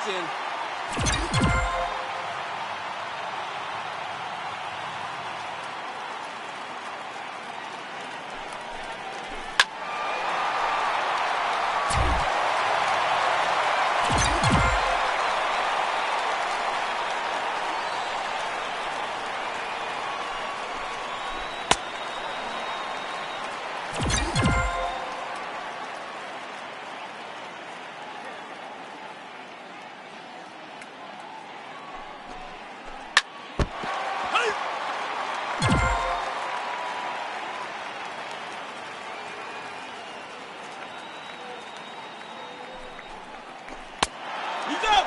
That's in. He's up!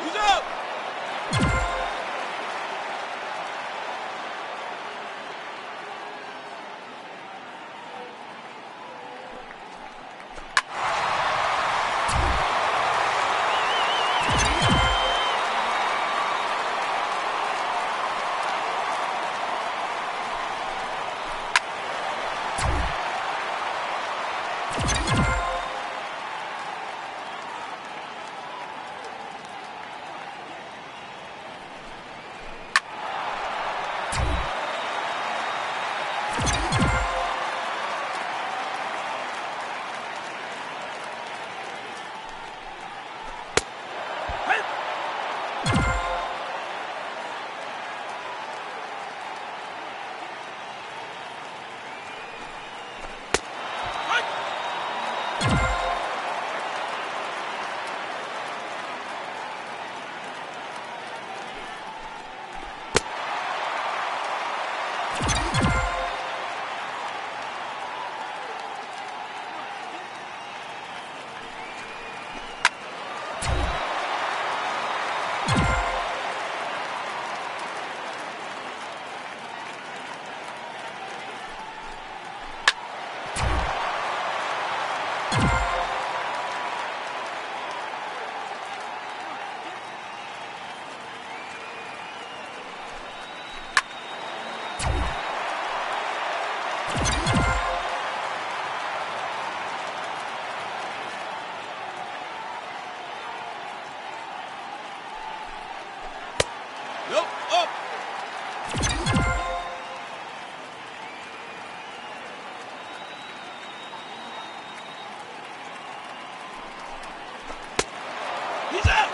He's up! Nope, up! He's out!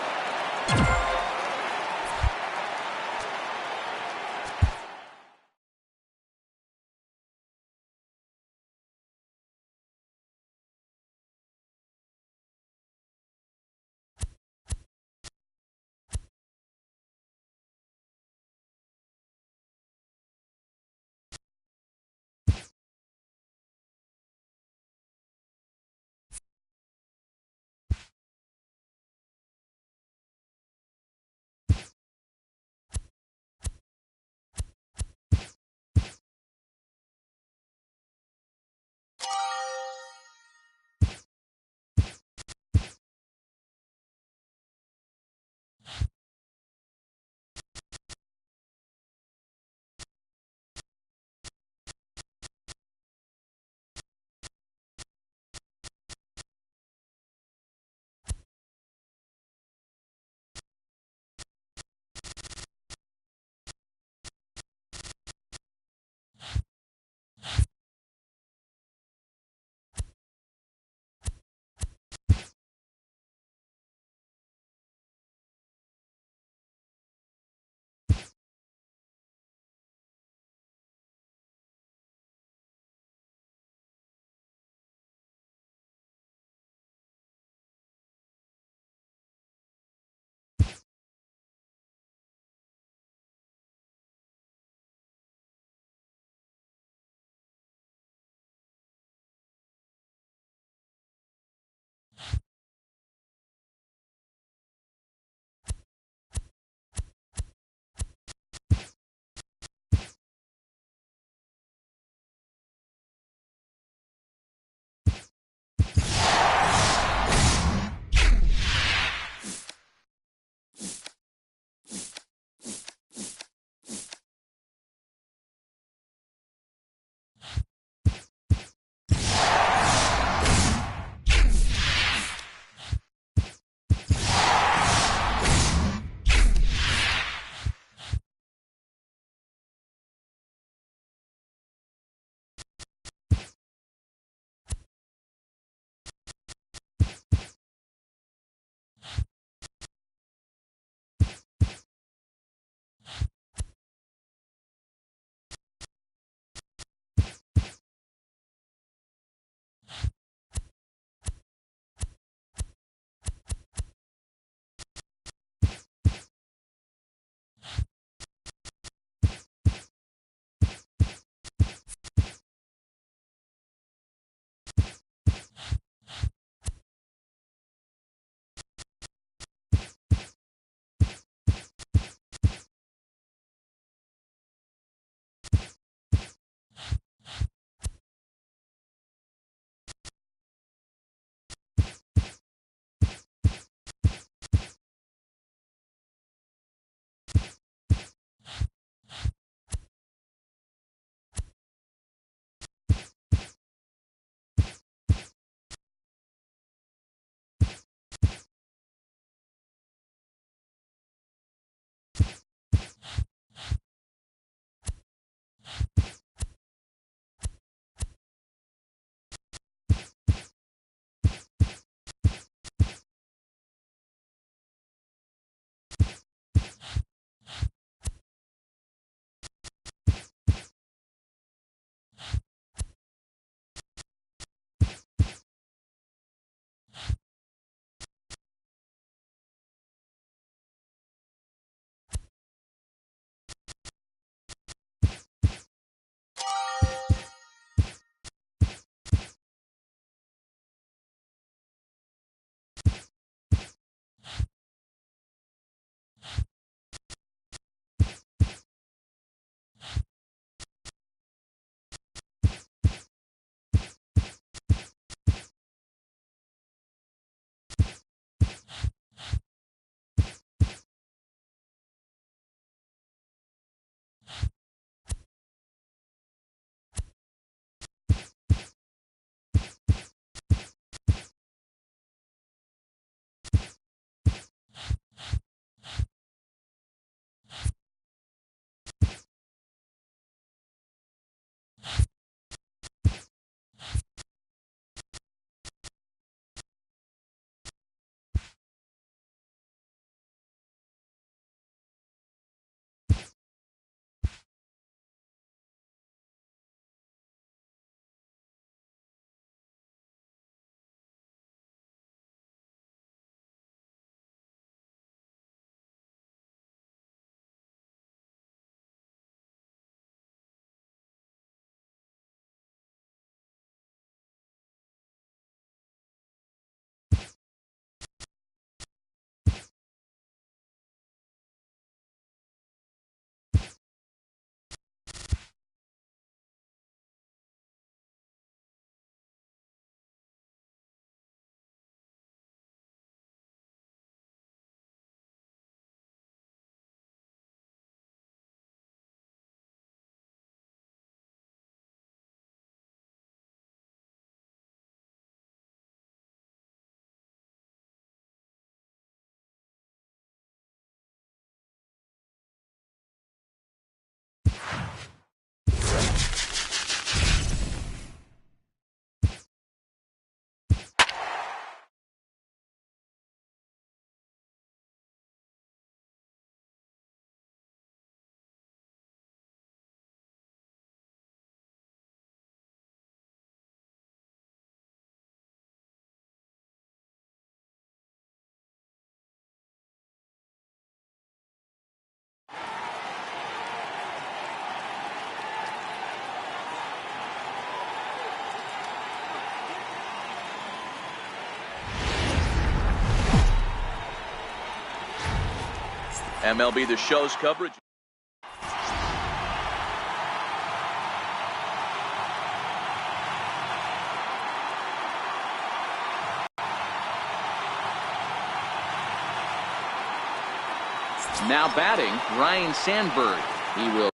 MLB The Show's coverage. Now batting, Ryne Sandberg. He will.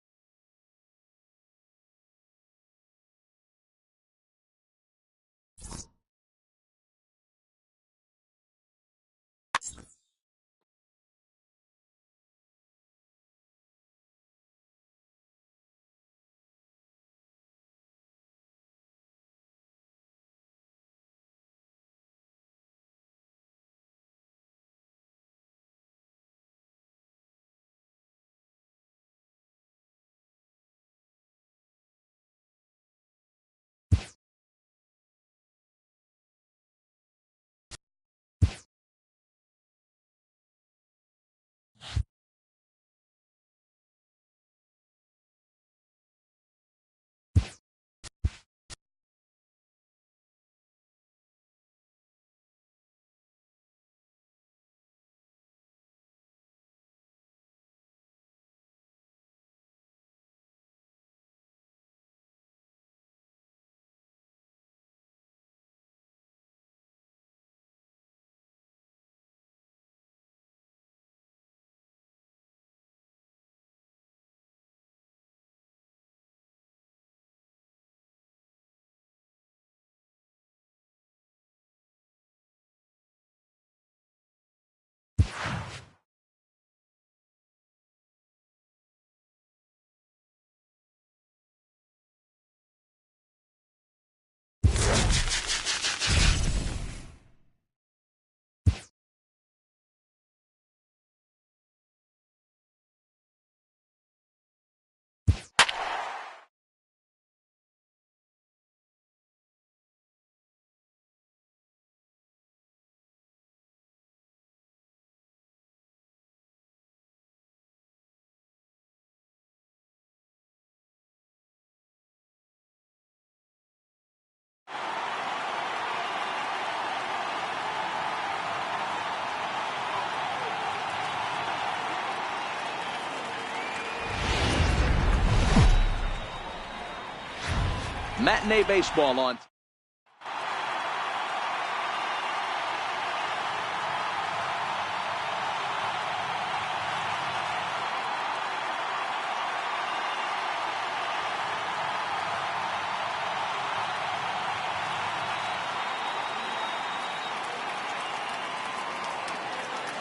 Matinee baseball on.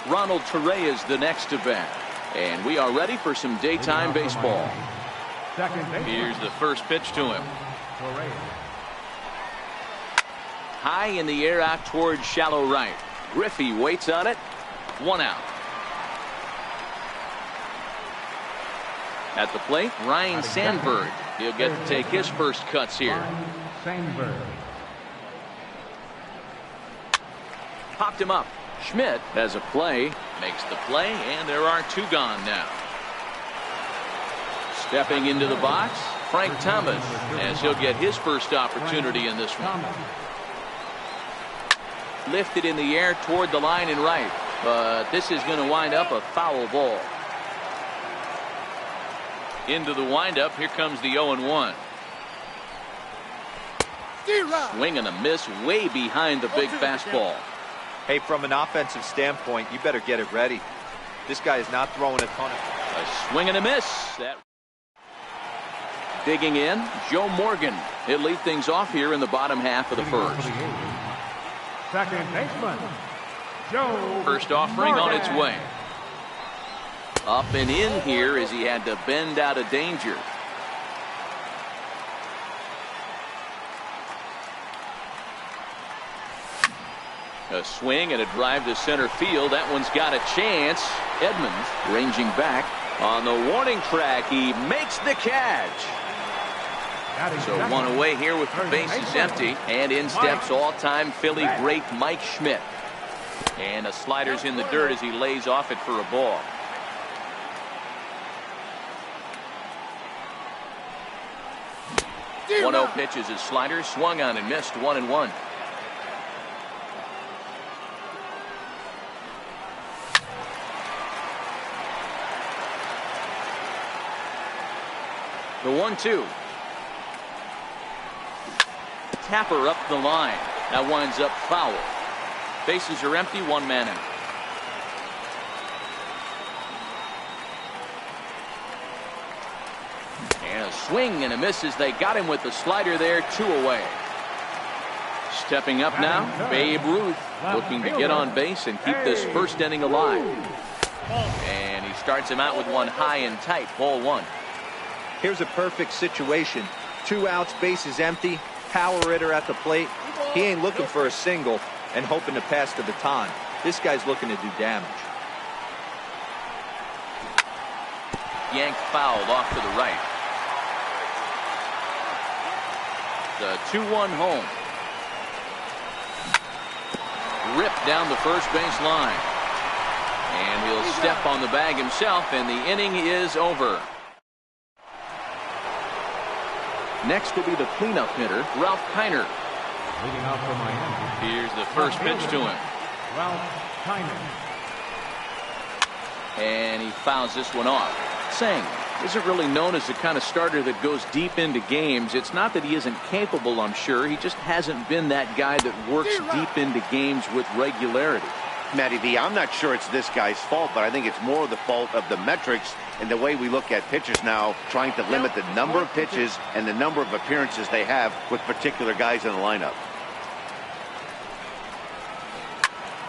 Ronald Torreyes is the next to bat. And we are ready for some daytime baseball. Here's the first pitch to him. High in the air out towards shallow right. Griffey waits on it. 1 out. At the plate, Ryne Sandberg. He'll get to take his first cuts here. Popped him up. Schmidt has a play, makes the play, and there are 2 gone now. Stepping into the box, Frank Thomas, as he'll get his first opportunity in this one. Lifted in the air toward the line and right, but this is going to wind up a foul ball. Into the windup, here comes the 0-1. Swing and a miss way behind the big fastball. Hey, from an offensive standpoint, you better get it ready. This guy is not throwing a ton of. A swing and a miss. Digging in, Joe Morgan. He'll lead things off here in the bottom half of the first. Second baseman, Joe First offering Morgan. on its way. Up and in here as he had to bend out of danger. A swing and a drive to center field. That one's got a chance. Edmonds ranging back on the warning track. He makes the catch. So 1 away here with the bases empty, and in steps all-time Philly great Mike Schmidt. And a slider's in the dirt as he lays off it for a ball. The 1-0 pitch is his slider, swung on and missed. 1-1. The 1-2. Tapper up the line. That winds up foul. Bases are empty, one man out. And a swing and a miss as they got him with the slider there, 2 away. Stepping up now, Babe Ruth, looking to get on base and keep this first inning alive. And he starts him out with one high and tight, ball 1. Here's a perfect situation. 2 outs, bases empty, power hitter at the plate. He ain't looking for a single and hoping to pass the baton. This guy's looking to do damage. Yanked fouled off to the right. The 2-1 home. Ripped down the first base line. And he'll step on the bag himself, and the inning is over. Next will be the cleanup hitter, Ralph Kiner. Leading out for Miami. Here's the first pitch to him. Ralph Kiner. And he fouls this one off. Singh isn't really known as the kind of starter that goes deep into games. It's not that he isn't capable, I'm sure. He just hasn't been that guy that works deep into games with regularity. Matty V, I'm not sure it's this guy's fault, but I think it's more the fault of the metrics and the way we look at pitchers now, trying to limit the number of pitches and the number of appearances they have with particular guys in the lineup.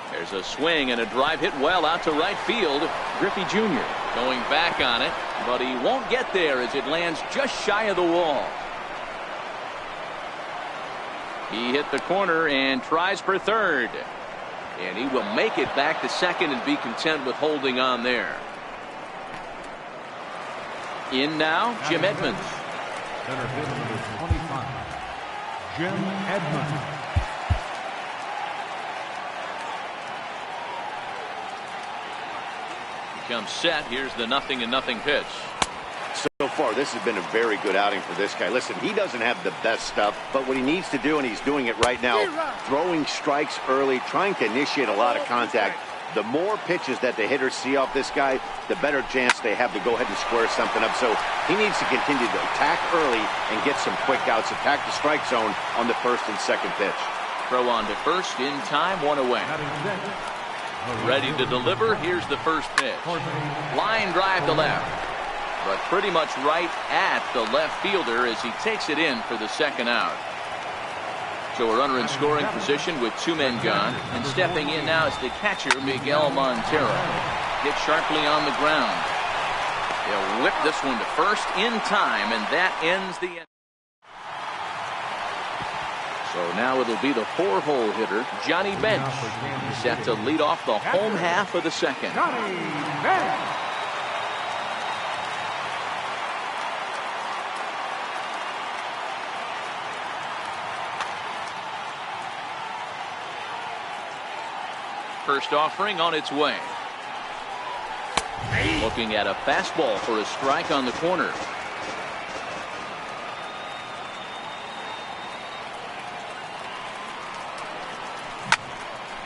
There's a swing and a drive hit well out to right field. Griffey Jr. going back on it, but he won't get there as it lands just shy of the wall. He hit the corner and tries for third. And he will make it back to second and be content with holding on there. In now, Jim Edmonds. Center field number 25. Jim Edmonds. Comes set. Here's the 0-0 pitch. So far, this has been a very good outing for this guy. Listen, he doesn't have the best stuff, but what he needs to do, and he's doing it right now, throwing strikes early, trying to initiate a lot of contact. The more pitches that the hitters see off this guy, the better chance they have to go ahead and square something up. So he needs to continue to attack early and get some quick outs, attack the strike zone on the first and second pitch. Throw on to first in time, 1 away. Ready to deliver. Here's the first pitch. Line drive to left, but pretty much right at the left fielder as he takes it in for the second out. So a runner in scoring position with 2 men gone, and stepping in now is the catcher, Miguel Montero. Hit sharply on the ground. He'll whip this one to first in time, and that ends the inning. So now it'll be the 4-hole hitter, Johnny Bench, set to lead off the home half of the second. Johnny Bench. First offering on its way. Looking at a fastball for a strike on the corner.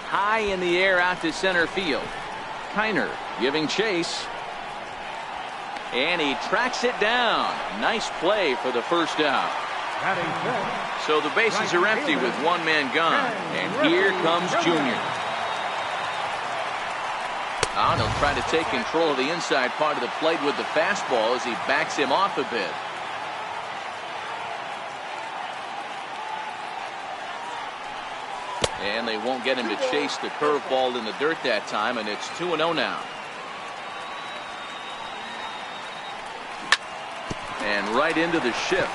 High in the air out to center field. Kiner giving chase. And he tracks it down. Nice play for the first out. So the bases are empty with 1 man gone. And here comes Junior. And he'll try to take control of the inside part of the plate with the fastball as he backs him off a bit. And they won't get him to chase the curveball in the dirt that time, and it's 2-0 now. And right into the shift,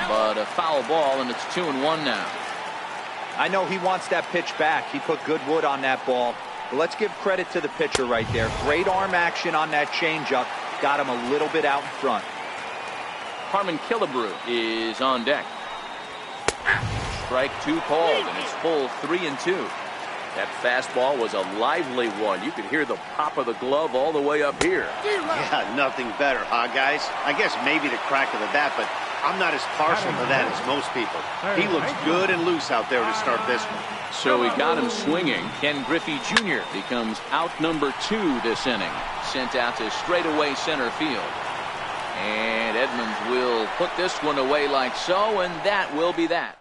but a foul ball, and it's 2-1 now. I know he wants that pitch back. He put good wood on that ball. But let's give credit to the pitcher right there. Great arm action on that changeup. Got him a little bit out in front. Harmon Killebrew is on deck. Strike 2 called, and it's full 3-2. That fastball was a lively one. You could hear the pop of the glove all the way up here. Yeah, nothing better, huh, guys? I guess maybe the crack of the bat, but I'm not as partial to that as most people. He looks good and loose out there to start this one. So he got him swinging. Ken Griffey Jr. becomes out number 2 this inning. Sent out to straightaway center field. And Edmonds will put this one away like so, and that will be that.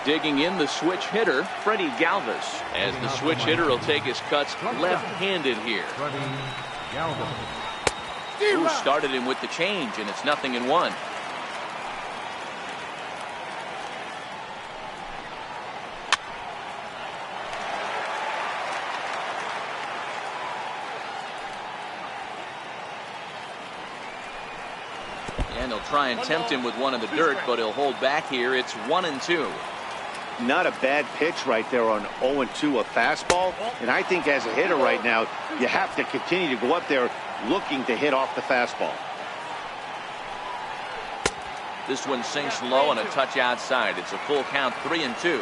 Digging in the switch hitter, Freddie Galvis, as the switch hitter will take his cuts left-handed here. Freddie Galvis. Who started him with the change, and it's 0-1. And he'll try and tempt him with one in the dirt, but he'll hold back here. It's 1-2. Not a bad pitch right there on 0-2, a fastball. And I think as a hitter right now, you have to continue to go up there looking to hit off the fastball. This one sinks low and a touch outside. It's a full count, 3-2.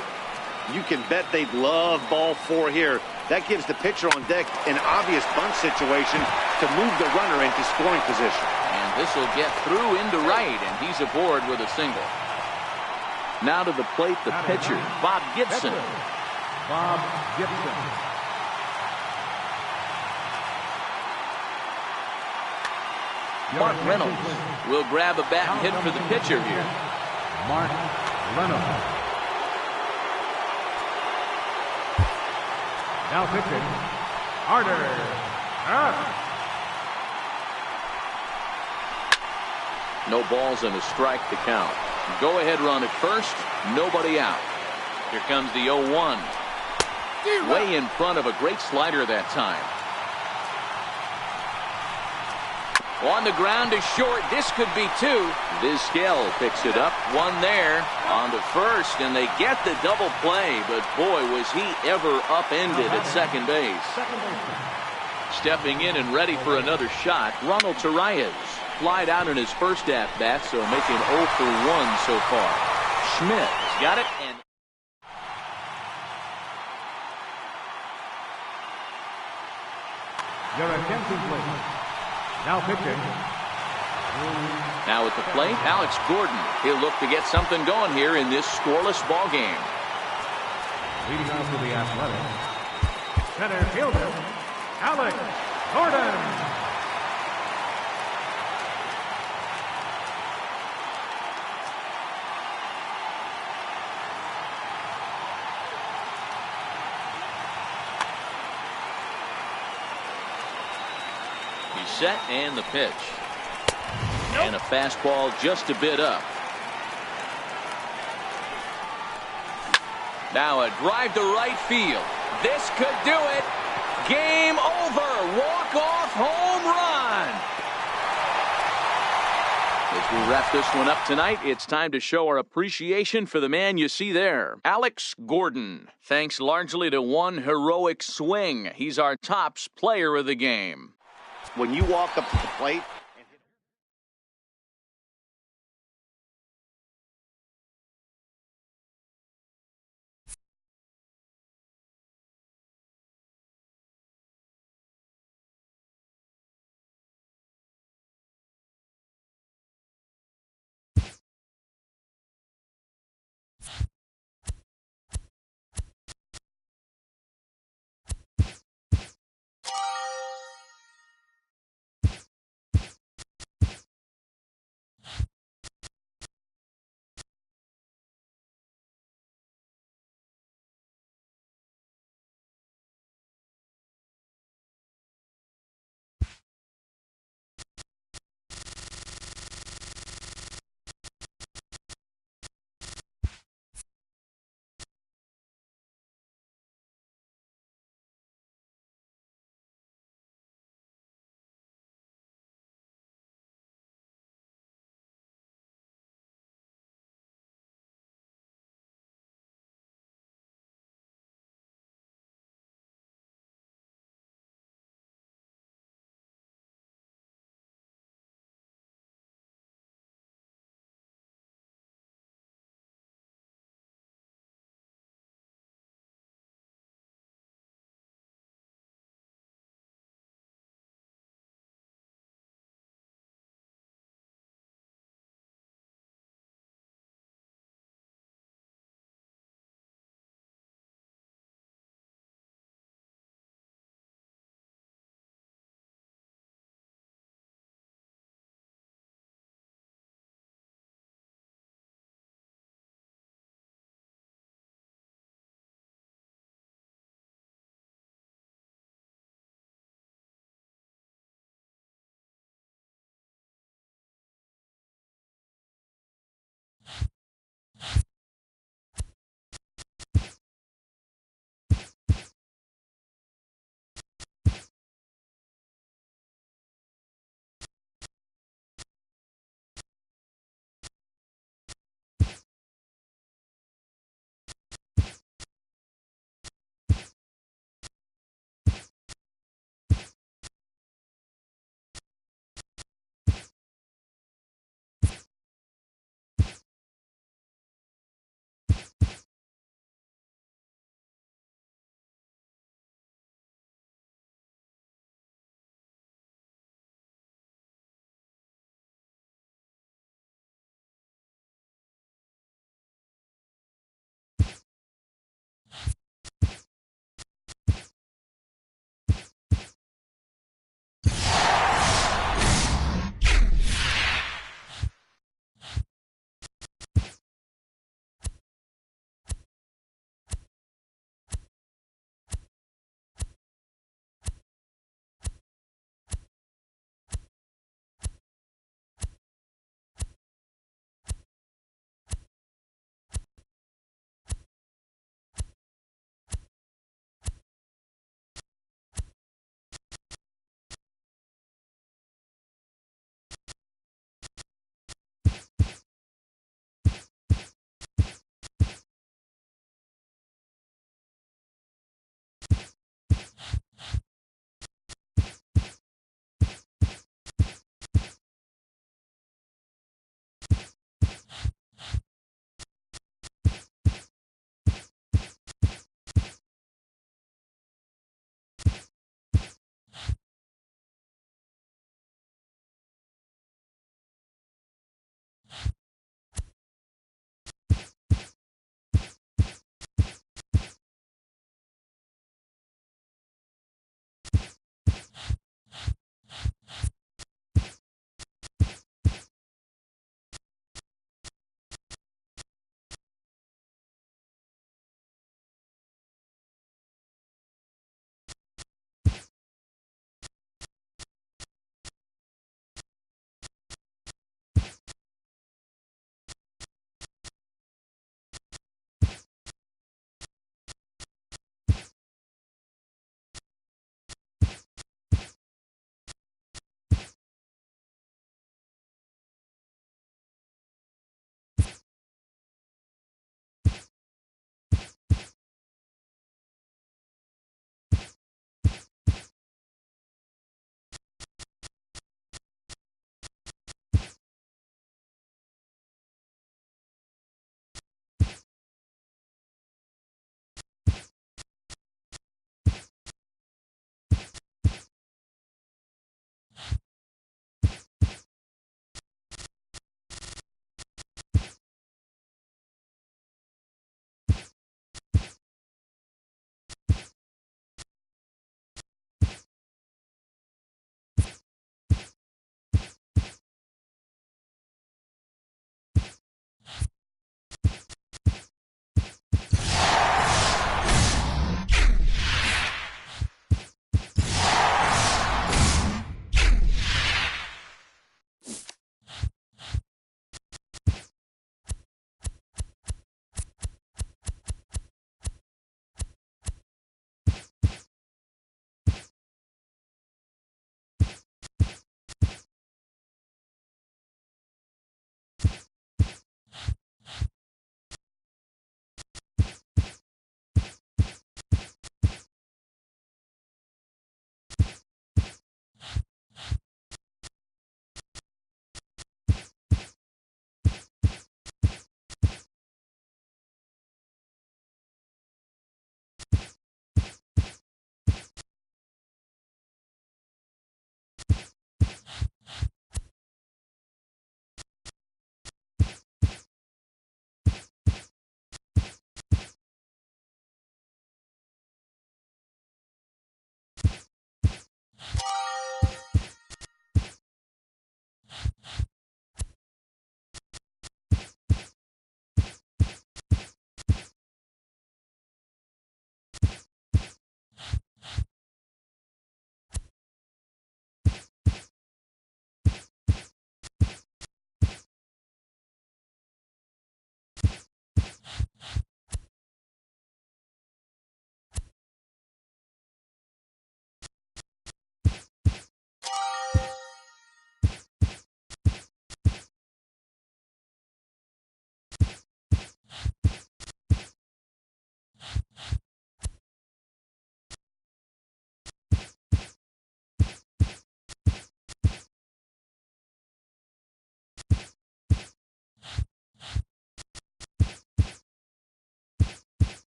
You can bet they'd love ball 4 here. That gives the pitcher on deck an obvious bunt situation to move the runner into scoring position. And this will get through into right, and he's aboard with a single. Now to the plate, the pitcher, Bob Gibson. Bob Gibson. Mark Reynolds will grab a bat and hit for the pitcher here. Mark Reynolds. Now pitching, Carter Hart. No balls and a strike to count. Go ahead run at first, nobody out. Here comes the 0-1. Way in front of a great slider that time. On the ground to short, this could be 2. Vizquel picks it up, 1 there on the first, and they get the double play, but boy, was he ever upended at second base. Stepping in and ready for another shot, Ronald Torreyes. Flied out in his first at-bat, so making 0 for 1 so far. Schmidt has got it, and You're at Kensington plate. Now pitching. now at the plate, Alex Gordon. He'll look to get something going here in this scoreless ball game. Leading off for the Athletics, center fielder, Alex Gordon. He's set and the pitch. And a fastball just a bit up. Now a drive to right field. This could do it. Game over. Walk-off home run. As we wrap this one up tonight, it's time to show our appreciation for the man you see there, Alex Gordon. Thanks largely to one heroic swing. He's our tops player of the game. When you walk up to the plate,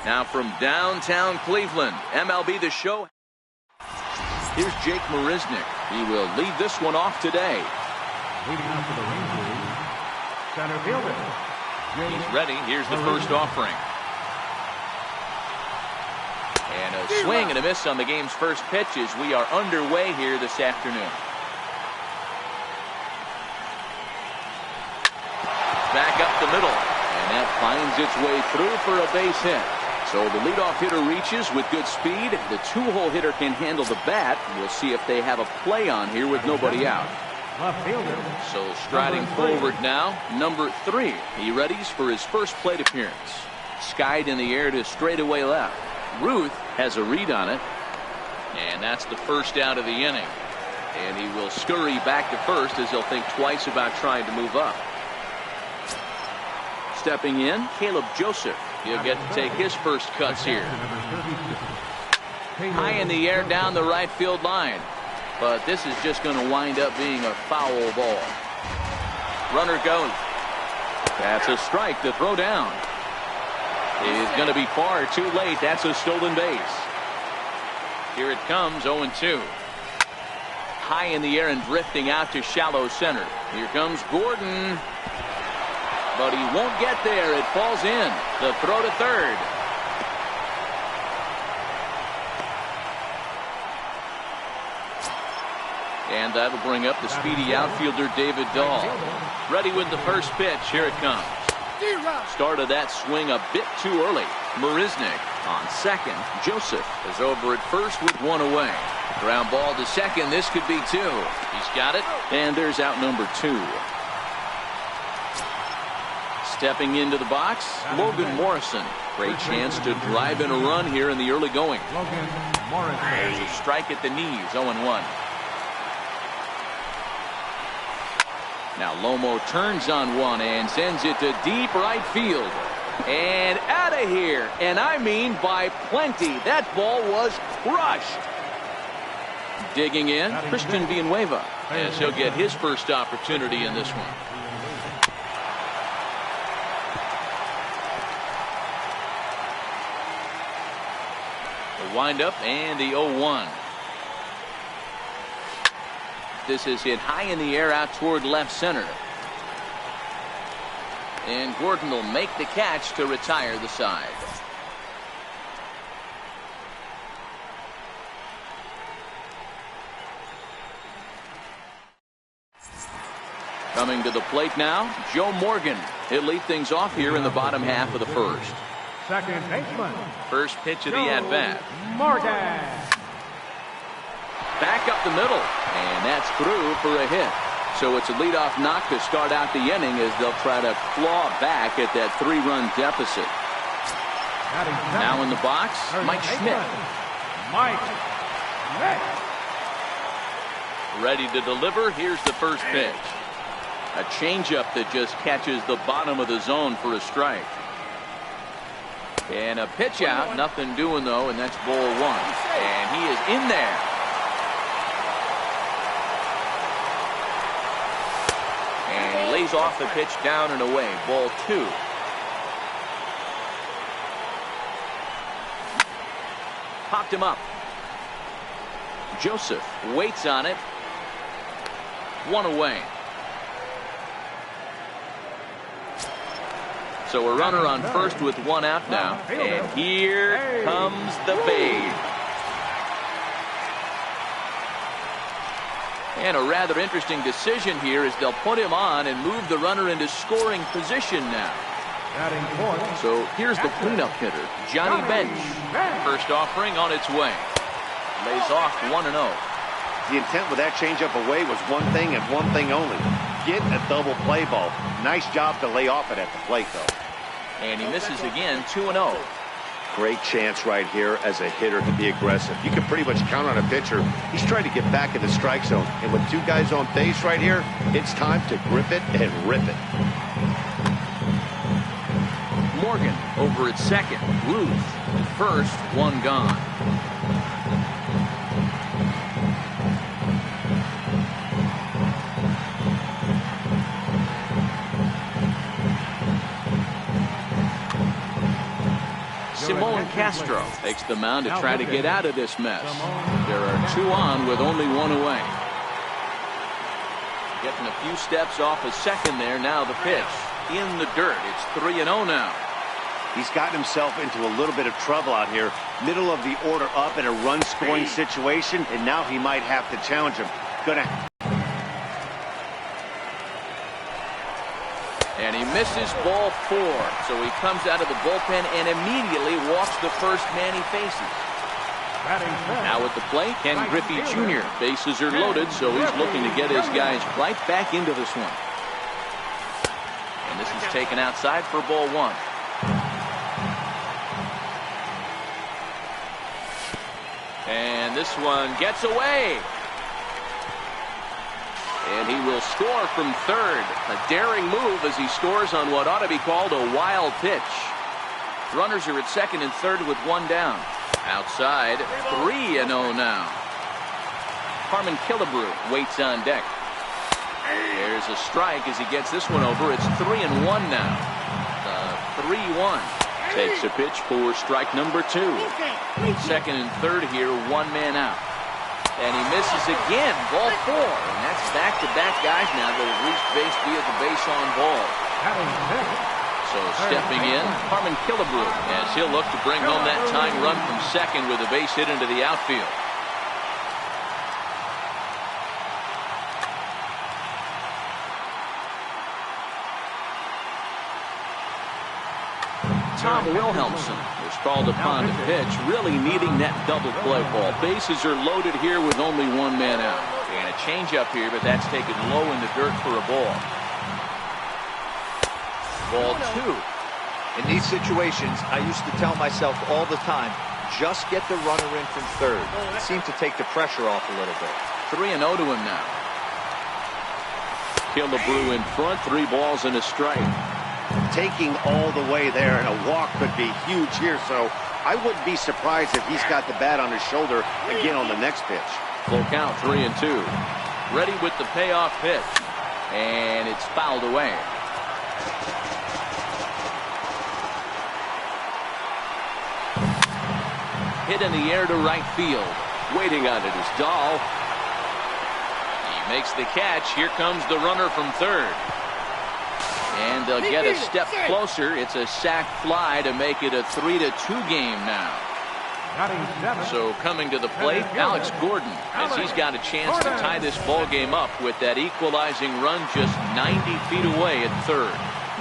Now from downtown Cleveland, MLB The Show. Here's Jake Marisnick. He will lead this one off today. Leading off for the Rangers, center fielder. He's ready. Here's the first offering. And a swing and a miss on the game's first pitch as we are underway here this afternoon. Back up the middle. And that finds its way through for a base hit. So the leadoff hitter reaches with good speed. The two-hole hitter can handle the bat. We'll see if they have a play on here with nobody out. Left fielder. So striding forward now, number 3. He readies for his first plate appearance. Skied in the air to straightaway left. Ruth has a read on it. And that's the first out of the inning. And he will scurry back to first as he'll think twice about trying to move up. Stepping in, Caleb Joseph. He'll get to take his first cuts here. High in the air down the right field line. But this is just going to wind up being a foul ball. Runner goes. That's a strike to throw down. It is going to be far too late. That's a stolen base. Here it comes, 0-2. High in the air and drifting out to shallow center. Here comes Gordon. But he won't get there. It falls in. The throw to third. And that'll bring up the speedy outfielder David Dahl. Ready with the first pitch. Here it comes. Started that swing a bit too early. Marisnick on second. Joseph is over at first with one away. Ground ball to second. This could be 2. He's got it. And there's out number 2. Stepping into the box, Logan Morrison. Great chance to drive in a run here in the early going. Logan Morrison. There's a strike at the knees, 0-1. Now Lomo turns on one and sends it to deep right field. And out of here. And I mean by plenty. That ball was crushed. Digging in, Christian Villanueva, as he'll get his first opportunity in this one. The windup and the 0-1. This is hit high in the air out toward left center. And Gordon will make the catch to retire the side. Coming to the plate now, Joe Morgan. He'll lead things off here in the bottom half of the first. Second baseman. First pitch of the at-bat. Morgan. Back up the middle, and that's through for a hit. So it's a leadoff knock to start out the inning as they'll try to claw back at that 3-run deficit. Now in the box, Mike Schmidt. Mike Schmidt. Ready to deliver. Here's the first pitch. A changeup that just catches the bottom of the zone for a strike. And a pitch out, nothing doing though, and that's ball 1. And he is in there. And he lays off the pitch down and away. Ball 2. Popped him up. Joseph waits on it. 1 away. So a runner on first with 1 out now. And here comes the fade. And a rather interesting decision here as they'll put him on and move the runner into scoring position now. So here's the cleanup hitter, Johnny Bench. First offering on its way. Lays off 1-0. The intent with that changeup away was one thing and one thing only. Get a double play ball. Nice job to lay off it at the plate, though. And he misses again, 2-0. Great chance right here as a hitter to be aggressive. You can pretty much count on a pitcher. He's trying to get back in the strike zone. And with 2 guys on base right here, it's time to grip it and rip it. Morgan over at second. Ruth at first, 1 gone. Simon Castro takes the mound to try to get out of this mess. There are 2 on with only 1 away. Getting a few steps off a second there. Now the pitch in the dirt. It's 3-0 now. He's gotten himself into a little bit of trouble out here. Middle of the order up in a run-scoring situation, and now he might have to challenge him. And he misses ball 4. So he comes out of the bullpen and immediately walks the first man he faces. Now at the plate, Ken Griffey Jr. Bases are loaded, so he's looking to get his guys right back into this one. And this is taken outside for ball 1. And this one gets away. And he will score from third. A daring move as he scores on what ought to be called a wild pitch. Runners are at second and third with 1 down. Outside, 3-0 now. Harmon Killebrew waits on deck. There's a strike as he gets this one over. It's 3-1 now. 3-1. Takes a pitch for strike number 2. Second and third here, 1 man out. And he misses again, ball 4. And that's back-to-back guys now that have reached base via the base on ball. So stepping in, Harmon Killebrew, as he'll look to bring home that tying run from second with a base hit into the outfield. Tom Wilhelmsen was called upon to pitch, really needing that double play ball. Bases are loaded here with only 1 man out. And a changeup here, but that's taken low in the dirt for a ball. Ball 2. In these situations, I used to tell myself all the time, just get the runner in from third. It seemed to take the pressure off a little bit. 3-0 to him now. Killebrew in front, 3 balls and a strike. Taking all the way there, and a walk could be huge here, so I wouldn't be surprised if he's got the bat on his shoulder again on the next pitch. Full count, 3-2. Ready with the payoff pitch, and it's fouled away. Hit in the air to right field. Waiting on it is Dahl. He makes the catch. Here comes the runner from third. And they'll get a step closer. It's a sac fly to make it a 3-2 game now. So coming to the plate, Alex Gordon, as he's got a chance to tie this ball game up with that equalizing run just 90 feet away at third.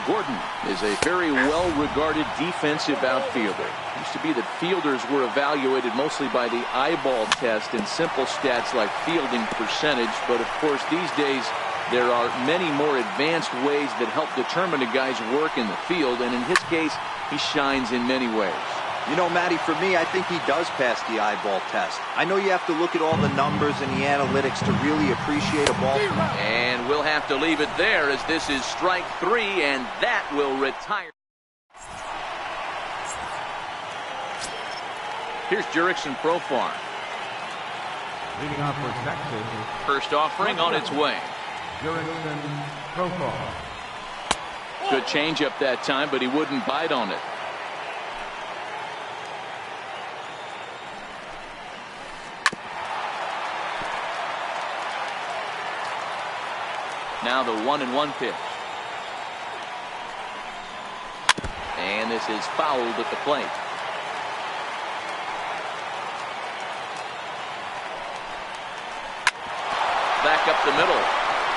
Gordon is a very well-regarded defensive outfielder. It used to be that fielders were evaluated mostly by the eyeball test and simple stats like fielding percentage, but of course these days there are many more advanced ways that help determine a guy's work in the field, and in his case, he shines in many ways. You know, Matty, for me, I think he does pass the eyeball test. I know you have to look at all the numbers and the analytics to really appreciate a ball. And we'll have to leave it there as this is strike 3, and that will retire. Here's Jurickson Profar. Leading off for Texas. First offering on its way. Jurickson Profar. Good changeup that time, but he wouldn't bite on it. Now the 1-1 pitch. And this is fouled at the plate. Back up the middle.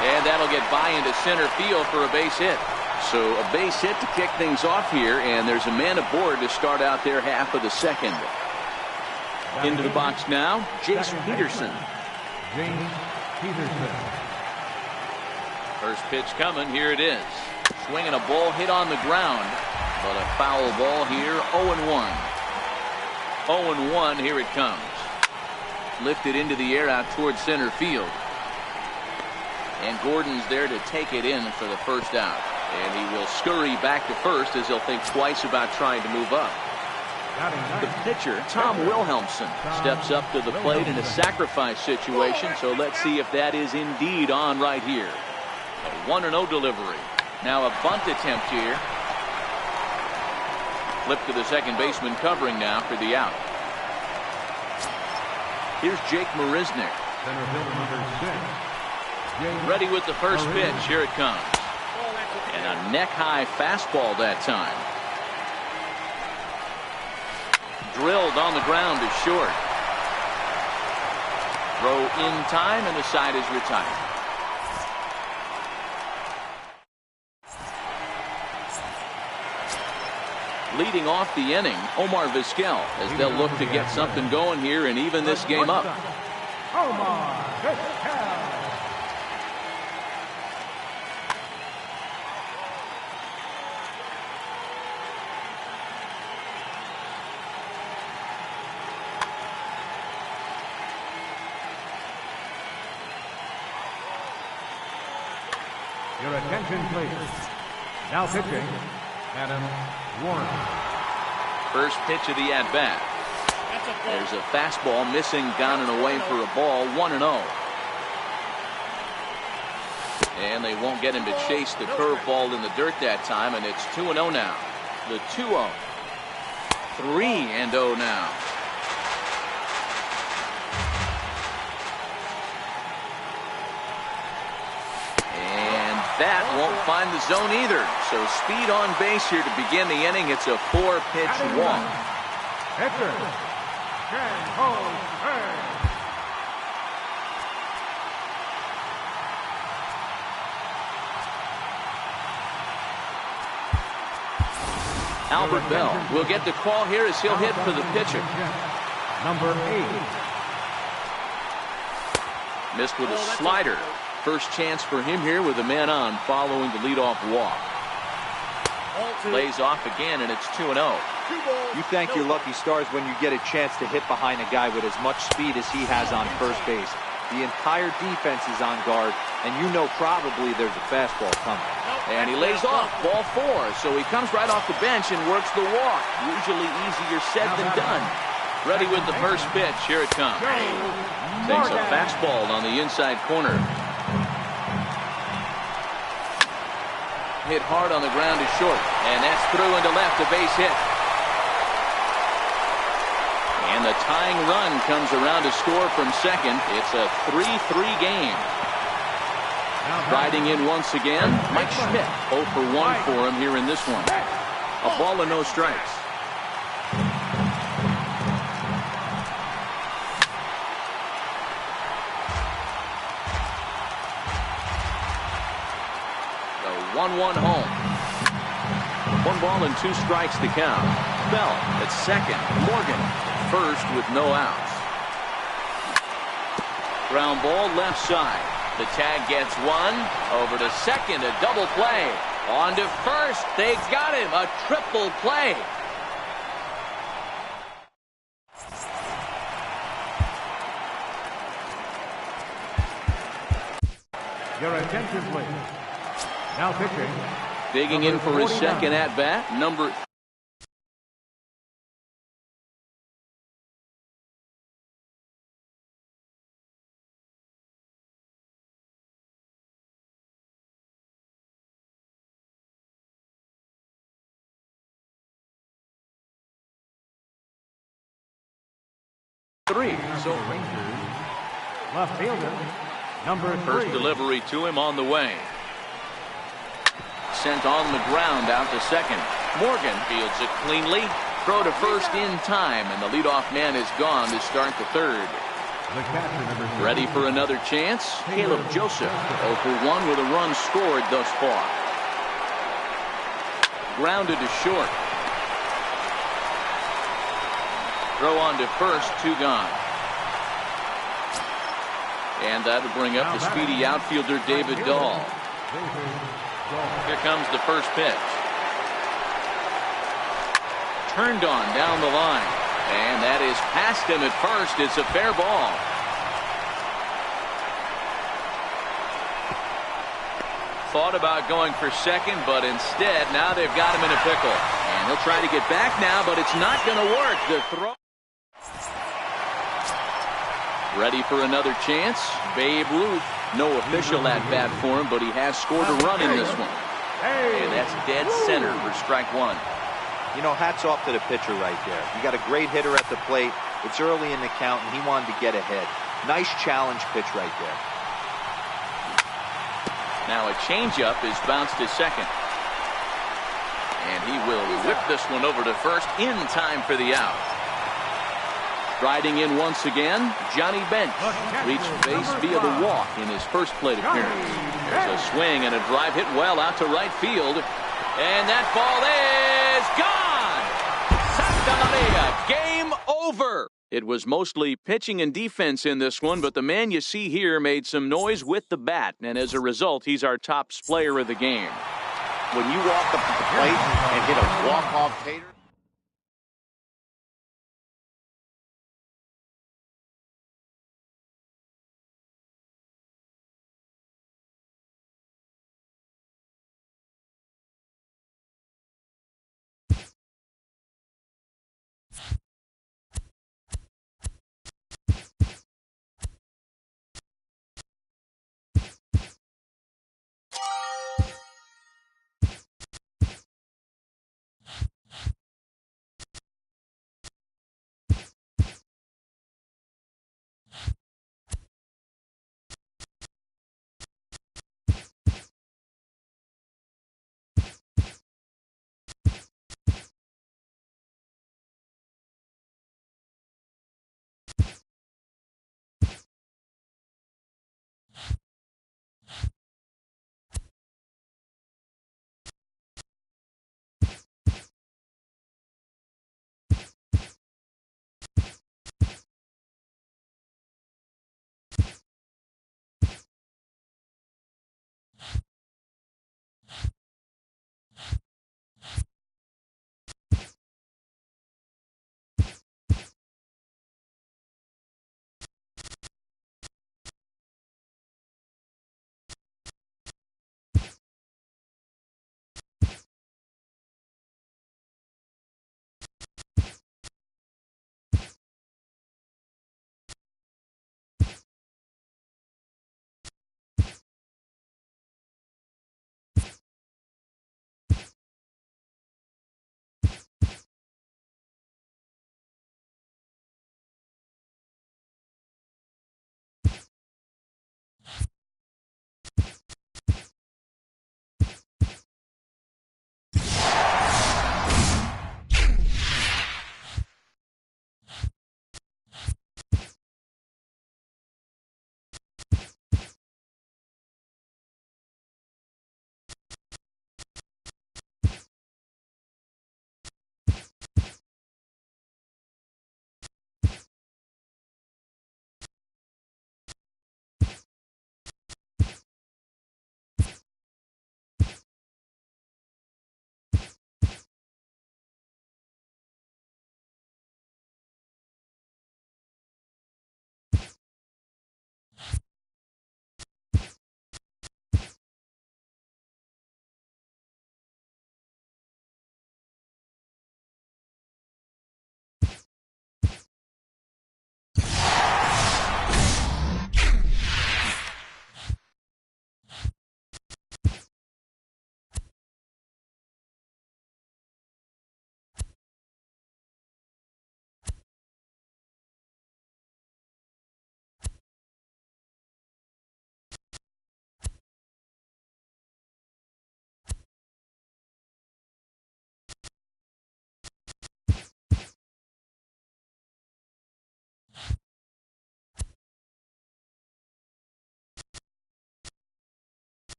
And that'll get by into center field for a base hit. So a base hit to kick things off here, and there's a man aboard to start out their half of the second. Into the box now, Jace Peterson. James Peterson. First pitch coming, here it is. Swinging a ball hit on the ground, but a foul ball here, 0-1. 0-1, here it comes. Lifted into the air out towards center field. And Gordon's there to take it in for the first out. And he will scurry back to first as he'll think twice about trying to move up. The pitcher, Tom Wilhelmsen, steps up to the plate in a sacrifice situation, so let's see if that is indeed on right here. A 1-0 delivery. Now a bunt attempt here. Flip to the second baseman covering now for the out. Here's Jake Marisnick. Center fielder number 6. Jake Ready with the first pitch. Here it comes. And a neck-high fastball that time. Drilled on the ground to short. Throw in time, and the side is retired. Leading off the inning, Omar Vizquel, as they'll look to get something going here and even this game up. Omar Vizquel. Your attention, please. Now pitching, Adam Warren. First pitch of the at-bat. There's a fastball missing, down and away for a ball, 1-0. And they won't get him to chase the curveball in the dirt that time, and it's 2-0 now. The 2-0. 3-0 now. That won't find the zone either. So speed on base here to begin the inning. It's a 4-pitch walk. Pitcher, Ken-Ho Bird. Albert Bell will get the call here as he'll hit for the pitcher. Number 8. Missed with a slider. First chance for him here with a man on following the leadoff walk. Lays off again, and it's 2-0. You thank your lucky stars when you get a chance to hit behind a guy with as much speed as he has on first base. The entire defense is on guard, and you know probably there's a fastball coming. And he lays off, ball 4. So he comes right off the bench and works the walk. Usually easier said than done. Ready with the first pitch. Here it comes. Takes a fastball on the inside corner. Hit hard on the ground to short, and that's through into left, a base hit. And the tying run comes around to score from second. It's a 3-3 game. Riding in once again, Mike Schmidt. 0 for 1 for him here in this one. A ball and no strikes. The 1-1 home. 1 ball and 2 strikes to count. Bell at second. Morgan first with no outs. Ground ball left side. The tag gets 1. Over to second, a double play. On to first. They got him. A triple play. Your attention, please. Now pitching. Digging in for his second at bat, number 3. So Rangers left fielder number 3. First delivery to him on the way. Sent on the ground out to second. Morgan fields it cleanly. Throw to first in time, and the leadoff man is gone to start the third. The catcher, number 3. Ready for another chance? Caleb Joseph, 0 for 1 with a run scored thus far. Grounded to short. Throw on to first, 2 gone. And that'll bring up the speedy outfielder David Dahl. Here comes the first pitch. Turned on down the line. And that is past him at first. It's a fair ball. Thought about going for second, but instead now they've got him in a pickle. And he'll try to get back now, but it's not going to work. The throw. Ready for another chance? Babe Ruth. No official at bat for him, but he has scored a run in this one. And that's dead center for strike 1. You know, hats off to the pitcher right there. You got a great hitter at the plate. It's early in the count, and he wanted to get ahead. Nice challenge pitch right there. Now a changeup is bounced to second. And he will whip this one over to first in time for the out. Riding in once again, Johnny Bench reached base via the walk in his first plate appearance. There's a swing and a drive hit well out to right field. And that ball is gone! Santa Maria, game over! It was mostly pitching and defense in this one, but the man you see here made some noise with the bat, and as a result, he's our top player of the game. When you walk up to the plate and hit a walk-off tater.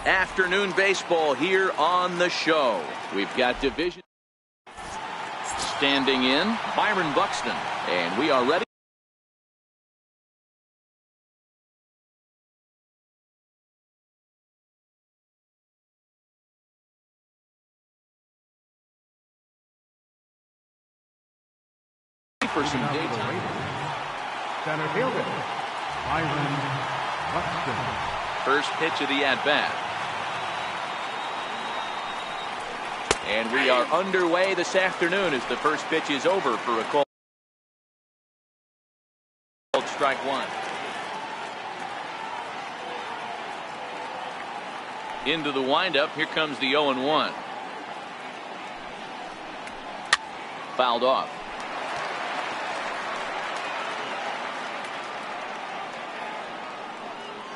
Afternoon baseball here on the show. We've got division standing in Byron Buxton, and we are ready for some daytime. Center fielder, Byron Buxton. First pitch of the at-bat. And we are underway this afternoon as the first pitch is over for a called strike one. Into the windup. Here comes the 0-1. Fouled off.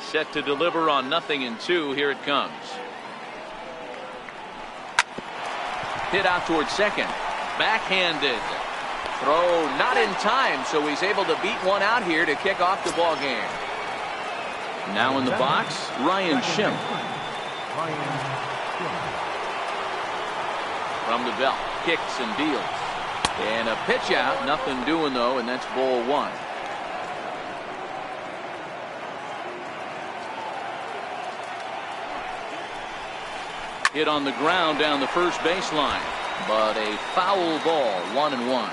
Set to deliver on 0-2. Here it comes. Hit out towards second. Backhanded. Throw not in time, so he's able to beat one out here to kick off the ball game. Now in the box, Ryan Schimpf. From the belt, kicks and deals. And a pitch out, nothing doing though, and that's ball one. Hit on the ground down the first baseline, but a foul ball, 1-1.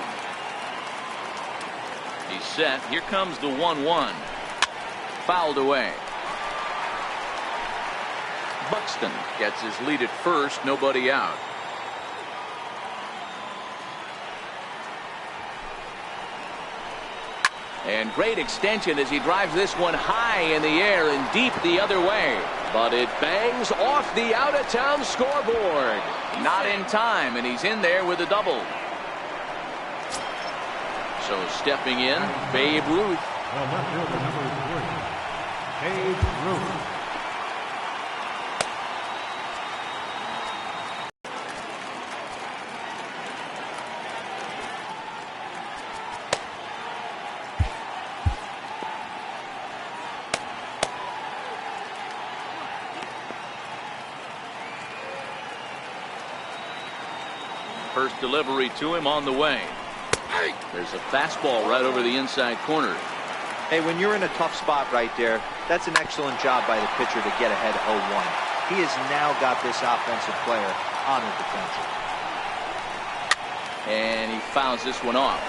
He's set. Here comes the 1-1. Fouled away. Buxton gets his lead at first, nobody out. And great extension as he drives this one high in the air and deep the other way. But it bangs off the out-of-town scoreboard. Not in time, and he's in there with a double. So stepping in, Babe Ruth. The left fielder, number 3, Babe Ruth. First delivery to him on the way. There's a fastball right over the inside corner. Hey, when you're in a tough spot right there, that's an excellent job by the pitcher to get ahead 0-1. He has now got this offensive player on the defensive. And he fouls this one off.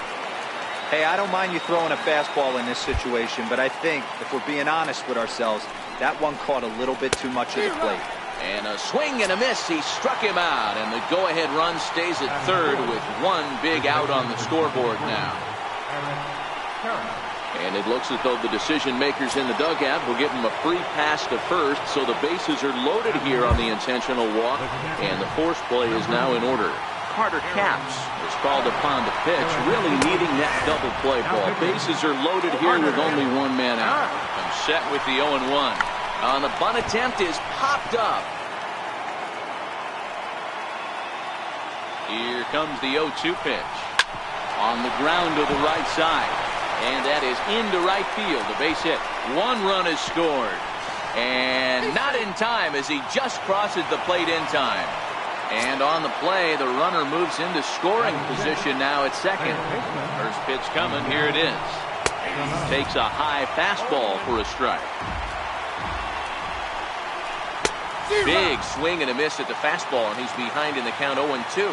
Hey, I don't mind you throwing a fastball in this situation, but I think if we're being honest with ourselves, that one caught a little bit too much of the plate. And a swing and a miss. He struck him out, and the go-ahead run stays at third with one big out on the scoreboard now. And it looks as though the decision makers in the dugout will give him a free pass to first, so the bases are loaded here on the intentional walk, and the force play is now in order. Carter Capps is called upon to pitch, really needing that double play ball. Bases are loaded here with only one man out. And set with the 0-1. On the bunt attempt is popped up. Here comes the 0-2 pitch. On the ground to the right side. And that is into right field. The base hit. One run is scored. And not in time as he just crosses the plate in time. And on the play, the runner moves into scoring position now at second. First pitch coming. Here it is. Takes a high fastball for a strike. Big swing and a miss at the fastball, and he's behind in the count 0-2.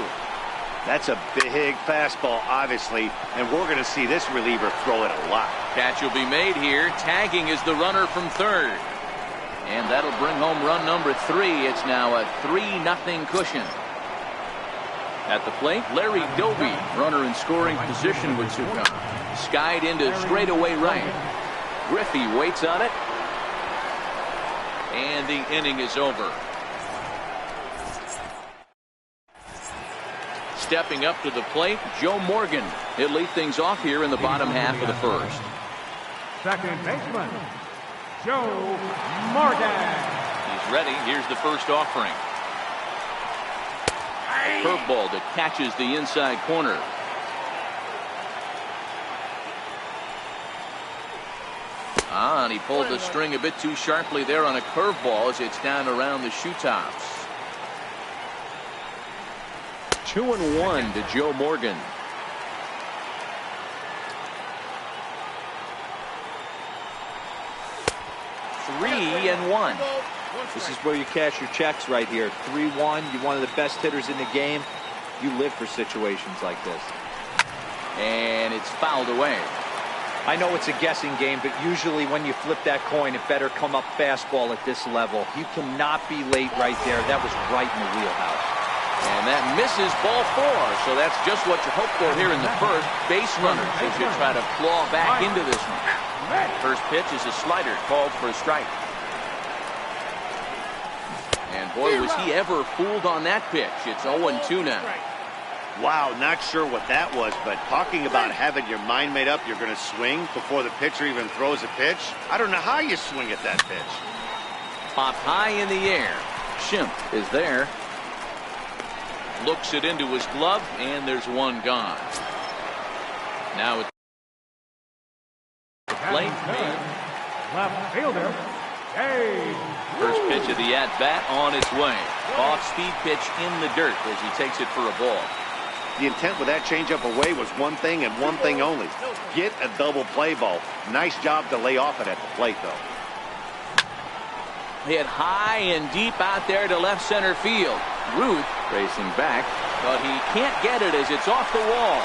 That's a big fastball, obviously, and we're going to see this reliever throw it a lot. Catch will be made here. Tagging is the runner from third. And that'll bring home run number 3. It's now a 3-0 cushion. At the plate, Larry Doby, runner in scoring position with Sucon. Skied into straightaway right. Griffey waits on it. And the inning is over. Stepping up to the plate, Joe Morgan. He'll lead things off here in the bottom half of the first. Second baseman, Joe Morgan. He's ready. Here's the first offering. Curveball that catches the inside corner. And he pulled the string a bit too sharply there on a curveball as it's down around the shoe tops. 2-1 to Joe Morgan. Three and one. This is where you cash your checks right here. 3-1. You're one of the best hitters in the game. You live for situations like this. And it's fouled away. I know it's a guessing game, but usually when you flip that coin, it better come up fastball at this level. You cannot be late right there. That was right in the wheelhouse. And that misses ball 4. So that's just what you hope for here in the first. Base runners as you try to claw back into this one. First pitch is a slider called for a strike. And boy, was he ever fooled on that pitch. It's 0-2 now. Wow, not sure what that was, but talking about having your mind made up, you're going to swing before the pitcher even throws a pitch. I don't know how you swing at that pitch. Popped high in the air. Schimpf is there. Looks it into his glove, and there's one gone. Now it's plate. Left fielder. Hey. First pitch of the at-bat on its way. Off-speed pitch in the dirt as he takes it for a ball. The intent with that changeup away was one thing and one thing only. Get a double play ball. Nice job to lay off it at the plate, though. Hit high and deep out there to left center field. Ruth racing back, but he can't get it as it's off the wall.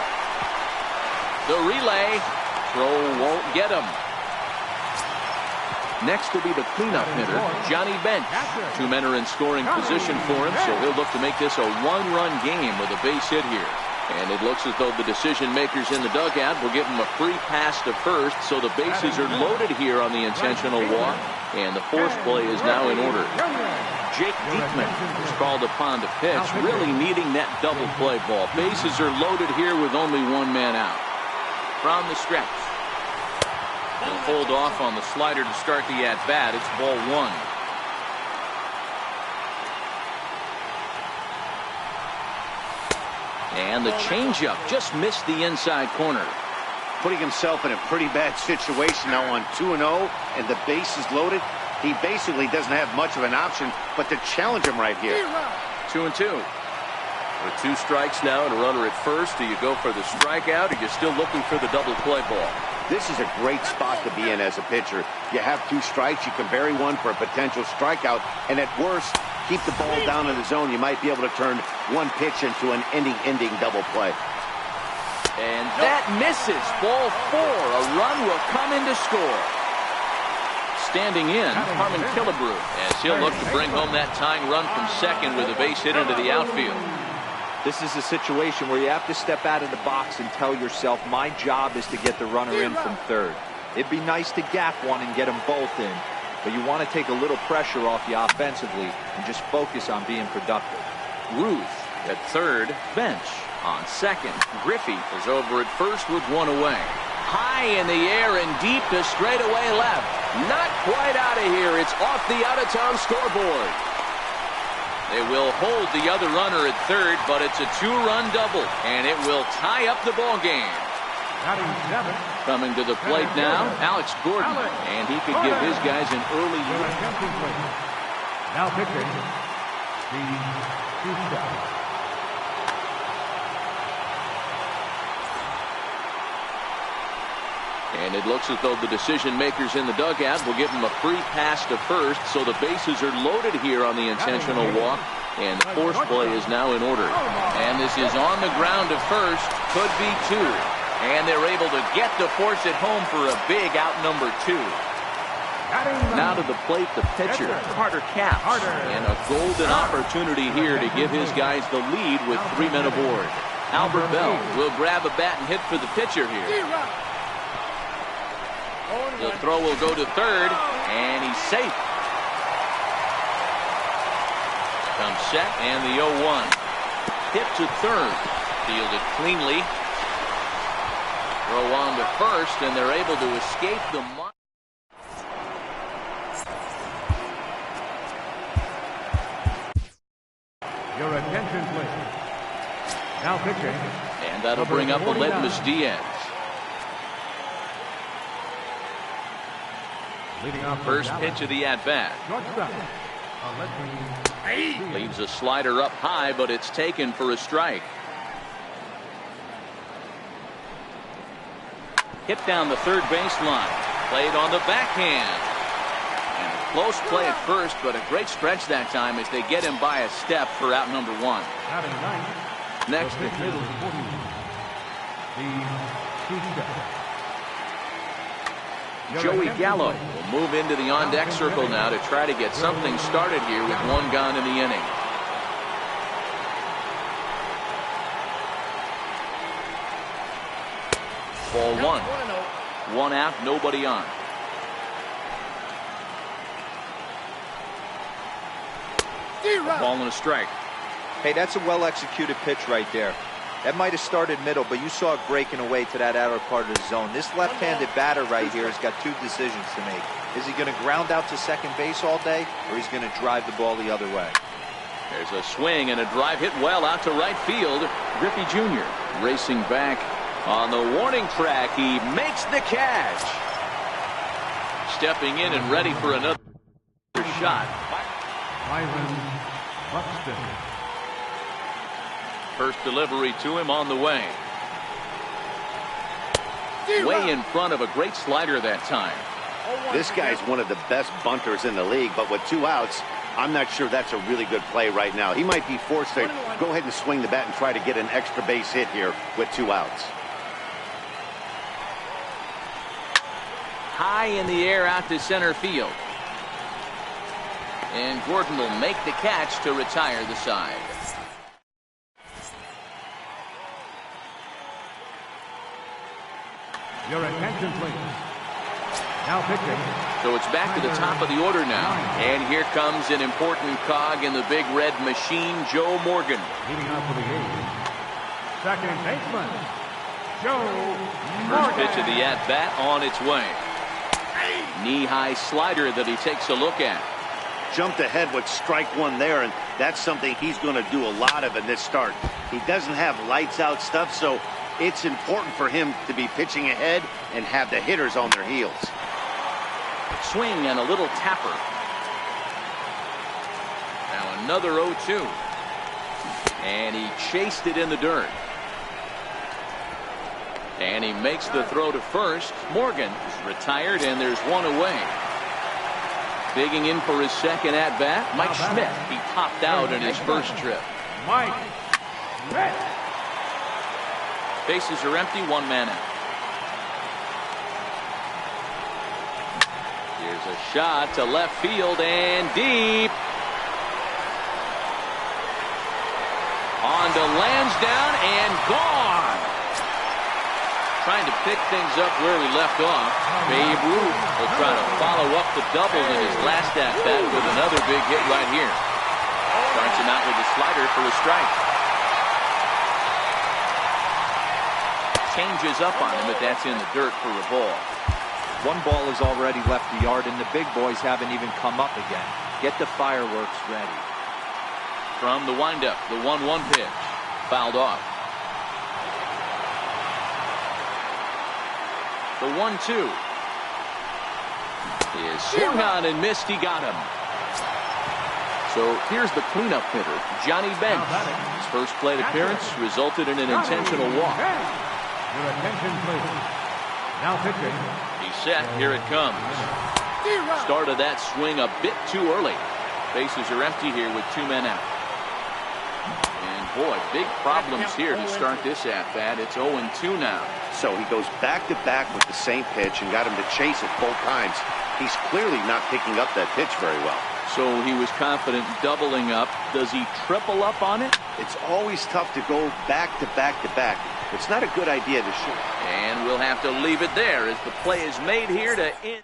The relay. Throw won't get him. Next will be the cleanup hitter, Johnny Bench. 2 men are in scoring position for him, so he'll look to make this a 1-run game with a base hit here. And it looks as though the decision makers in the dugout will give him a free pass to first, so the bases are loaded here on the intentional walk, and the force play is now in order. Jake Diekman is called upon to pitch, really needing that double play ball. Bases are loaded here with only 1 man out. From the stretch. He'll hold off on the slider to start the at-bat. It's ball 1. And the changeup just missed the inside corner. Putting himself in a pretty bad situation now on 2-0, and the base is loaded. He basically doesn't have much of an option but to challenge him right here. 2-2. With 2 strikes now and a runner at first, do you go for the strikeout, or you're still looking for the double play ball? This is a great spot to be in as a pitcher. You have 2 strikes, you can bury one for a potential strikeout, and at worst, keep the ball down in the zone. You might be able to turn one pitch into an ending double play. And that misses. Ball 4. A run will come in to score. Standing in, Harmon Killebrew, as he'll look to bring home that tying run from second with a base hit into the outfield. This is a situation where you have to step out of the box and tell yourself, my job is to get the runner in from third. It'd be nice to gap one and get them both in, but you want to take a little pressure off you offensively and just focus on being productive. Ruth at third, Bench on second. Griffey is over at first with 1 away. High in the air and deep to straightaway left. Not quite out of here. It's off the out-of-town scoreboard. They will hold the other runner at third, but it's a 2-run double, and it will tie up the ball game. Coming to the plate now, Alex Gordon, and he could give his guys an early lead. Now pitching, Steve Houston. And it looks as though the decision makers in the dugout will give him a free pass to first, so the bases are loaded here on the intentional walk, and the force play is now in order. And this is on the ground to first, could be 2. And they're able to get to force it home for a big out number 2. Now to the plate, the pitcher, Carter Capps, and a golden opportunity here to give his guys the lead with 3 men aboard. Albert Bell will grab a bat and hit for the pitcher here. The throw will go to third, and he's safe. Comes set, and the 0-1. Hit to third. Fielded cleanly. Throw on to first, and they're able to escape the mark. Your attention, please. Now pitching. And that'll bring up Aledmys Diaz. Leading off First pitch of the at-bat. Shortstop, Alexi Diaz. Leaves a slider up high, but it's taken for a strike. Hit down the third baseline. Played on the backhand. And a close play at first, but a great stretch that time as they get him by a step for out number one. Batting ninth. Next, The pitcher, 41. The Joey Gallo will move into the on-deck circle now to try to get something started here with one gone in the inning. Ball one. 1 out, nobody on. Ball and a strike. Hey, that's a well-executed pitch right there. That might have started middle, but you saw it breaking away to that outer part of the zone. This left-handed batter right here has got two decisions to make. Is he going to ground out to second base all day, or he's going to drive the ball the other way? There's a swing and a drive hit well out to right field. Griffey Jr. racing back on the warning track. He makes the catch. Stepping in and ready for another shot. Ivan Buxton. First delivery to him on the way. Way in front of a great slider that time. This guy's one of the best bunters in the league, but with 2 outs, I'm not sure that's a really good play right now. He might be forced to go ahead and swing the bat and try to get an extra base hit here with 2 outs. High in the air out to center field. And Gordon will make the catch to retire the side. Your attention, please. Now pitching. So it's back to the top of the order now. And here comes an important cog in the big red machine, Joe Morgan. Leading off for the A's. Second baseman, Joe First Morgan. pitch of the at-bat on its way. Knee-high slider that he takes a look at. Jumped ahead with strike one there, and that's something he's going to do a lot of in this start. He doesn't have lights-out stuff, so it's important for him to be pitching ahead and have the hitters on their heels. Swing and a little tapper. Now another 0-2. And he chased it in the dirt. And he makes the throw to first. Morgan is retired, and there's one away. Digging in for his second at-bat, Mike Schmidt. He popped out in his first trip. Mike Schmidt. Bases are empty, 1 man out. Here's a shot to left field and deep. On to Lansdowne and gone. Trying to pick things up where we left off. Babe Ruth will try to follow up the double in his last at-bat with another big hit right here. Starts him out with a slider for a strike. Changes up on him, but that's in the dirt for a ball. 1 ball has already left the yard, and the big boys haven't even come up again. Get the fireworks ready. From the windup, the 1-1 pitch. Fouled off. The 1-2 is swung on and missed. He got him. So here's the cleanup hitter, Johnny Bench. His first plate appearance resulted in an intentional walk. Your attention, please. Now pitching. He's set. Here it comes. Started that swing a bit too early. Bases are empty here with 2 men out. And boy, big problems here to start this at-bat. It's 0-2 now. So he goes back-to-back with the same pitch and got him to chase it both times. He's clearly not picking up that pitch very well. So he was confident doubling up. Does he triple up on it? It's always tough to go back-to-back-to-back. It's not a good idea to shoot. And we'll have to leave it there as the play is made here to end.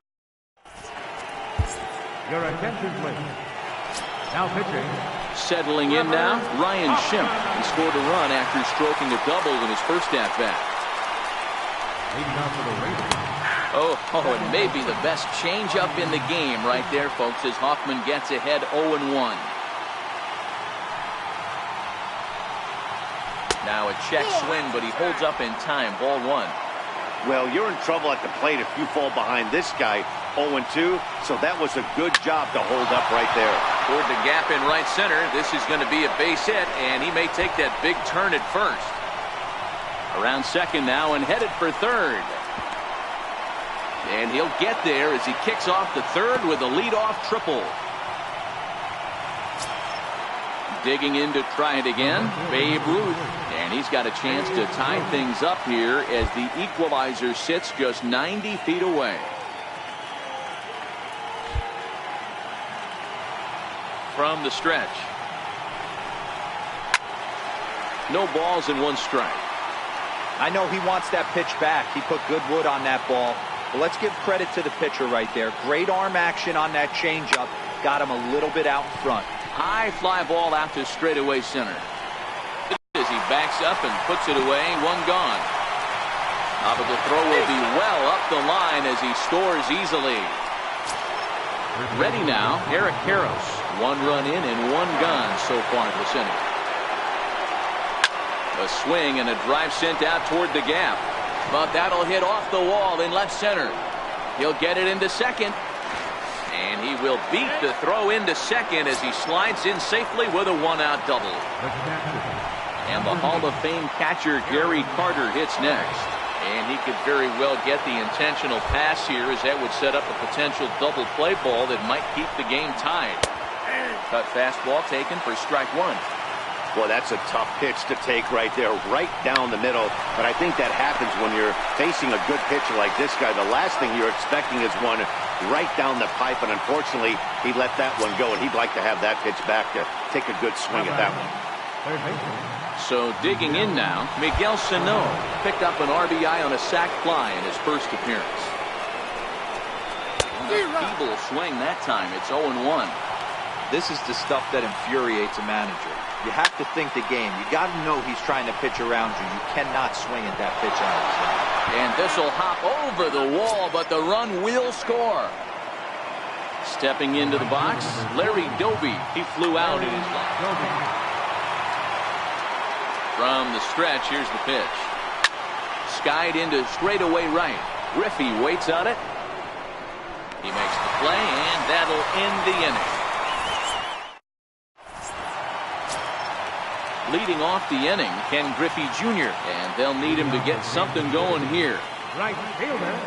Your attention, please. Now pitching. Settling in now, Ryan Schimpf. He scored a run after stroking a double in his first at-bat. Leading off for the Raiders. Oh, it may be the best changeup in the game right there, folks, as Hoffman gets ahead 0-1. Now a check swing, but he holds up in time. Ball 1. Well, you're in trouble at the plate if you fall behind this guy. 0-2, so that was a good job to hold up right there. Toward the gap in right center. This is going to be a base hit, and he may take that big turn at first. Around second now and headed for third. And he'll get there as he kicks off the third with a leadoff triple. Digging in to try it again, Babe Ruth. And he's got a chance to tie things up here as the equalizer sits just 90 feet away. From the stretch. No balls and one strike. I know he wants that pitch back. He put good wood on that ball. But let's give credit to the pitcher right there. Great arm action on that changeup. Got him a little bit out in front. High fly ball out to straightaway center. As he backs up and puts it away, one gone. But the throw will be well up the line as he scores easily. Ready now, Eric Karros. One run in and one gone so far this inning. A swing and a drive sent out toward the gap. But that'll hit off the wall in left center. He'll get it into second. And he will beat the throw into second as he slides in safely with a one-out double. And the Hall of Fame catcher Gary Carter hits next. And he could very well get the intentional pass here, as that would set up a potential double play ball that might keep the game tied. Cut fastball taken for strike one. Well, that's a tough pitch to take right there, right down the middle. But I think that happens when you're facing a good pitcher like this guy. The last thing you're expecting is one right down the pipe, and unfortunately, he let that one go, and he'd like to have that pitch back to take a good swing at that one. So digging in now, Miguel Sano picked up an RBI on a sac fly in his first appearance. A feeble swing that time. It's 0-1. This is the stuff that infuriates a manager. You have to think the game. You got to know he's trying to pitch around you. You cannot swing at that pitch on his line. And this will hop over the wall, but the run will score. Stepping into the box, Larry Doby. He flew out in his line. From the stretch, here's the pitch. Skied into straightaway right. Griffey waits on it. He makes the play, and that'll end the inning. Leading off the inning, Ken Griffey Jr., and they'll need him to get something going here. Right fielder.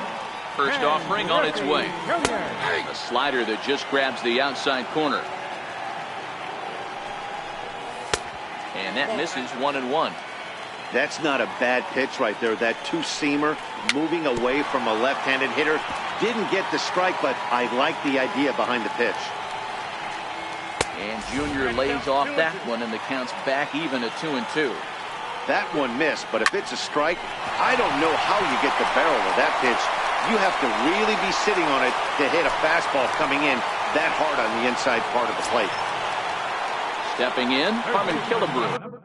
First offering on its way. A slider that just grabs the outside corner. And that misses 1-1. That's not a bad pitch right there. That two-seamer moving away from a left-handed hitter. Didn't get the strike, but I like the idea behind the pitch. And Junior lays off that one, and the count's back even at 2-2. That one missed, but if it's a strike, I don't know how you get the barrel of that pitch. You have to really be sitting on it to hit a fastball coming in that hard on the inside part of the plate. Stepping in, Harmon Killebrew.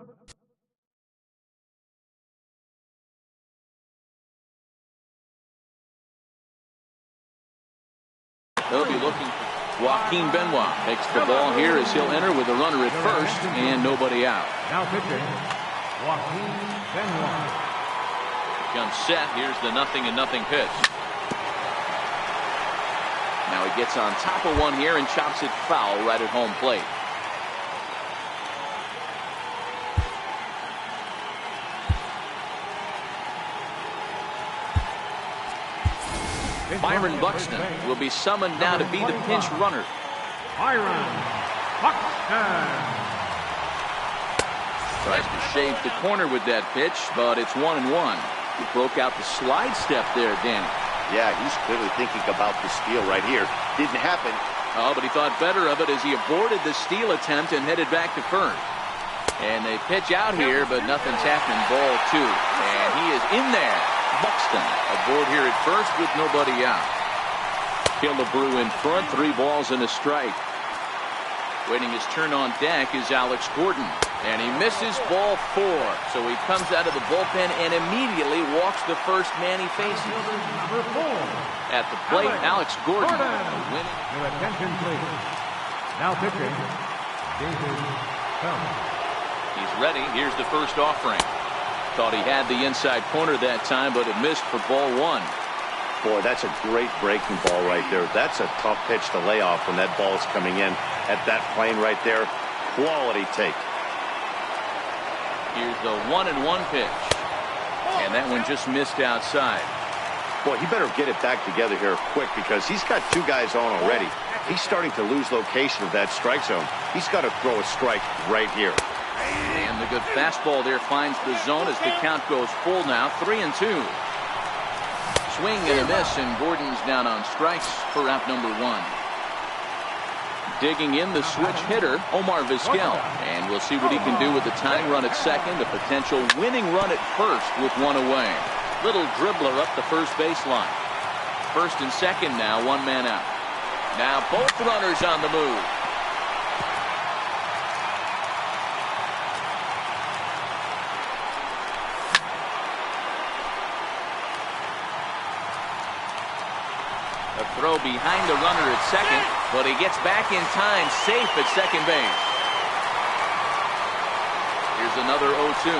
They'll be looking for Joaquin Benoit. Takes the ball here as he'll enter with a runner at first and nobody out. Now pitching, Joaquin Benoit. Comes set. Here's the 0-0 pitch. Now he gets on top of one here and chops it foul right at home plate. Byron Buxton will be summoned now to be the pinch runner. Byron Buxton. Tries to shave the corner with that pitch, but it's 1-1. He broke out the slide step there, Danny. Yeah, he's clearly thinking about the steal right here. Didn't happen. Oh, but he thought better of it as he aborted the steal attempt and headed back to first. And they pitch out here, but nothing's happening. Ball two. And he is in there. Buxton aboard here at first with nobody out. Killebrew in front, 3 balls and a strike. Waiting his turn on deck is Alex Gordon. And he misses ball 4. So he comes out of the bullpen and immediately walks the first man he faces. Number 4. At the plate, Alex Gordon. Winning. Your attention, please. Now pitching, David Phelps. He's ready. Here's the first offering. Thought he had the inside corner that time, but it missed for ball 1. Boy, that's a great breaking ball right there. That's a tough pitch to lay off when that ball is coming in at that plane right there. Quality take. Here's the 1-1 pitch. And that one just missed outside. Boy, he better get it back together here quick because he's got two guys on already. He's starting to lose location of that strike zone. He's got to throw a strike right here. And the good fastball there finds the zone as the count goes full now, 3-2. Swing and a miss, and Gordon's down on strikes for out number 1. Digging in the switch hitter, Omar Vizquel. And we'll see what he can do with the tying run at second, the potential winning run at first with one away. Little dribbler up the first baseline. First and second now, one man out. Now both runners on the move. A throw behind the runner at second, but he gets back in time, safe at second base. Here's another 0-2.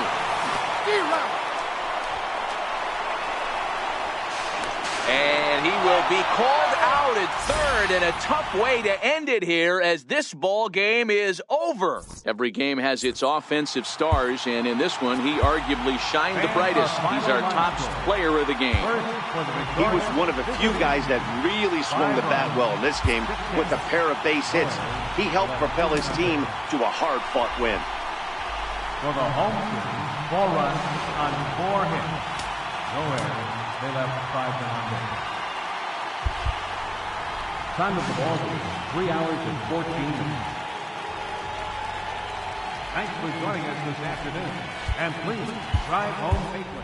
And he will be called out at third, and a tough way to end it here as this ball game is over. Every game has its offensive stars, and in this one, he arguably shined the brightest. He's our top player of the game. He was one of the few guys that really swung the bat well in this game with a pair of base hits. He helped propel his team to a hard-fought win. For the home team, 4 runs on 4 hits. No errors. They left 5 men on base. Time of the ball game, 3 hours and 14 minutes. Thanks for joining us this afternoon. And please drive home safely.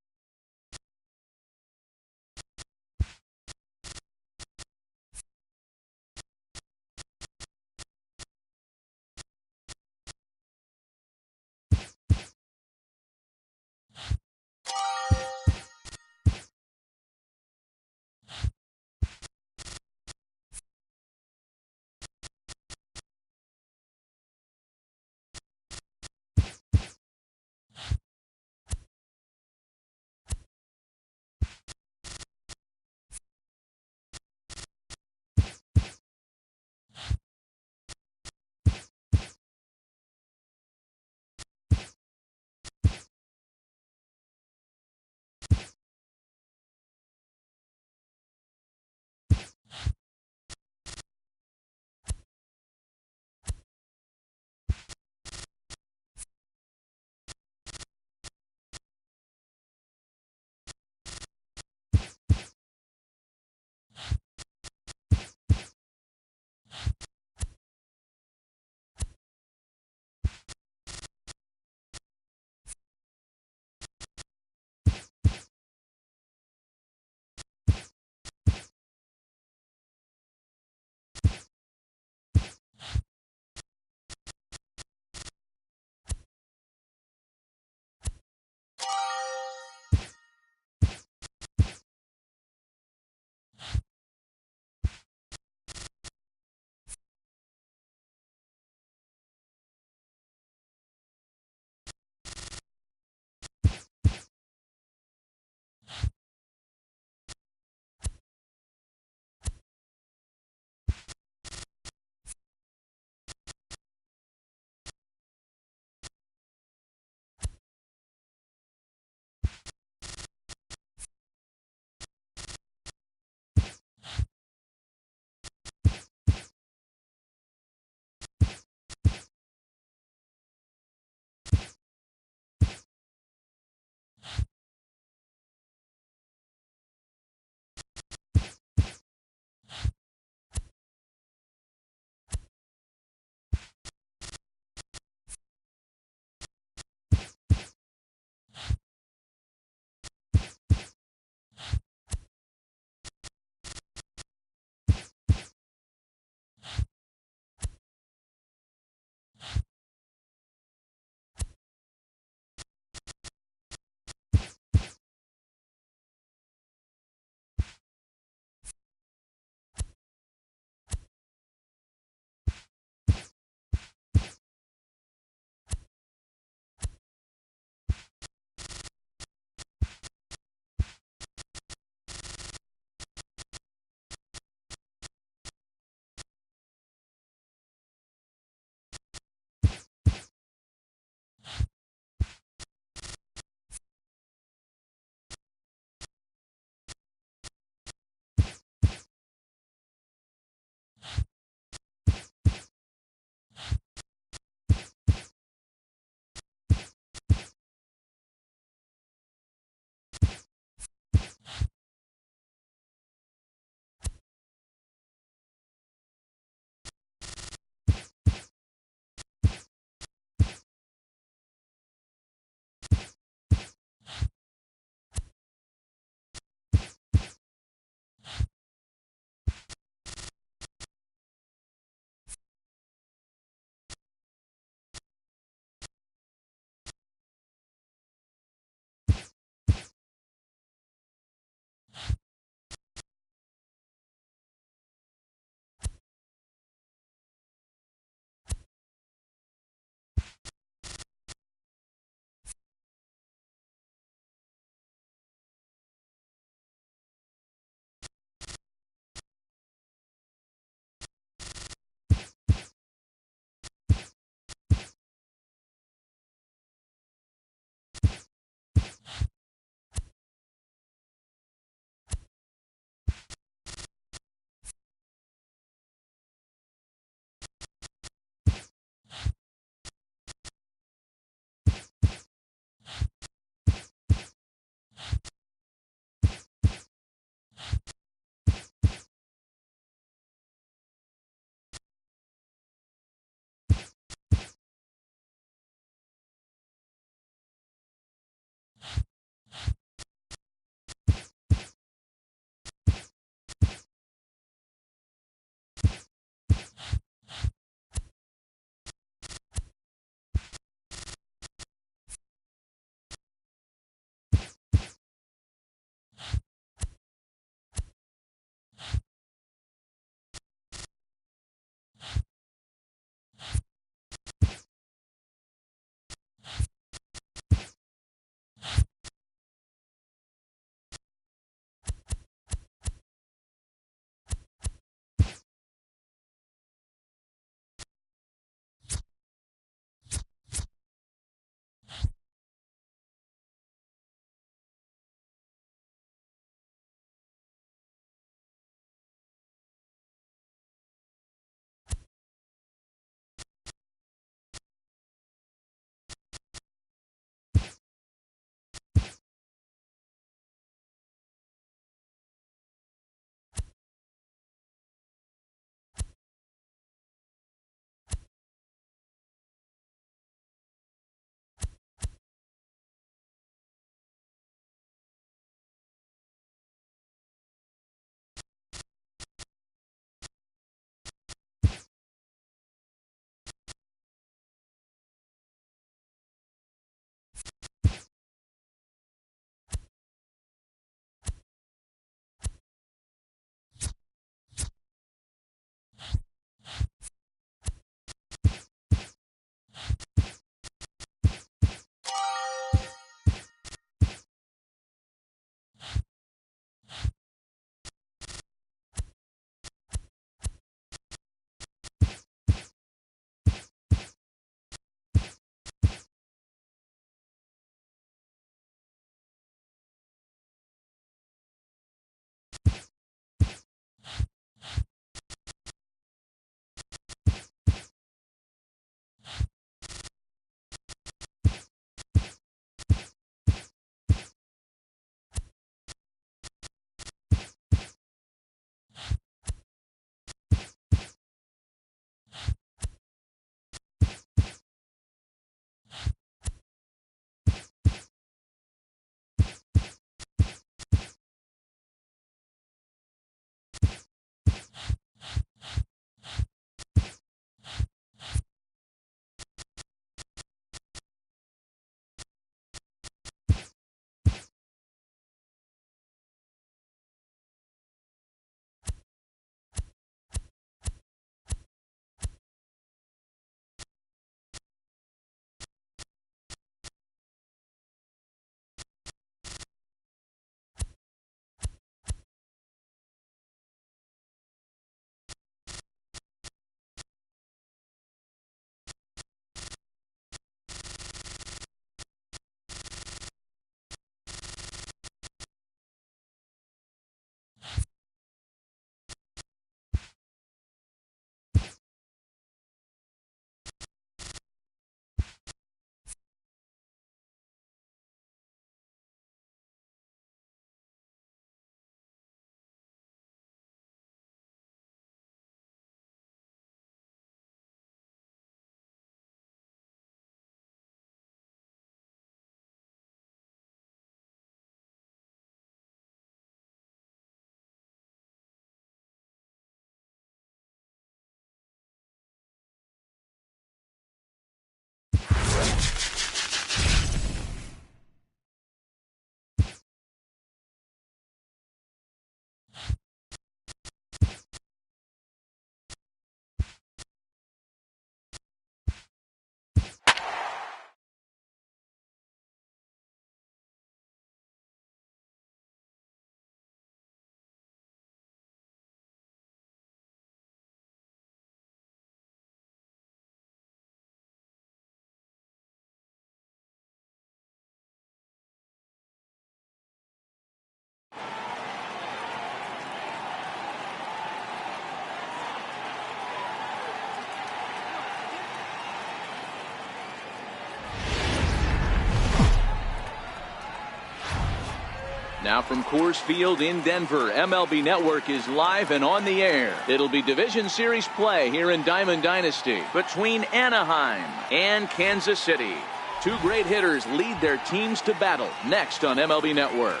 Now from Coors Field in Denver, MLB Network is live and on the air. It'll be Division Series play here in Diamond Dynasty between Anaheim and Kansas City. Two great hitters lead their teams to battle next on MLB Network.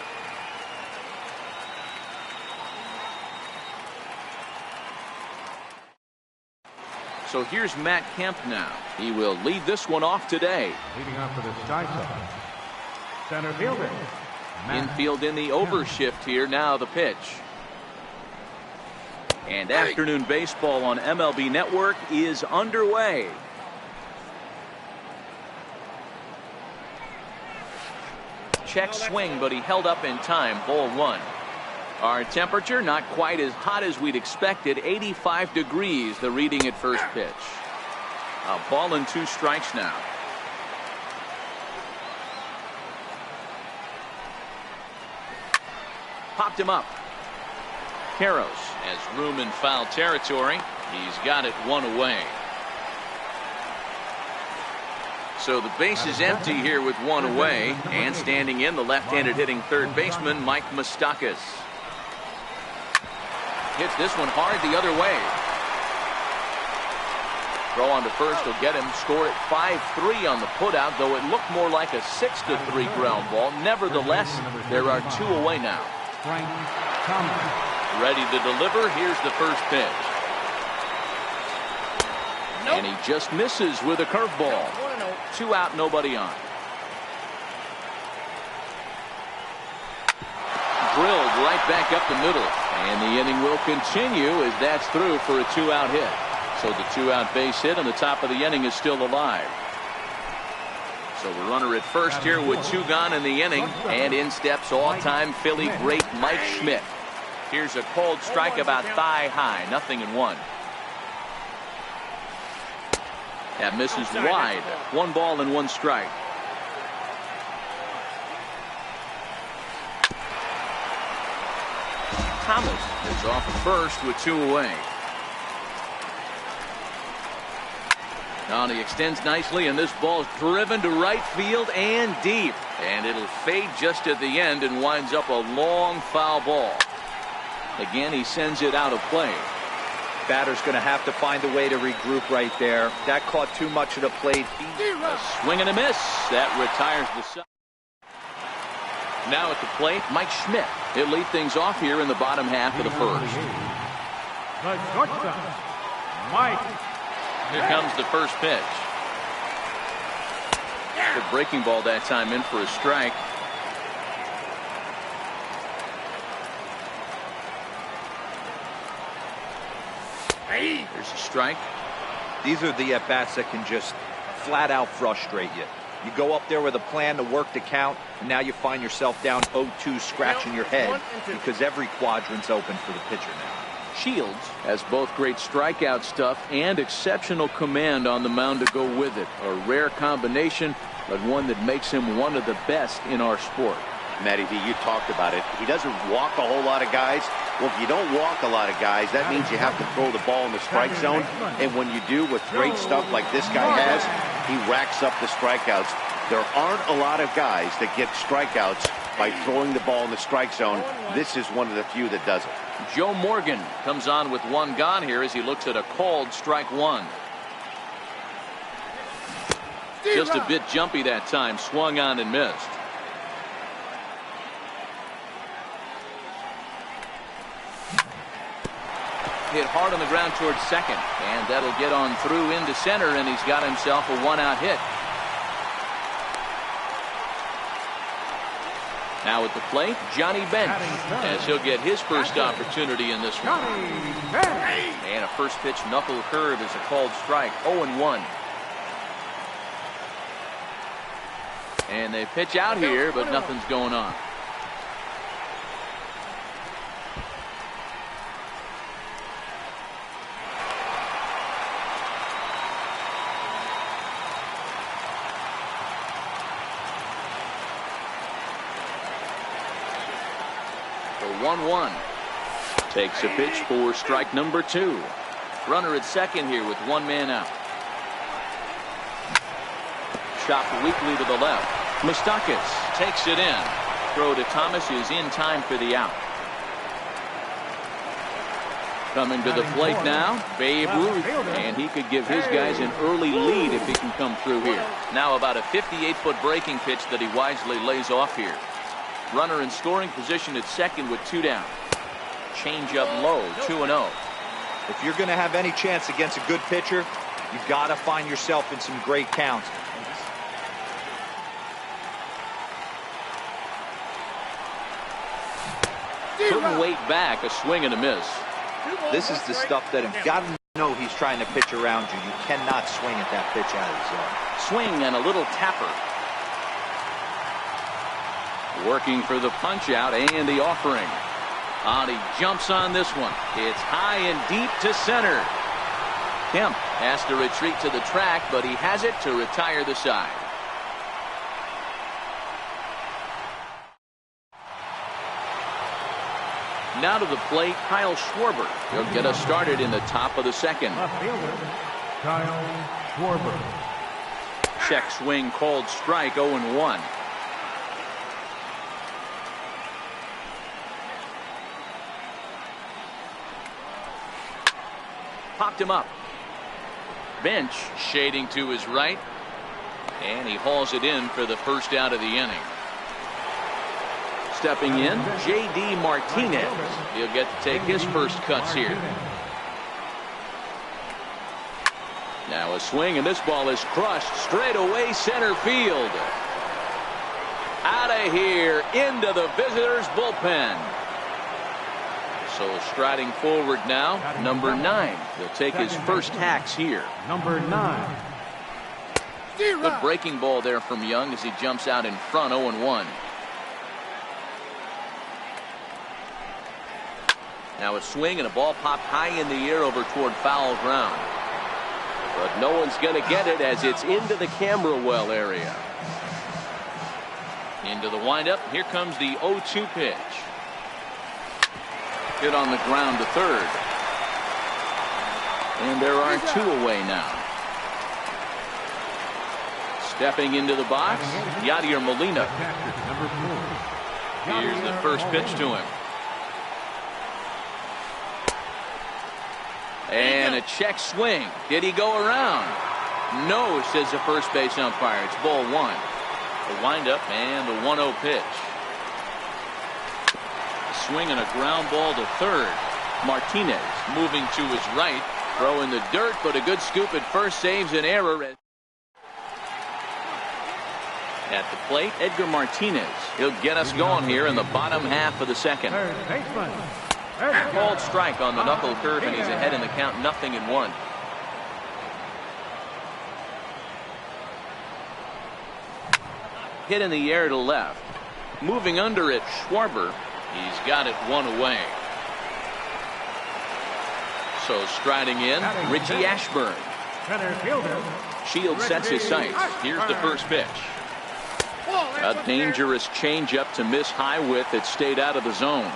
So here's Matt Kemp now. He will lead this one off today. Leading up for the Sky Sox, center fielder. Infield in the overshift here. Now the pitch. And afternoon baseball on MLB Network is underway. Check swing, but he held up in time. Ball one. Our temperature not quite as hot as we'd expected. 85 degrees the reading at first pitch. A ball and 2 strikes now. Popped him up. Karros has room in foul territory. He's got it 1 away. So the base is empty here with 1 away, and standing in the left-handed hitting third baseman Mike Moustakas. Hits this one hard the other way. Throw on to first will get him. Score at 5-3 on the putout, though it looked more like a 6-3 ground ball. Nevertheless, there are 2 away now. Frank Thomas. Ready to deliver. Here's the first pitch. Nope. And he just misses with a curveball. 2 out, nobody on. Drilled right back up the middle. And the inning will continue as that's through for a 2-out hit. So the 2-out base hit on the top of the inning is still alive. So the runner at first here with 2 gone in the inning, and in steps all-time Philly great Mike Schmidt. Here's a cold strike about thigh high, 0-1. That misses wide. 1 ball and 1 strike. Thomas is off at first with 2 away. Now he extends nicely, and this ball's driven to right field and deep. And it'll fade just at the end and winds up a long foul ball. Again, he sends it out of play. Batter's going to have to find a way to regroup right there. That caught too much of the plate. A swing and a miss. That retires the side. Now at the plate, Mike Schmidt. He'll lead things off here in the bottom half of the first. The shortstop, Mike. Here comes the first pitch. Good breaking ball that time, in for a strike. There's a strike. These are the at-bats that can just flat out frustrate you. You go up there with a plan to work the count, and now you find yourself down 0-2 scratching your head because every quadrant's open for the pitcher now. Shields has both great strikeout stuff and exceptional command on the mound to go with it. A rare combination, but one that makes him one of the best in our sport. Matty V, you talked about it. He doesn't walk a whole lot of guys. Well, if you don't walk a lot of guys, that means you have to throw the ball in the strike zone. And when you do with great stuff like this guy has, he racks up the strikeouts. There aren't a lot of guys that get strikeouts by throwing the ball in the strike zone. This is one of the few that does it. Joe Morgan comes on with 1 gone here as he looks at a called strike 1. Just a bit jumpy that time. Swung on and missed. Hit hard on the ground towards second, and that'll get on through into center, and he's got himself a 1-out hit. Now at the plate, Johnny Bench, as he'll get his first opportunity in this one. And a first pitch knuckle curve is a called strike. 0-1. And they pitch out here, but nothing's going on. The 1-1. Takes a pitch for strike number 2. Runner at second here with 1 man out. Chopped weakly to the left. Moustakas takes it in. throw to Thomas is in time for the out. Coming to the plate now, Babe Ruth, and he could give his guys an early lead if he can come through here. Now about a 58-foot breaking pitch that he wisely lays off here. Runner in scoring position at second with 2 down. Change up low, 2-0. If you're going to have any chance against a good pitcher, you've got to find yourself in some great counts. Couldn't wait back, a swing and a miss. This is the stuff that you've got to know he's trying to pitch around you. You cannot swing at that pitch out of the zone. Swing and a little tapper. Working for the punch out and the offering. He jumps on this one. It's high and deep to center. Kemp has to retreat to the track, but he has it to retire the side. Now to the plate, Kyle Schwarber. He'll get us started in the top of the second. Left fielder, Kyle Schwarber. Check swing called strike, 0-1. Popped him up. Bench shading to his right. And he hauls it in for the first out of the inning. Stepping in, J.D. Martinez. He'll get to take his first cuts here. Now a swing, and this ball is crushed straight away center field. Out of here, into the visitors' bullpen. So striding forward now, number 9. He'll take his first hacks here. Number 9. Good breaking ball there from Young as he jumps out in front, 0-1. Now a swing and a ball popped high in the air over toward foul ground. But no one's going to get it as it's into the camera well area. Into the windup. Here comes the 0-2 pitch. Hit on the ground to third. And there are 2 away now. Stepping into the box, Yadier Molina. Here's the first pitch to him. And a check swing. Did he go around? No, says the first base umpire. It's ball 1. The windup and the 1-0 pitch. A swing and a ground ball to third. Martinez moving to his right. Throw in the dirt, but a good scoop at first saves an error. At the plate, Edgar Martinez. He'll get us going here in the bottom half of the second. Third baseman. Called strike on the knuckle curve, and he's ahead in the count, 0-1. Hit in the air to left. Moving under it, Schwarber. He's got it 1 away. So striding in, Richie Ashburn. Center fielder. Shields sets his sights. Here's the first pitch. A dangerous changeup to miss high with. It stayed out of the zone.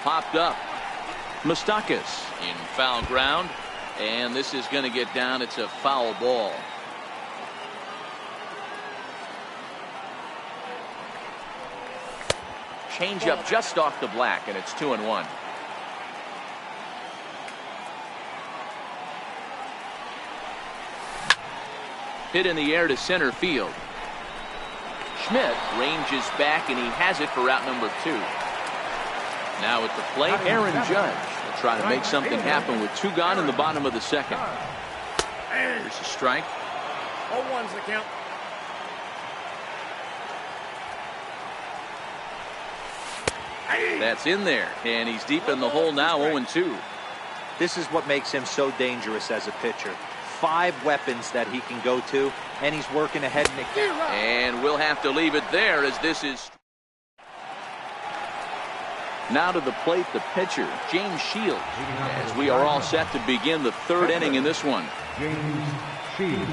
Popped up. Moustakas in foul ground, and this is going to get down. It's a foul ball. Changeup just off the black, and it's 2-1. Hit in the air to center field. Schmidt ranges back, and he has it for out number 2. Now at the plate, Aaron Judge will try to make something happen with 2 gone in the bottom of the second. Here's a strike. 0-1's the count. That's in there, and he's deep in the hole now, 0-2. This is what makes him so dangerous as a pitcher. 5 weapons that he can go to, and he's working ahead in the... And we'll have to leave it there as this is... Now to the plate, the pitcher, James Shields, as we are all set to begin the 3rd inning in this one. James Shields.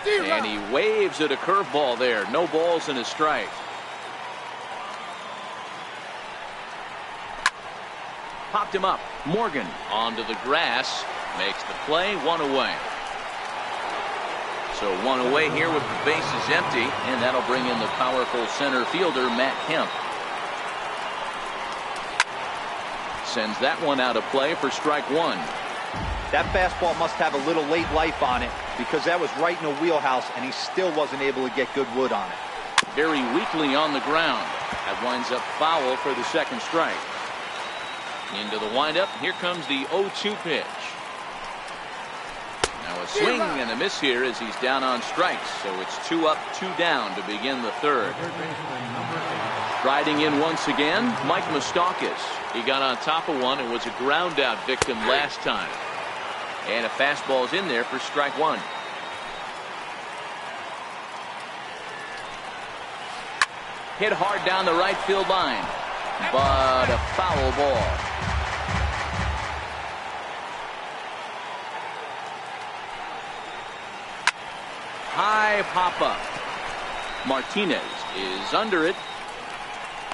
And he waves at a curveball there. No balls and a strike. Popped him up. Morgan onto the grass. Makes the play, 1 away. So one away here with the bases empty, and that'll bring in the powerful center fielder Matt Kemp. Sends that one out of play for strike one. That fastball must have a little late life on it because that was right in the wheelhouse and he still wasn't able to get good wood on it. Very weakly on the ground. That winds up foul for the second strike. Into the windup. Here comes the 0-2 pitch. Now a swing and a miss here as he's down on strikes. So it's 2 up, 2 down to begin the third. Riding in once again, Mike Moustakas. He got on top of one and was a ground out victim last time. And a fastball's in there for strike one. Hit hard down the right field line, but a foul ball. High pop up. Martinez is under it,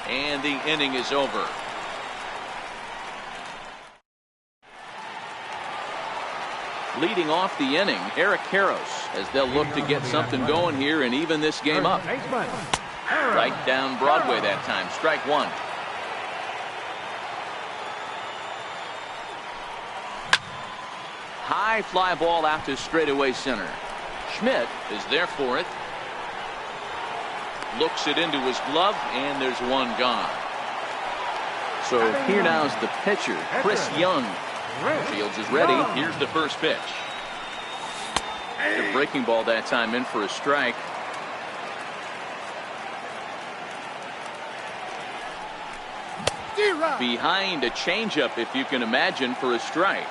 and the inning is over. Leading off the inning, Eric Karros, as they'll look to get something going here and even this game up. Right down Broadway that time. Strike one. High fly ball out to straightaway center. Schmidt is there for it. Looks it into his glove, and there's one gone. So here now is the pitcher, Chris Young. Shields is ready. Here's the first pitch. The breaking ball that time in for a strike. Behind a changeup, if you can imagine, for a strike.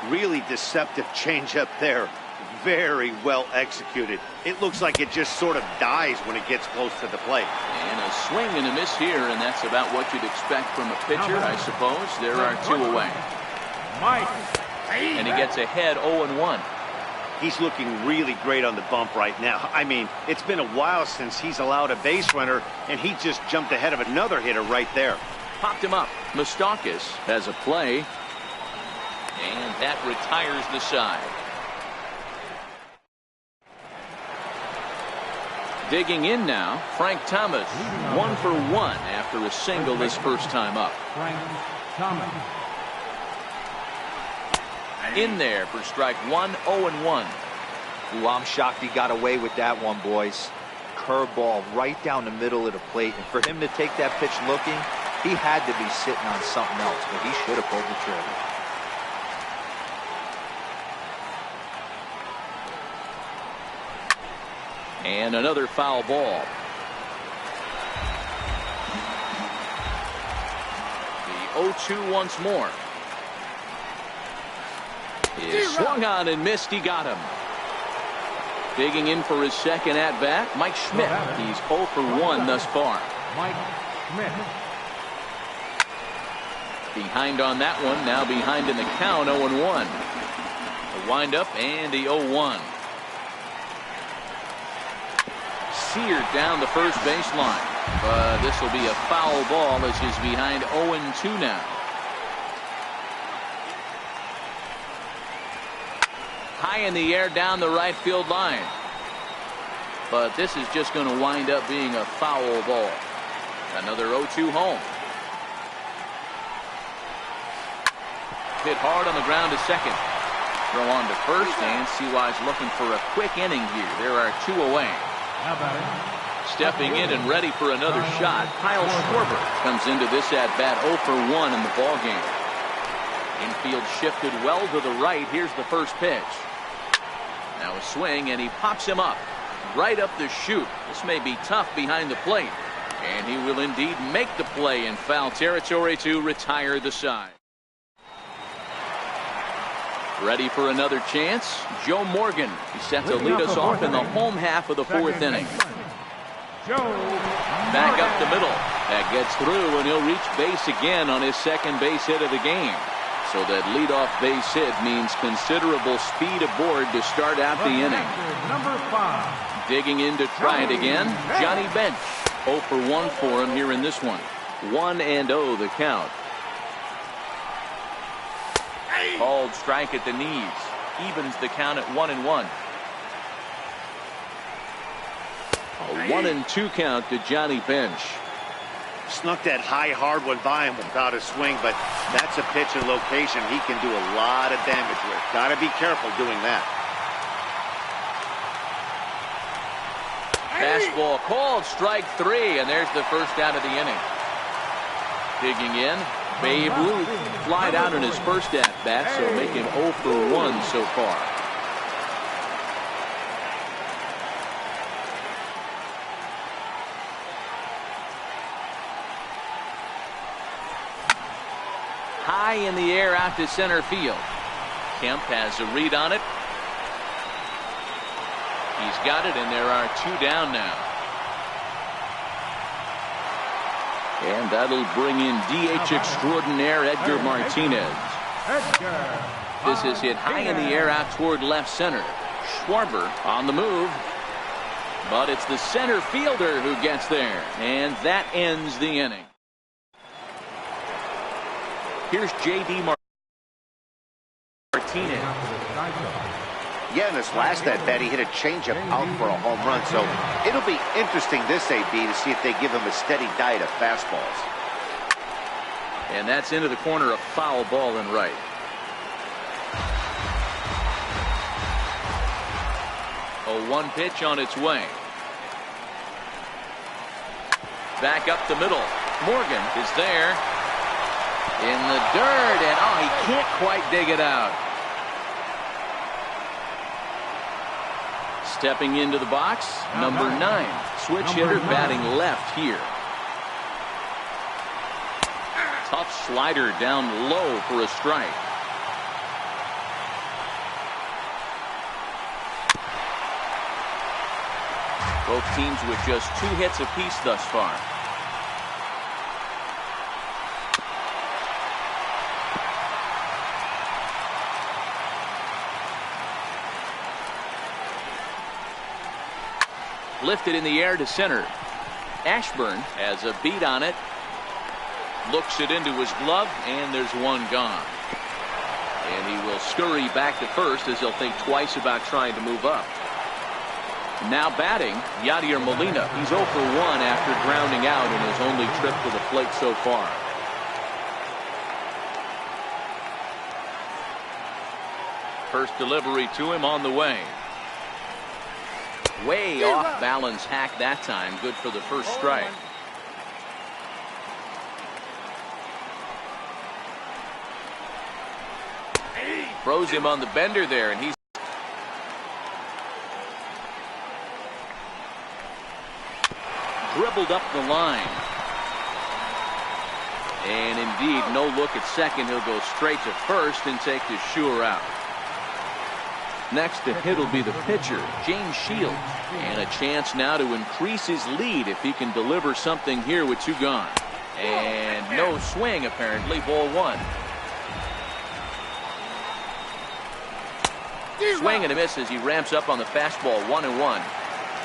Really deceptive changeup there. Very well executed. It looks like it just sort of dies when it gets close to the plate. And a swing and a miss here, and that's about what you'd expect from a pitcher, I suppose. There are 2 away. And he gets ahead 0-1. He's looking really great on the bump right now. I mean, it's been a while since he's allowed a base runner, and he just jumped ahead of another hitter right there. Popped him up. Moustakas has a play, and that retires the side. Digging in now, Frank Thomas, 1 for 1 after a single his first time up. Frank Thomas. In there for strike one, 0-1. Ooh, I'm shocked he got away with that one, boys. Curveball right down the middle of the plate. And for him to take that pitch looking, he had to be sitting on something else, but he should have pulled the trigger. And another foul ball. The 0-2 once more. Is swung on and missed. He got him. Digging in for his second at bat, Mike Schmidt. He's 0 for 1 thus far. Mike Schmidt. Behind on that one, now behind in the count, 0-1. The windup and the 0-1. Seared down the first baseline, but this will be a foul ball as he's behind 0-2 now. High in the air down the right field line, but this is just going to wind up being a foul ball. Another 0-2 home. Hit hard on the ground to second. Throw on to first, and Seawise looking for a quick inning here. There are 2 away. How about it? Stepping in and ready for another shot, Kyle Schwarber comes into this at-bat 0 for 1 in the ballgame. Infield shifted well to the right. Here's the first pitch. Now a swing, and he pops him up right up the chute. This may be tough behind the plate, and he will indeed make the play in foul territory to retire the side. Ready for another chance, Joe Morgan. He's set to lead us off in the home half of the 4th inning. Back up the middle. That gets through, and he'll reach base again on his second base hit of the game. So that leadoff base hit means considerable speed aboard to start out the inning. Number 5. Digging in to try it again, Johnny Bench. 0 for 1 for him here in this one. 1-0 the count. Called strike at the knees. Evens the count at 1-1. A 1-2 count to Johnny Bench. Snuck that high hard one by him without a swing, but that's a pitch and location he can do a lot of damage with. Got to be careful doing that. Fastball called, strike 3, and there's the first out of the inning. Digging in, Babe Ruth flied out in his first at-bat, so make him 0 for 1 so far. High in the air out to center field. Kemp has a read on it. He's got it, and there are 2 down now. And that'll bring in DH extraordinaire Edgar Martinez. This is hit high in the air out toward left center. Schwarber on the move. But it's the center fielder who gets there. And that ends the inning. Here's J.D. Martinez. Yeah, in his last at-bat, he hit a changeup out for a home run. So it'll be interesting this AB to see if they give him a steady diet of fastballs. And that's into the corner, a foul ball and right. A 1 pitch on its way. Back up the middle. Morgan is there. In the dirt, and oh, he can't quite dig it out. Stepping into the box, number 9. Switch hitter batting left here. Tough slider down low for a strike. Both teams with just 2 hits apiece thus far. Lifted in the air to center. Ashburn has a beat on it. Looks it into his glove, and there's 1 gone. And he will scurry back to first as he'll think twice about trying to move up. Now batting, Yadier Molina. He's 0 for 1 after grounding out in his only trip to the plate so far. First delivery to him on the way. Way off balance hack that time. Good for the first strike. Throws him on the bender there, and he's dribbled up the line. And indeed, no look at second. He'll go straight to first and take the sure out. Next to hit will be the pitcher, James Shields. And a chance now to increase his lead if he can deliver something here with 2 gone. And no swing, apparently. Ball 1. Swing and a miss as he ramps up on the fastball. 1-1.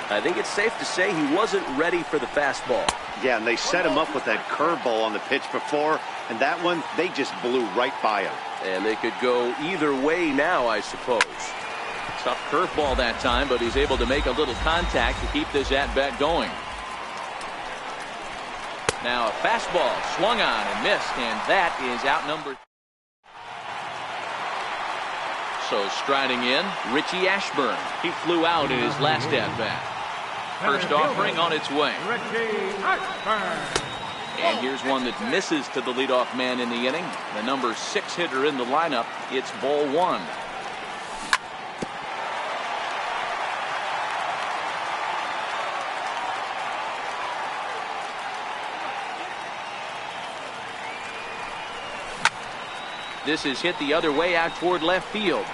I think it's safe to say he wasn't ready for the fastball. Yeah, and they set him up with that curveball on the pitch before, and that one, they just blew right by him. And they could go either way now, I suppose. Tough curveball that time, but he's able to make a little contact to keep this at-bat going. Now a fastball swung on and missed, and that is out number. So striding in, Richie Ashburn. He flew out in his last at-bat. First offering on its way. And here's one that misses to the leadoff man in the inning. The number 6 hitter in the lineup. It's ball 1. This is hit the other way out toward left field.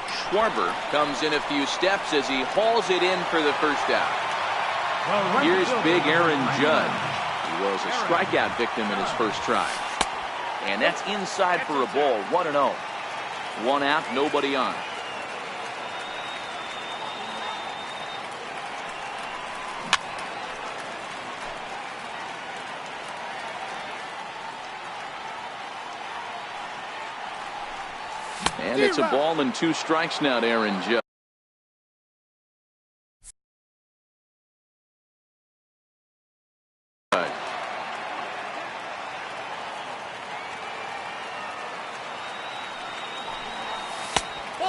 Schwarber comes in a few steps as he hauls it in for the first out. Here's big Aaron Judge. He was a strikeout victim in his first try. And that's inside for a ball. 1-0. 1 out, nobody on. And it's a ball and 2 strikes now to Aaron Judge.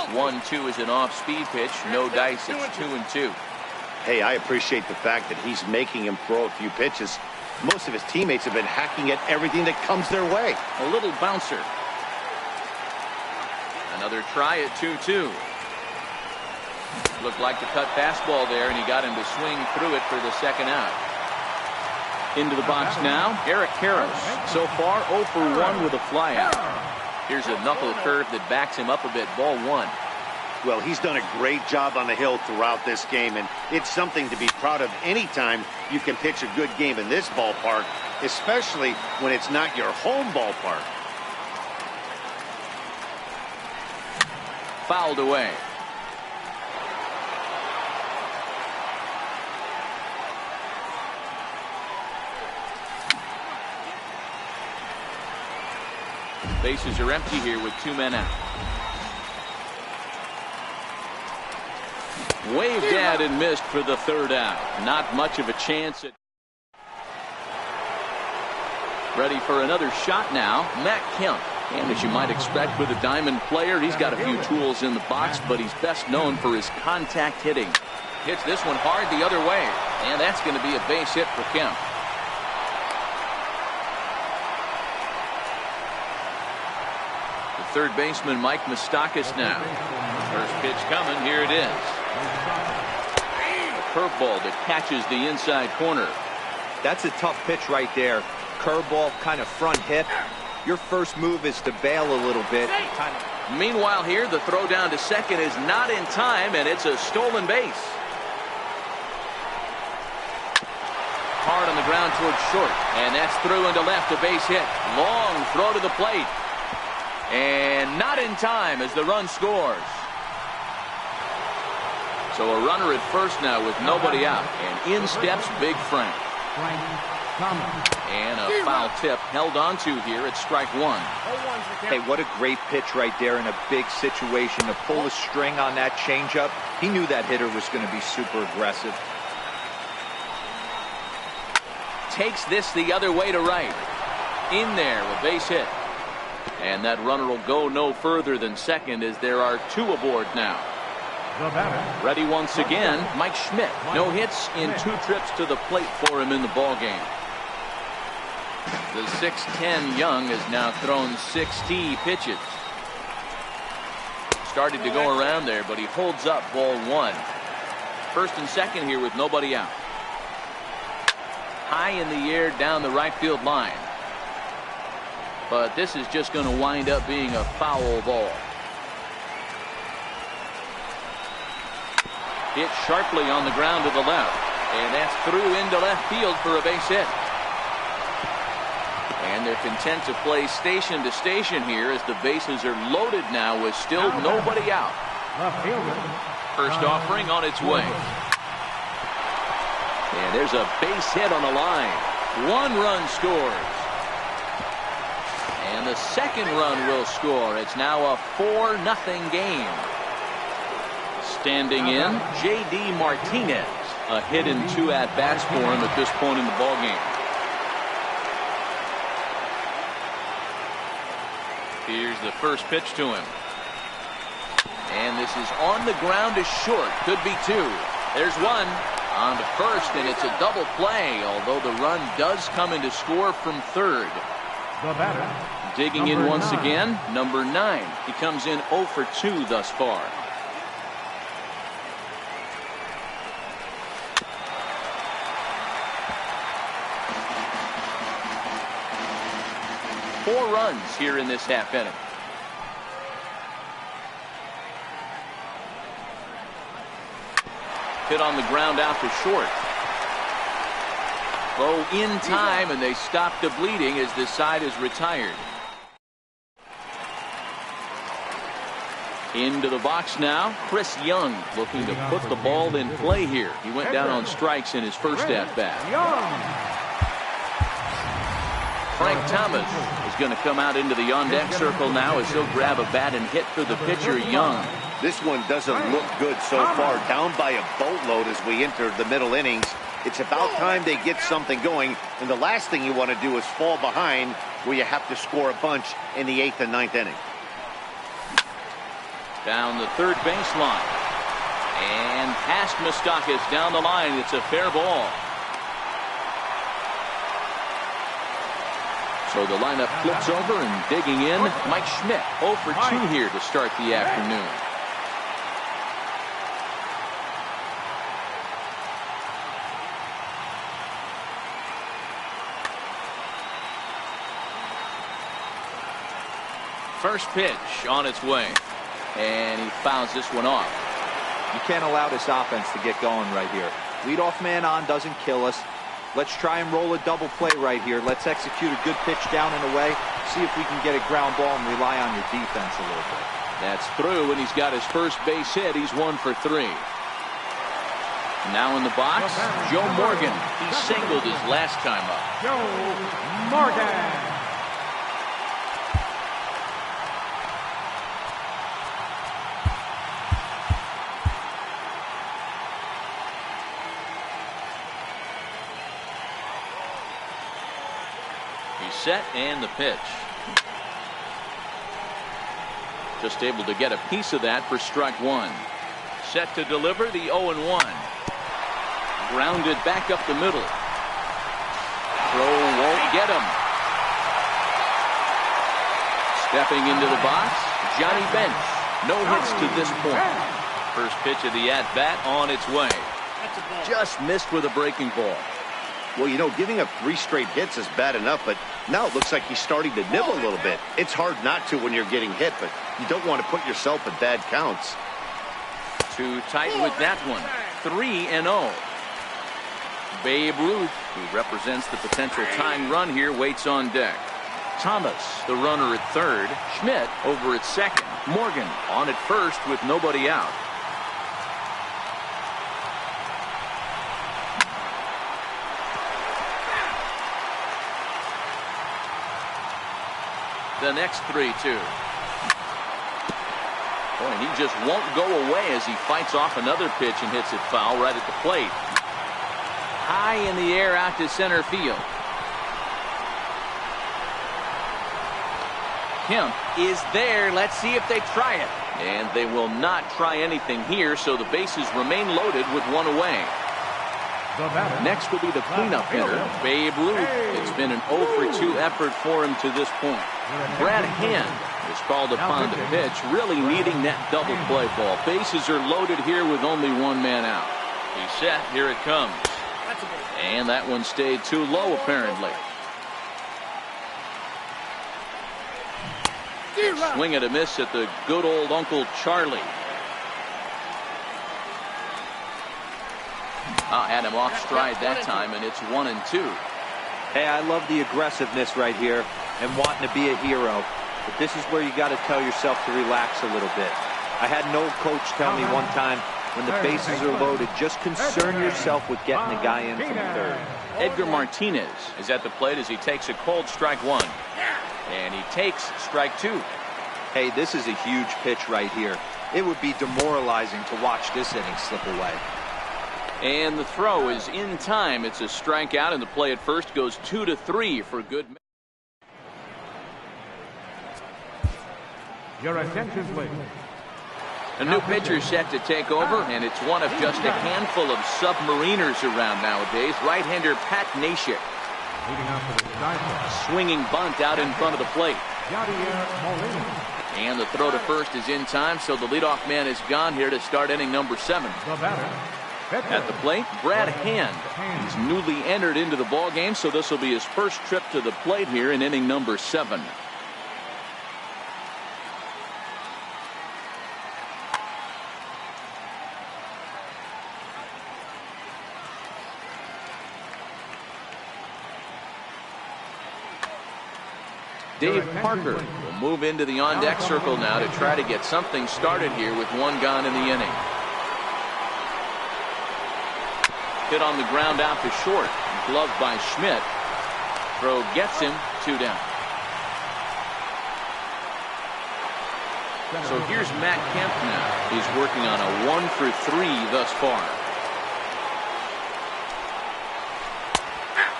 1-2 is an off-speed pitch. No dice. It's 2-2. Hey, I appreciate the fact that he's making him throw a few pitches. Most of his teammates have been hacking at everything that comes their way. A little bouncer. Another try at 2-2. Looked like the cut fastball there, and he got him to swing through it for the second out. Into the box now, Eric Karros. So far, 0 for 1 with a flyout. Here's a knuckle curve that backs him up a bit. Ball 1. Well, he's done a great job on the hill throughout this game, and it's something to be proud of anytime you can pitch a good game in this ballpark, especially when it's not your home ballpark. Fouled away. Bases are empty here with 2 men out. Waved at and missed for the third out. Not much of a chance. Ready for another shot now, Matt Kemp. And as you might expect with a diamond player, he's got a few tools in the box, but he's best known for his contact hitting. Hits this one hard the other way, and that's going to be a base hit for Kemp. The third baseman, Mike Moustakas now. First pitch coming, here it is. A curveball that catches the inside corner. That's a tough pitch right there. Curveball, kind of front hip. Your first move is to bail a little bit. Meanwhile here, the throw down to second is not in time, and it's a stolen base. Hard on the ground towards short, and that's through into left, a base hit. Long throw to the plate. And not in time as the run scores. So a runner at first now with nobody out, and in steps Big Frank. And a foul tip held onto here at strike 1. Hey, what a great pitch right there in a big situation. To pull a string on that changeup, he knew that hitter was going to be super aggressive. Takes this the other way to right. In there, a base hit. And that runner will go no further than second as there are 2 aboard now. Ready once again, Mike Schmidt. No hits in 2 trips to the plate for him in the ballgame. The 6'10" Young has now thrown 60 pitches. Started to go around there, but he holds up ball 1. First and second here with nobody out. High in the air down the right field line. But this is just going to wind up being a foul ball. Hit sharply on the ground to the left. And that's through into left field for a base hit. And they're content to play station to station here as the bases are loaded now with still nobody out. First offering on its way. And there's a base hit on the line. 1 run scores. And the second run will score. It's now a 4-0 game. Standing in, J.D. Martinez. A hit in 2 at-bats for him at this point in the ballgame. Here's the first pitch to him. And this is on the ground to short. Could be 2. There's 1 on to first, and it's a double play, although the run does come in to score from third. The batter. Digging in once again, number 9. He comes in 0 for 2 thus far. Four runs here in this half inning. Hit on the ground out to short. Throw in time, and they stop the bleeding as this side is retired. Into the box now, Chris Young looking to put the ball in play here. He went down on strikes in his first at-bat. Frank Thomas is going to come out into the on-deck circle now as he'll grab a bat and hit for the pitcher, Young. This one doesn't look good so far. Down by a boatload as we enter the middle innings. It's about time they get something going, and the last thing you want to do is fall behind where you have to score a bunch in the 8th and 9th inning. Down the third baseline. And past Moustakas down the line. It's a fair ball. So the lineup flips over and digging in, Mike Schmidt. 0 for 2 here to start the afternoon. First pitch on its way. And he fouls this one off. You can't allow this offense to get going right here. Leadoff man on doesn't kill us. Let's try and roll a double play right here. Let's execute a good pitch down and away. See if we can get a ground ball and rely on your defense a little bit. That's through, and he's got his first base hit. He's 1 for 3. Now in the box, Joe Morgan. He singled his last time up. Joe Morgan. Set and the pitch. Just able to get a piece of that for strike 1. Set to deliver the 0-1. Grounded back up the middle. Throw won't get him. Stepping into the box, Johnny Bench. No hits to this point. First pitch of the at-bat on its way. Just missed with a breaking ball. Well, you know, giving up 3 straight hits is bad enough, but now it looks like he's starting to nibble a little bit. It's hard not to when you're getting hit, but you don't want to put yourself in bad counts. Too tight with that one. 3-0. Babe Ruth, who represents the potential tying run here, waits on deck. Thomas, the runner at third. Schmidt over at second. Morgan on at first with nobody out. The next 3-2. Boy, and he just won't go away as he fights off another pitch and hits it foul right at the plate. High in the air out to center field. Kemp is there. Let's see if they try it. And they will not try anything here, so the bases remain loaded with 1 away. Next will be the cleanup hitter, Babe Ruth. It's been an 0 for 2 effort for him to this point. Brad Hand is called upon to pitch, really needing that double play ball. Bases are loaded here with only 1 man out. He's set. Here it comes. And that one stayed too low, apparently. Swing and a miss at the good old Uncle Charlie. Had him off stride that time, and it's 1-2. Hey, I love the aggressiveness right here and wanting to be a hero. But this is where you got to tell yourself to relax a little bit. I had an old coach tell me one time, when the bases are loaded, just concern yourself with getting the guy in from third. Edgar Martinez is at the plate as he takes a cold strike 1. And he takes strike 2. Hey, this is a huge pitch right here. It would be demoralizing to watch this inning slip away. And the throw is in time. It's a strikeout, and the play at first goes 2-3 for good. Your attention, please. A new pitcher set to take over, and it's one of just a handful of submariners around nowadays. Right-hander Pat Neshek. Swinging bunt out in front of the plate. And the throw to first is in time, so the leadoff man is gone here to start inning number 7. At the plate, Brad Hand. He's newly entered into the ball game, so this will be his first trip to the plate here in inning number 7. Dave Parker will move into the on-deck circle now to try to get something started here with 1 gone in the inning. Hit on the ground out to short. Gloved by Schmidt. Throw gets him 2 down. So here's Matt Kemp now. He's working on a 1 for 3 thus far.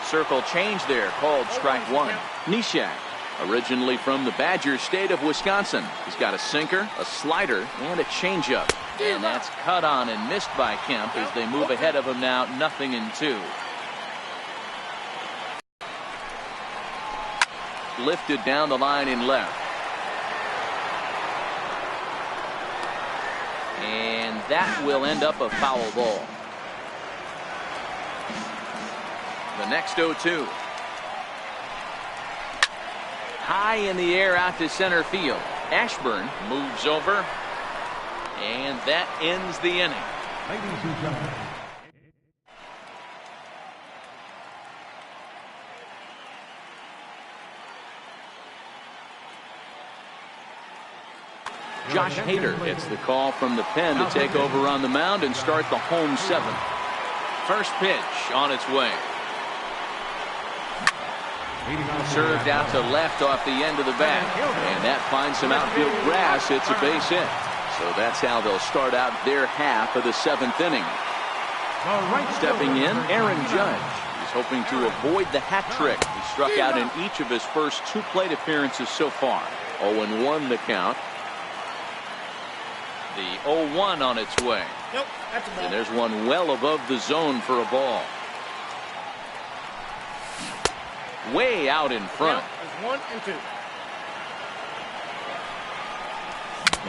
Circle change there, called strike 1. Neshek Originally from the Badger State of Wisconsin. He's got a sinker, a slider, and a changeup. And that's cut on and missed by Kemp as they move ahead of him now 0-2. Lifted down the line in left. And that will end up a foul ball. The next 0-2. High in the air out to center field. Ashburn moves over. And that ends the inning. Ladies and gentlemen. Josh Hader gets the call from the pen to take over on the mound and start the home 7th. First pitch on its way. Served out to left off the end of the bat. And that finds some outfield grass. It's a base hit. So that's how they'll start out their half of the 7th inning. Stepping in, Aaron Judge. He's hoping to avoid the hat trick. He struck out in each of his first 2 plate appearances so far. 0-1 the count. The 0-1 on its way. Nope, that's a ball. And there's one well above the zone for a ball. Way out in front. There's 1 and 2.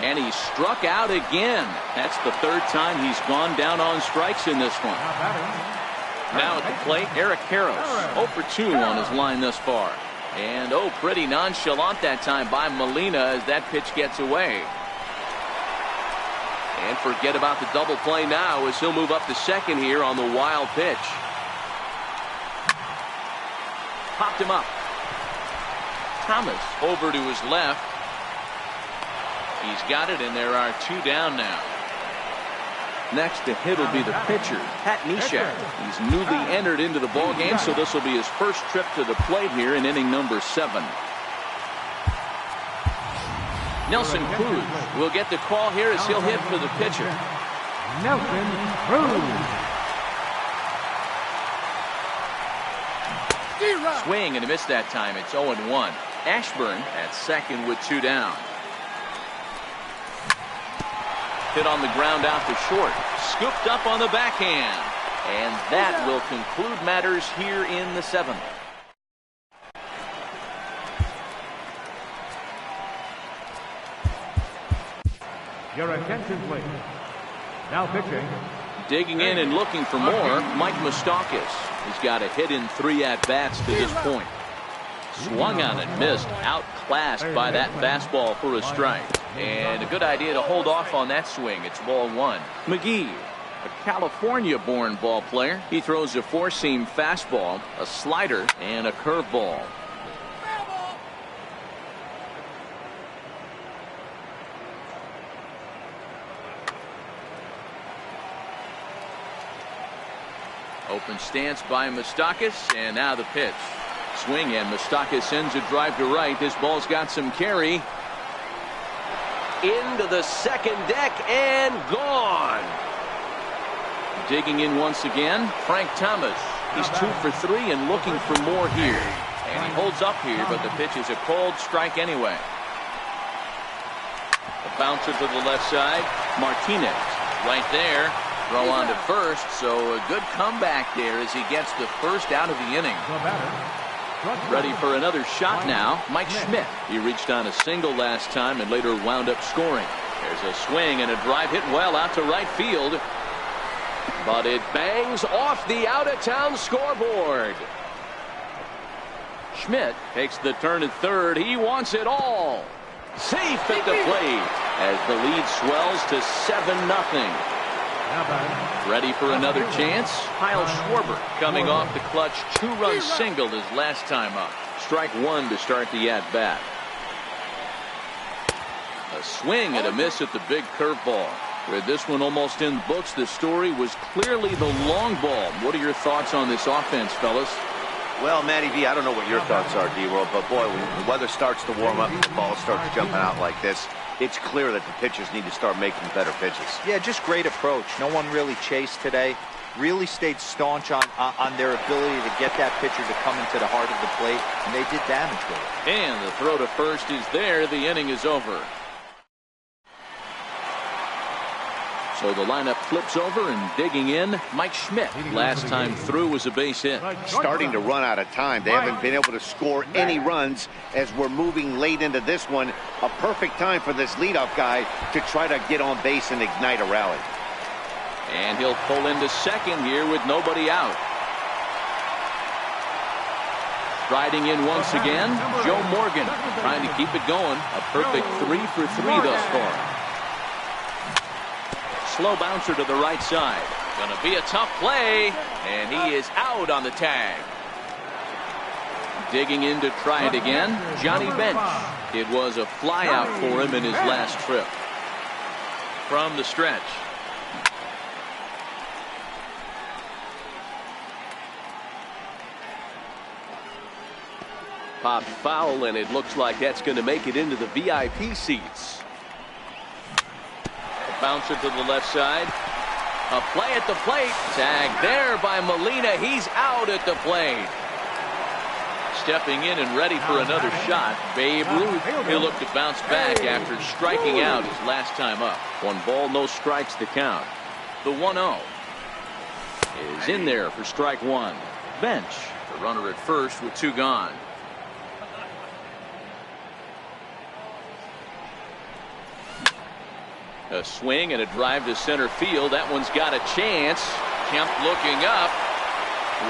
And he struck out again. That's the 3rd time he's gone down on strikes in this one. Now at the plate, Eric Karros. 0 for 2 on his line thus far. And pretty nonchalant that time by Molina as that pitch gets away. And forget about the double play now as he'll move up to second here on the wild pitch. Popped him up. Thomas over to his left. He's got it, and there are 2 down now. Next to hit will be the pitcher, Pat Neshek. He's newly entered into the ballgame, so this will be his first trip to the plate here in inning number 7. Nelson Cruz will get the call here as he'll hit for the pitcher. Nelson Cruz. Swing and a miss that time. It's 0-1. Ashburn at second with 2 down. Hit on the ground out to short. Scooped up on the backhand. And that will conclude matters here in the 7th. Your attention, please. Now pitching. Digging in and looking for more, Mike Moustakas. He's got a hit in 3 at-bats to this point. Swung on and missed, outclassed by that fastball for a strike. And a good idea to hold off on that swing. It's ball 1. McGee, a California-born ball player. He throws a 4-seam fastball, a slider, and a curveball. Open stance by Moustakas, and now the pitch. Swing, and Moustakas sends a drive to right. This ball's got some carry. Into the second deck and gone. Digging in once again, Frank Thomas. He's 2 for 3 and looking for more here. And he holds up here, but the pitch is a cold strike anyway. A bouncer to the left side. Martinez right there. Throw on to first, so a good comeback there as he gets the first out of the inning. Ready for another shot now, Mike Schmidt. He reached on a single last time and later wound up scoring. There's a swing and a drive hit well out to right field. But it bangs off the out-of-town scoreboard. Schmidt takes the turn at third. He wants it all. Safe at the plate as the lead swells to 7-0. Ready for another chance? Kyle Schwarber coming off the clutch 2-run single his last time up. Strike 1 to start the at-bat. A swing and a miss at the big curveball. With this one almost in the books, the story was clearly the long ball. What are your thoughts on this offense, fellas? Well, Matty V, I don't know what your thoughts are, D-World, but boy, when the weather starts to warm up and the ball starts jumping out like this, it's clear that the pitchers need to start making better pitches. Yeah, just great approach. No one really chased today. really stayed staunch on their ability to get that pitcher to come into the heart of the plate, and they did damage with it. And the throw to first is there. The inning is over. So the lineup flips over, and digging in, Mike Schmidt. Last time through was a base hit. Starting to run out of time. They haven't been able to score any runs as we're moving late into this one. A perfect time for this leadoff guy to try to get on base and ignite a rally. And he'll pull into second here with nobody out. Striding in once again, Joe Morgan trying to keep it going. A perfect 3 for 3 thus far. Slow bouncer to the right side. Gonna be a tough play, and he is out on the tag. Digging in to try it again, Johnny Bench. It was a fly out for him in his last trip. From the stretch. Popped foul, and it looks like that's going to make it into the VIP seats. Bouncer to the left side. A play at the plate. Tag there by Molina. He's out at the plate. Stepping in and ready for another shot, Babe Ruth. He'll look to bounce back after striking out his last time up. 1 ball, no strikes to count. The 1-0 is in there for strike 1. Bench, the runner at first with 2 gone. A swing and a drive to center field. That one's got a chance. Kemp looking up.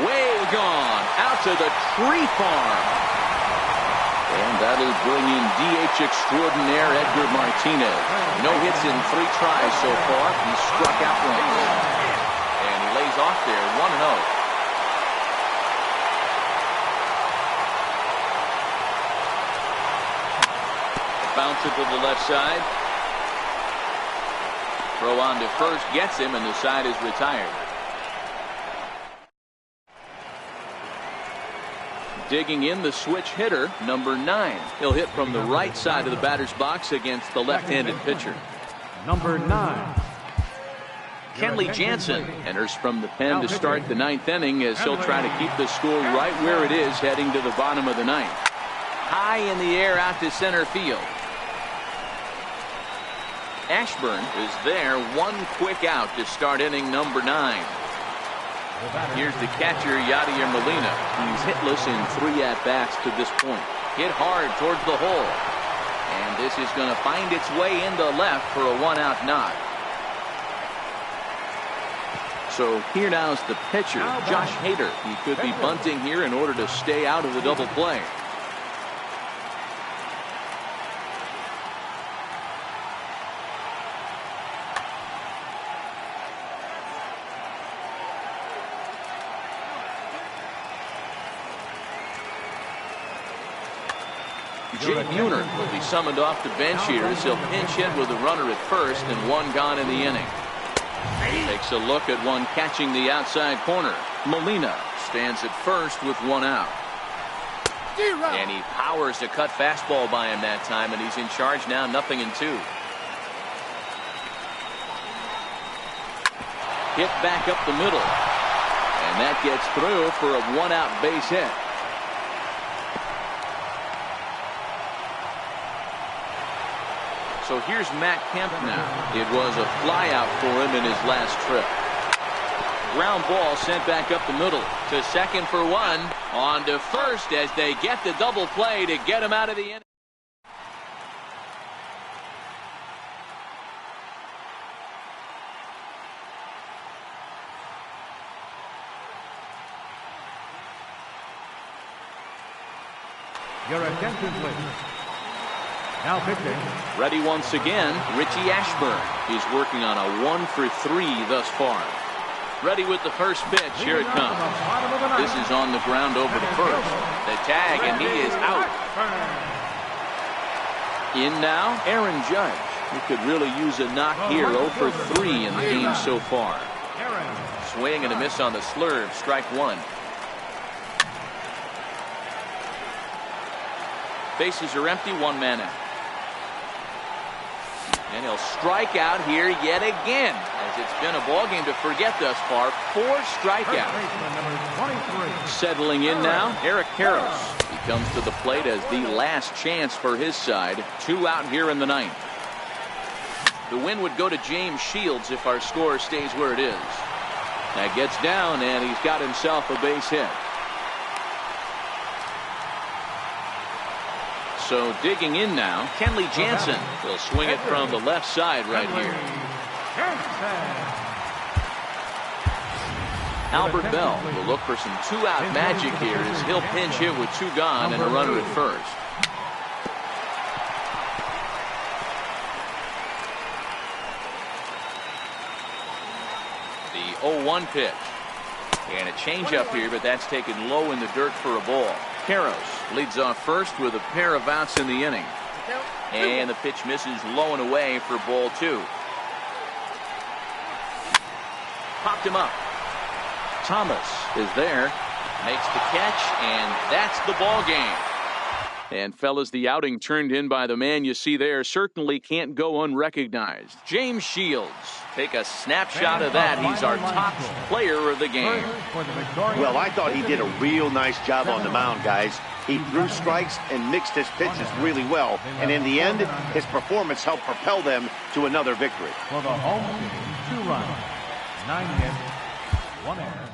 Way gone. Out to the tree farm. And that'll bring in DH extraordinaire Edgar Martinez. No hits in 3 tries so far. He struck out once. And he lays off there 1-0. Bouncer to the left side. Throw on to first gets him, and the side is retired. Digging in, the switch hitter, number 9. He'll hit from the right side of the batter's box against the left-handed pitcher. Number 9. Kenley Jansen enters from the pen to start the 9th inning as he'll try to keep the score right where it is heading to the bottom of the 9th. High in the air out to center field. Ashburn is there, 1 quick out to start inning number 9. Here's the catcher, Yadier Molina. He's hitless in 3 at-bats to this point. Hit hard towards the hole. And this is going to find its way into left for a 1-out knock. So here now's the pitcher, Josh Hader. He could be bunting here in order to stay out of the double play. Jake Buhner will be summoned off the bench here as he'll pinch hit with a runner at first and 1 gone in the inning. Takes a look at one catching the outside corner. Molina stands at first with 1 out. And he powers a cut fastball by him that time, and he's in charge now, 0-2. Hit back up the middle. And that gets through for a 1-out base hit. So here's Matt Kemp now. It was a flyout for him in his last trip. Ground ball sent back up the middle to second for 1. On to first as they get the double play to get him out of the inning. Your attention, please. Now pitching. Ready once again, Richie Ashburn. He's working on a 1 for 3 thus far. Ready with the first pitch. Here it comes. This is on the ground over to first. The tag, and he is out. In now, Aaron Judge. He could really use a knock here. 0 for 3 in the game so far. Swing and a miss on the slurve. Strike 1. Bases are empty. 1 man out. And he'll strike out here yet again as it's been a ball game to forget thus far. 4 strikeouts. Baseman number 23. Settling in now, Eric Karros. He comes to the plate as the last chance for his side. 2 out here in the 9th. The win would go to James Shields if our score stays where it is. That gets down, and he's got himself a base hit. So digging in now, Kenley Jansen will swing it from the left side right here. Albert Bell will look for some 2-out magic here as he'll pinch hit with 2 gone and a runner at first. The 0-1 pitch. And a changeup here, but that's taken low in the dirt for a ball. Karros leads off first with a pair of outs in the inning. And the pitch misses low and away for ball 2. Popped him up. Thomas is there, makes the catch, and that's the ball game. And fellas, the outing turned in by the man you see there certainly can't go unrecognized. James Shields. Take a snapshot of that. He's our top player of the game. Well, I thought he did a real nice job on the mound, guys. He threw strikes and mixed his pitches really well. And in the end, his performance helped propel them to another victory. For the home team, 2 runs, 9 hits, 1 error.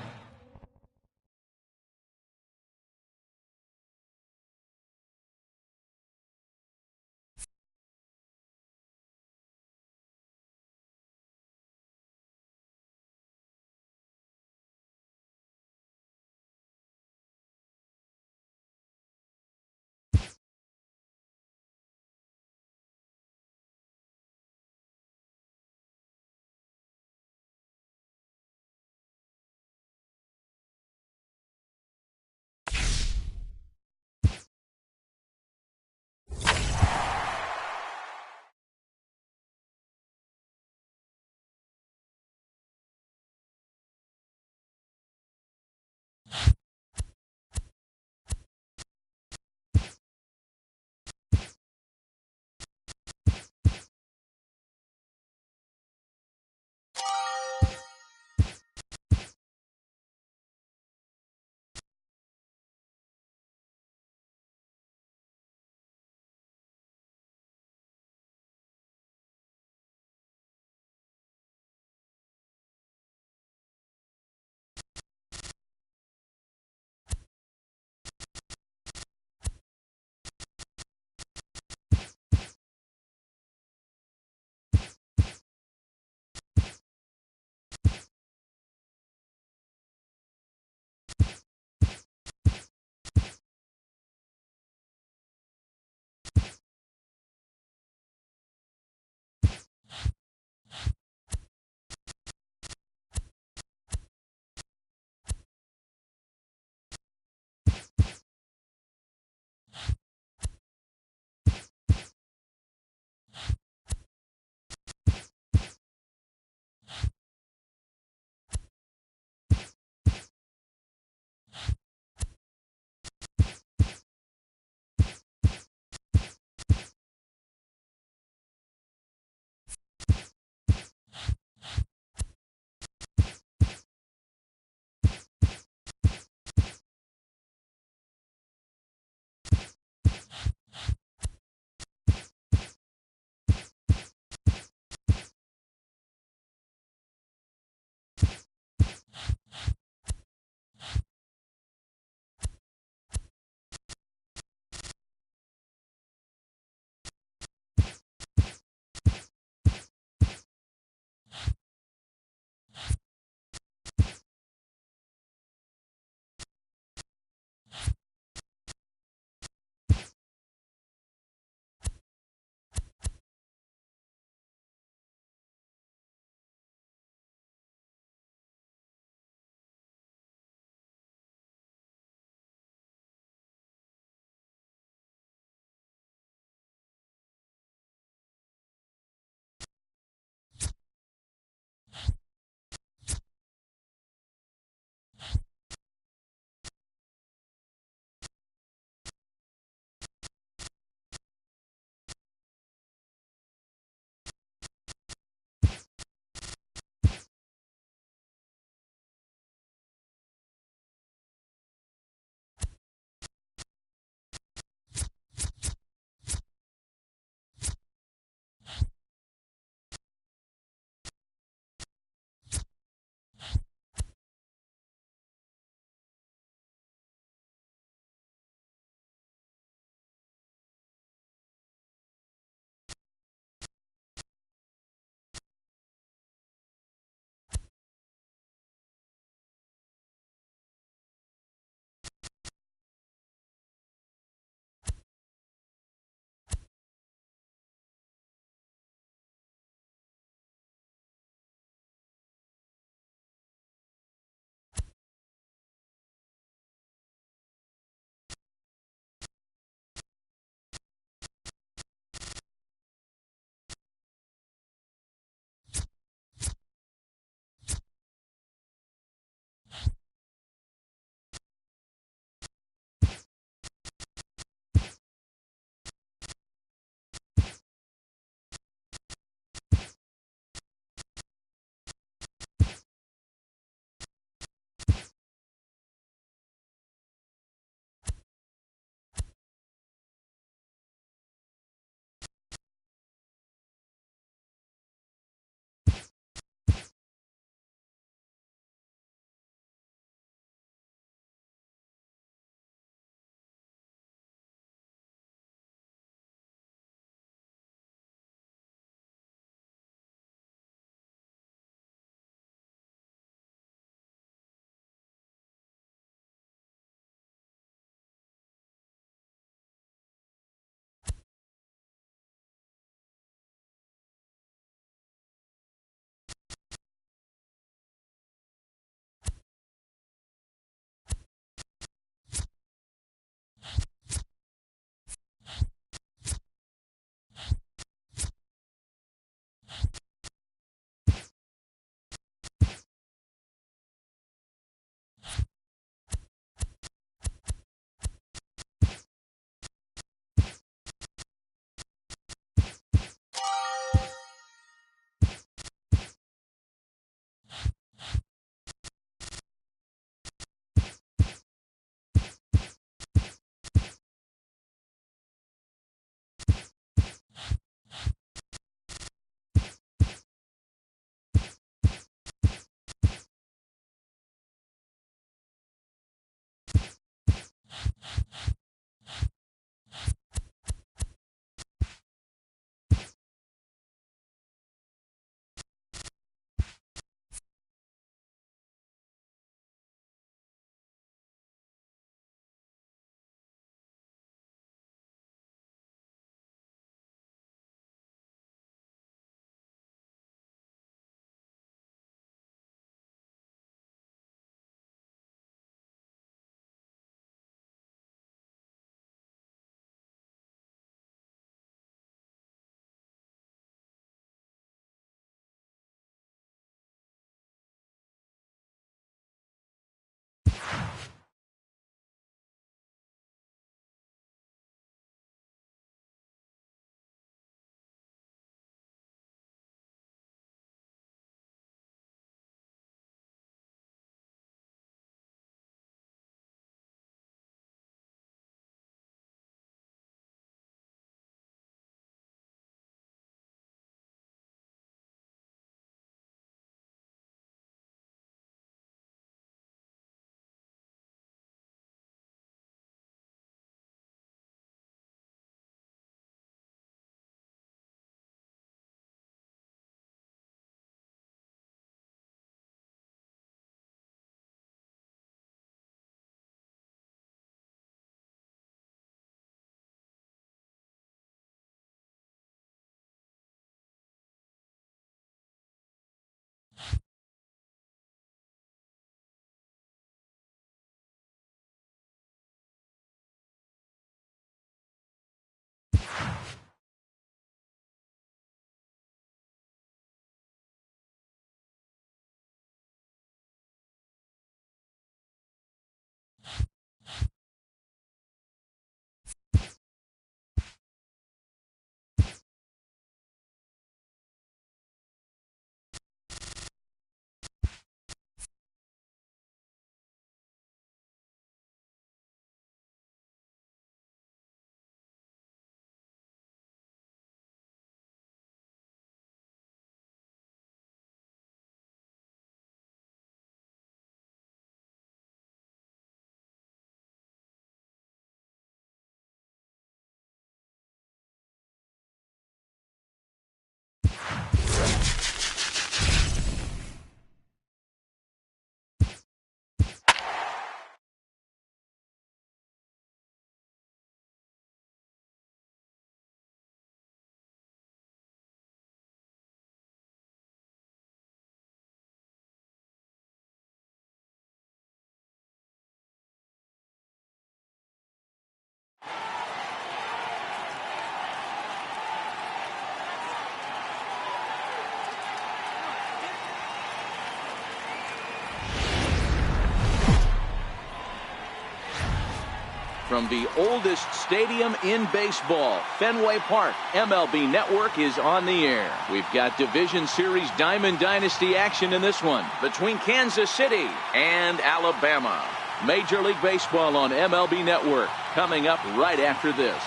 from the oldest stadium in baseball, Fenway Park. MLB Network is on the air. We've got Division Series Diamond Dynasty action in this one between Kansas City and Alabama. Major League Baseball on MLB Network coming up right after this.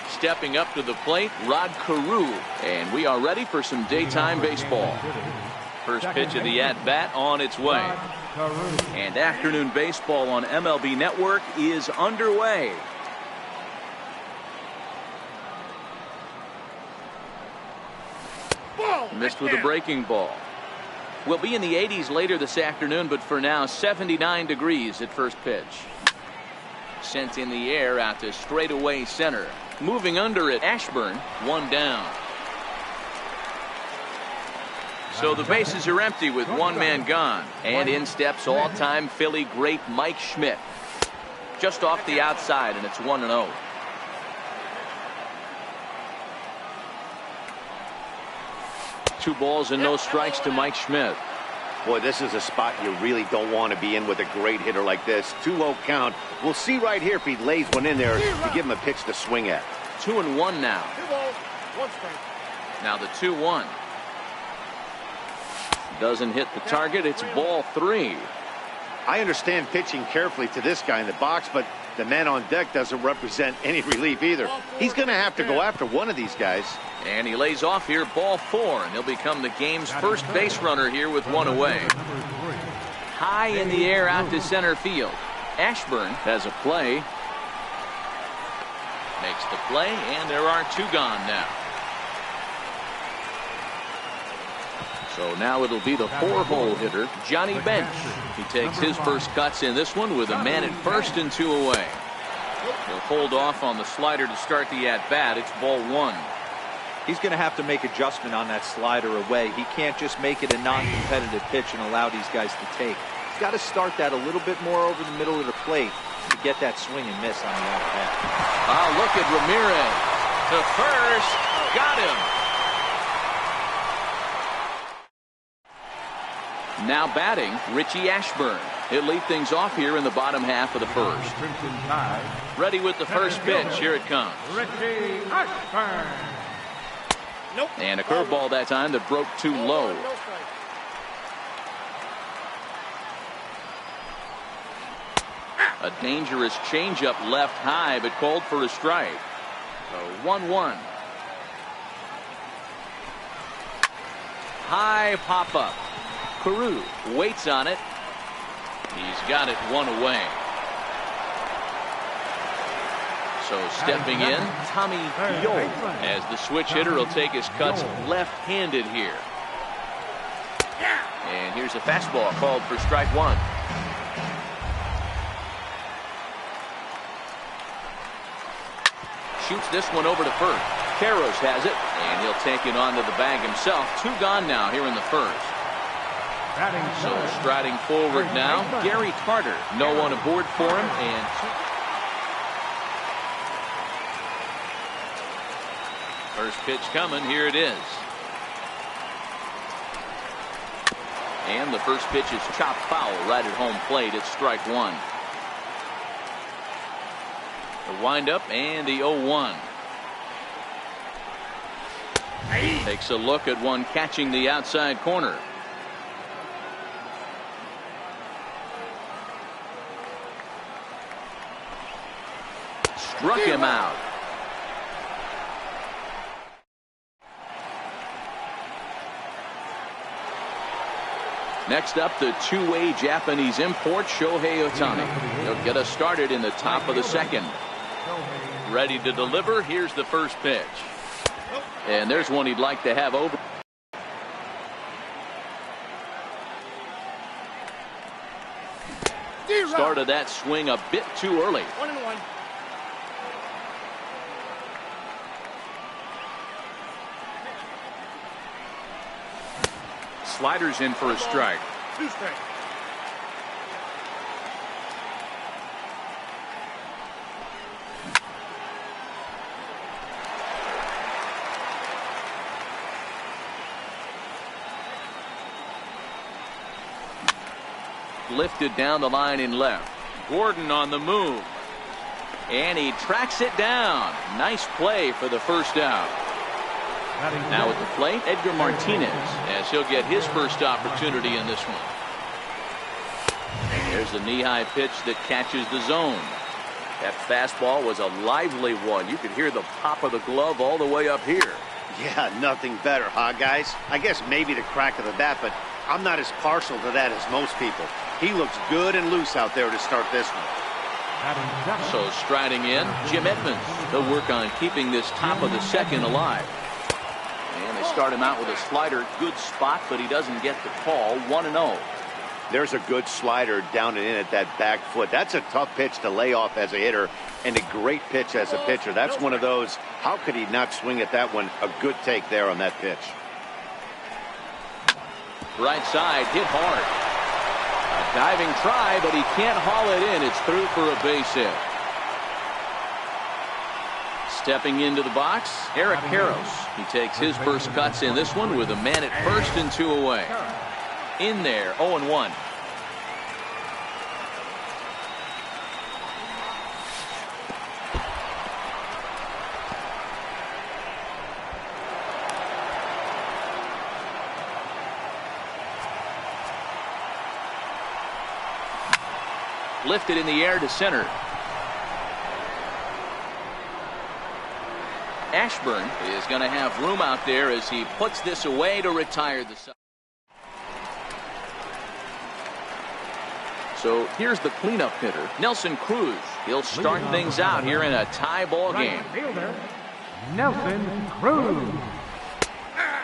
Stepping up to the plate, Rod Carew, and we are ready for some daytime baseball. First pitch of the at-bat on its way. And afternoon baseball on MLB Network is underway. Missed with a breaking ball. We'll be in the 80s later this afternoon, but for now 79 degrees at first pitch. Sent in the air out to straightaway center. Moving under it, Ashburn, one down. So the bases are empty with one man gone. And in steps all-time Philly great Mike Schmidt. Just off the outside, and it's 1-0. Two balls and no strikes to Mike Schmidt. Boy, this is a spot you really don't want to be in with a great hitter like this. 2-0 count. We'll see right here if he lays one in there to give him a pitch to swing at. 2-1 now. 2 balls, 1 strike. Now the 2-1. Doesn't hit the target. It's ball 3. I understand pitching carefully to this guy in the box, but the man on deck doesn't represent any relief either. He's going to have to go after one of these guys. And he lays off here, ball 4, and he'll become the game's first base runner here with one away. High in the air out to center field. Ashburn has a play. Makes the play, and there are 2 gone now. So now it'll be the 4-hole hitter, Johnny Bench. He takes his first cuts in this one with a man at first and 2 away. He'll hold off on the slider to start the at-bat. It's ball 1. He's going to have to make adjustment on that slider away. He can't just make it a non-competitive pitch and allow these guys to take. He's got to start that a little bit more over the middle of the plate to get that swing and miss on the at-bat. Oh, look at Ramirez. To first. Got him. Now batting, Richie Ashburn. He'll lead things off here in the bottom half of the first. Ready with the first pitch. Here it comes. Richie Ashburn. Nope. And a curveball that time that broke too low. No strike. A dangerous changeup left high, but called for a strike. So 1-1. High pop-up. Carew waits on it. He's got it 1 away. So stepping in, Tommy Yoel, as the switch hitter will take his cuts left-handed here. And here's a fastball called for strike 1. Shoots this one over to first. Karros has it, and he'll take it onto the bag himself. 2 gone now here in the first. So striding forward now, Gary Carter. No one aboard for him, and first pitch coming. Here it is. And the first pitch is chopped foul right at home plate. It's strike 1. The windup and the 0-1. Takes a look at one catching the outside corner. Struck him out. Next up, the two-way Japanese import, Shohei Ohtani. He'll get us started in the top of the second. Ready to deliver. Here's the first pitch. And there's one he'd like to have over. Started that swing a bit too early. 1-1. Sliders in for a strike. 2 strikes. lifted down the line in left. Gordon on the move. And he tracks it down. Nice play for the first out. Now at the plate, Edgar Martinez, as he'll get his first opportunity in this one. There's the knee-high pitch that catches the zone. That fastball was a lively one. You could hear the pop of the glove all the way up here. Yeah, nothing better, huh, guys? I guess maybe the crack of the bat, but I'm not as partial to that as most people. He looks good and loose out there to start this one. So striding in, Jim Edmonds. They'll work on keeping this top of the second alive. And they start him out with a slider. Good spot, but he doesn't get the call. 1-0. There's a good slider down and in at that back foot. That's a tough pitch to lay off as a hitter and a great pitch as a pitcher. That's one of those, how could he not swing at that one? A good take there on that pitch. Right side, hit hard. A diving try, but he can't haul it in. It's through for a base hit. Stepping into the box, Eric Karros. He takes his first cuts in this one with a man at first and 2 away. In there, 0-1. Lifted in the air to center. Ashburn is going to have room out there as he puts this away to retire the side. So here's the cleanup hitter, Nelson Cruz. He'll start things out here in a tie ball game. Nelson Cruz.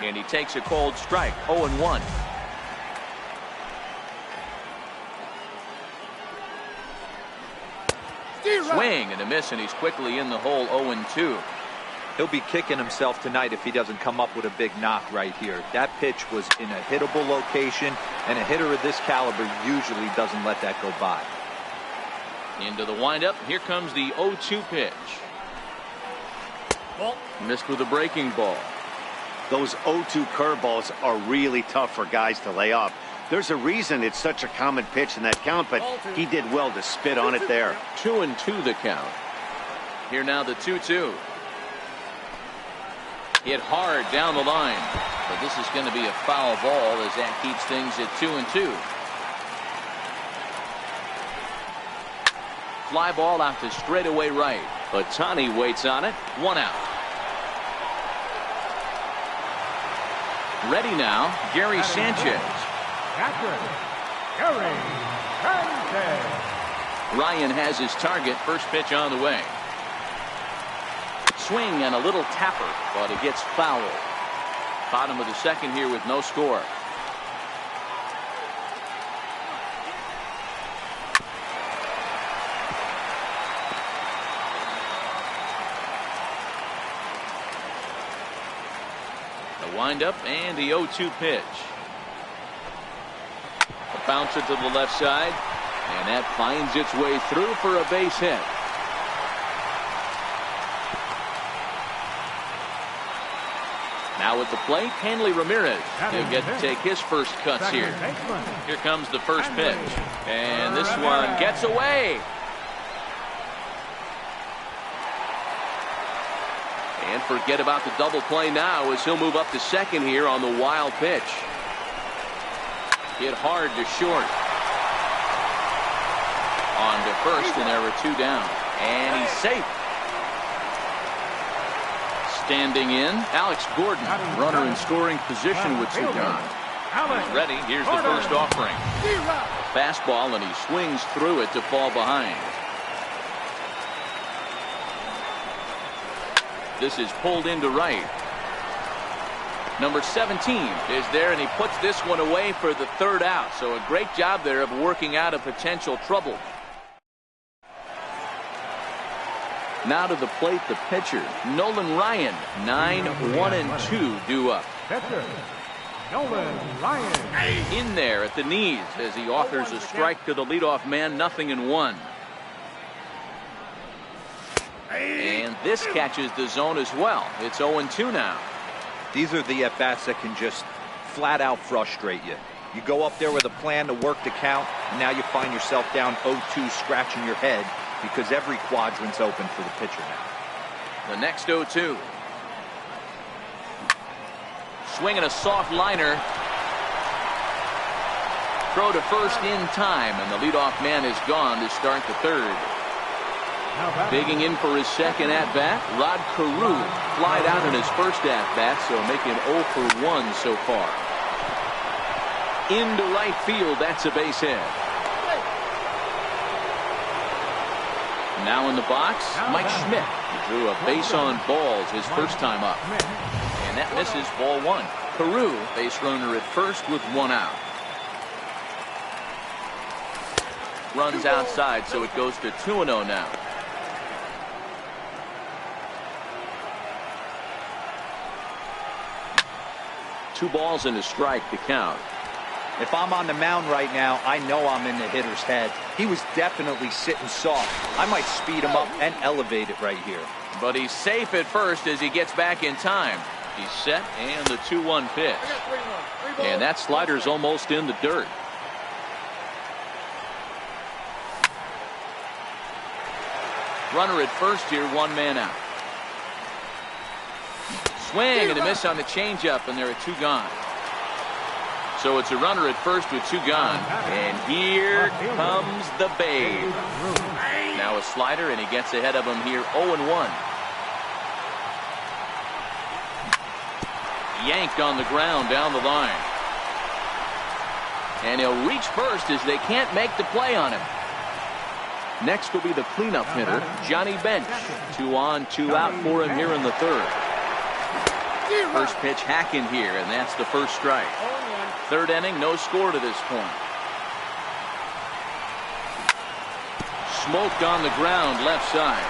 And he takes a cold strike, 0-1. Swing and a miss, and he's quickly in the hole, 0-2. He'll be kicking himself tonight if he doesn't come up with a big knock right here. That pitch was in a hittable location, and a hitter of this caliber usually doesn't let that go by. Into the windup. Here comes the 0-2 pitch. Ball. Missed with a breaking ball. Those 0-2 curveballs are really tough for guys to lay off. There's a reason it's such a common pitch in that count, but he did well to spit on it there. 2-2 the count. Here now the 2-2. Hit hard down the line, but this is going to be a foul ball as that keeps things at 2-2. Fly ball out to straightaway right. Ohtani waits on it. 1 out. Ready now, Gary Sanchez. Gary Sanchez. Ryan has his target. First pitch on the way. Swing and a little tapper, but it gets fouled. Bottom of the second here with no score. The windup and the 0-2 pitch. A bouncer to the left side, and that finds its way through for a base hit. Now at the plate, Hanley Ramirez. He'll get to take his first cuts here. Here comes the first pitch. And this one gets away. And forget about the double play now as he'll move up to second here on the wild pitch. Hit hard to short. On to first, and there are 2 down. And he's safe. Standing in, Alex Gordon, runner in scoring position with 2 gone. He's ready. Here's the first offering. Fastball, and he swings through it to fall behind. This is pulled into right. Number 17 is there, and he puts this one away for the 3rd out. So a great job there of working out a potential trouble. Now to the plate, the pitcher, Nolan Ryan. 9-1-2 due up. Pitcher, Nolan Ryan. In there at the knees as he offers a strike to the leadoff man. 0-1. And this catches the zone as well. It's 0-2 now. These are the at-bats that can just flat out frustrate you. You go up there with a plan to work the count, and now you find yourself down 0-2 scratching your head because every quadrant's open for the pitcher now. The next 0-2. Swinging a soft liner. Throw to first in time, and the leadoff man is gone to start the third. Digging in for his second at-bat, Rod Carew flied out in his first at-bat, so making 0 for 1 so far. Into right field, that's a base hit. Now in the box, Mike Schmidt. He drew a base on balls his first time up. And that misses, ball 1. Carew, base runner at first with 1 out. Runs outside, so it goes to 2-0 now. Two balls and a strike to count. If I'm on the mound right now, I know I'm in the hitter's head. He was definitely sitting soft. I might speed him up and elevate it right here. But he's safe at first as he gets back in time. He's set, and the 2-1 pitch. And that slider's almost in the dirt. Runner at first here, 1 man out. Swing and a miss on the changeup, and there are 2 gone. So it's a runner at first with 2 gone. And here comes the Babe. Now a slider, and he gets ahead of him here, 0-1. Yanked on the ground down the line. And he'll reach first as they can't make the play on him. Next will be the cleanup hitter, Johnny Bench. 2 on, 2 out for him here in the third. First pitch hacking here, and that's the first strike. Third inning, no score to this point. Smoked on the ground, left side.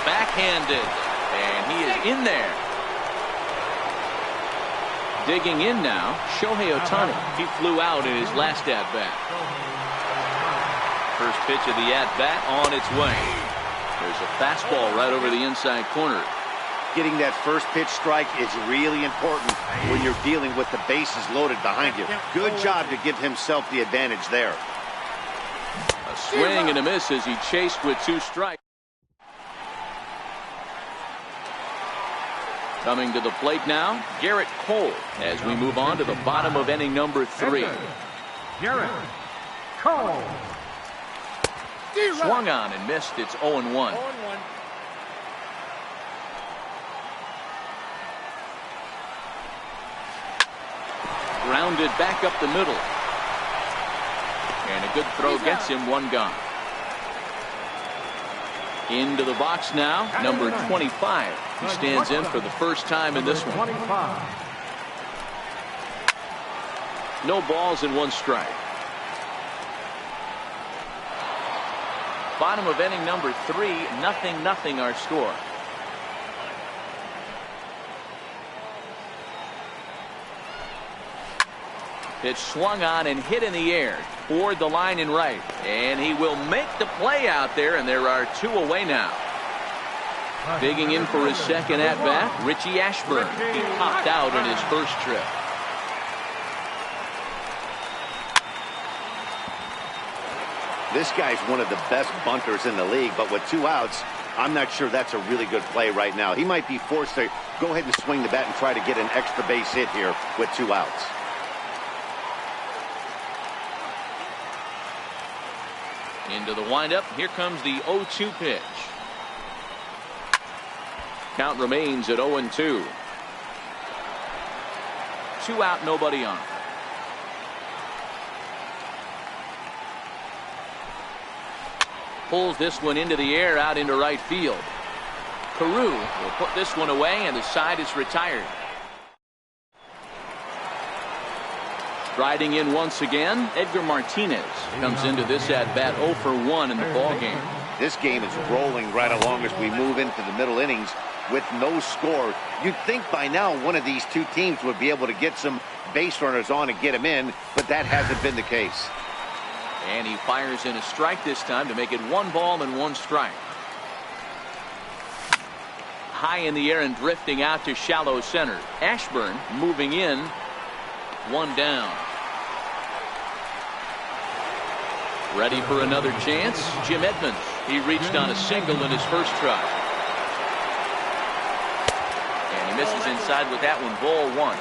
Backhanded, and he is in there. Digging in now, Shohei Ohtani. He flew out in his last at-bat. First pitch of the at-bat on its way. There's a fastball right over the inside corner. Getting that first pitch strike is really important when you're dealing with the bases loaded behind you. Good job to give himself the advantage there. A swing and a miss as he chased with 2 strikes. Coming to the plate now, Garrett Cole, as we move on to the bottom of inning number 3. Garrett Cole. Swung on and missed. It's 0-1. Grounded back up the middle. And a good throw gets him 1 gone. Into the box now, number 25. He stands in for the first time in this one. No balls and 1 strike. Bottom of inning number 3, 0-0 our score. Pitch swung on and hit in the air toward the line and right. And he will make the play out there, and there are 2 away now. Digging in for his second at-bat, Richie Ashburn. He popped out in his first trip. This guy's one of the best bunters in the league, but with 2 outs, I'm not sure that's a really good play right now. He might be forced to go ahead and swing the bat and try to get an extra base hit here with 2 outs. Into the windup. Here comes the 0-2 pitch. Count remains at 0-2. 2 out, nobody on. Pulls this one into the air out into right field. Carew will put this one away, and the side is retired. Striding in once again, Edgar Martinez comes into this at-bat 0 for 1 in the ballgame. This game is rolling right along as we move into the middle innings with no score. You'd think by now one of these 2 teams would be able to get some base runners on and get them in, but that hasn't been the case. And he fires in a strike this time to make it 1 ball and 1 strike. High in the air and drifting out to shallow center. Ashburn moving in. 1 down. Ready for another chance? Jim Edmonds. He reached on a single in his first try. And he misses inside with that one. Ball 1.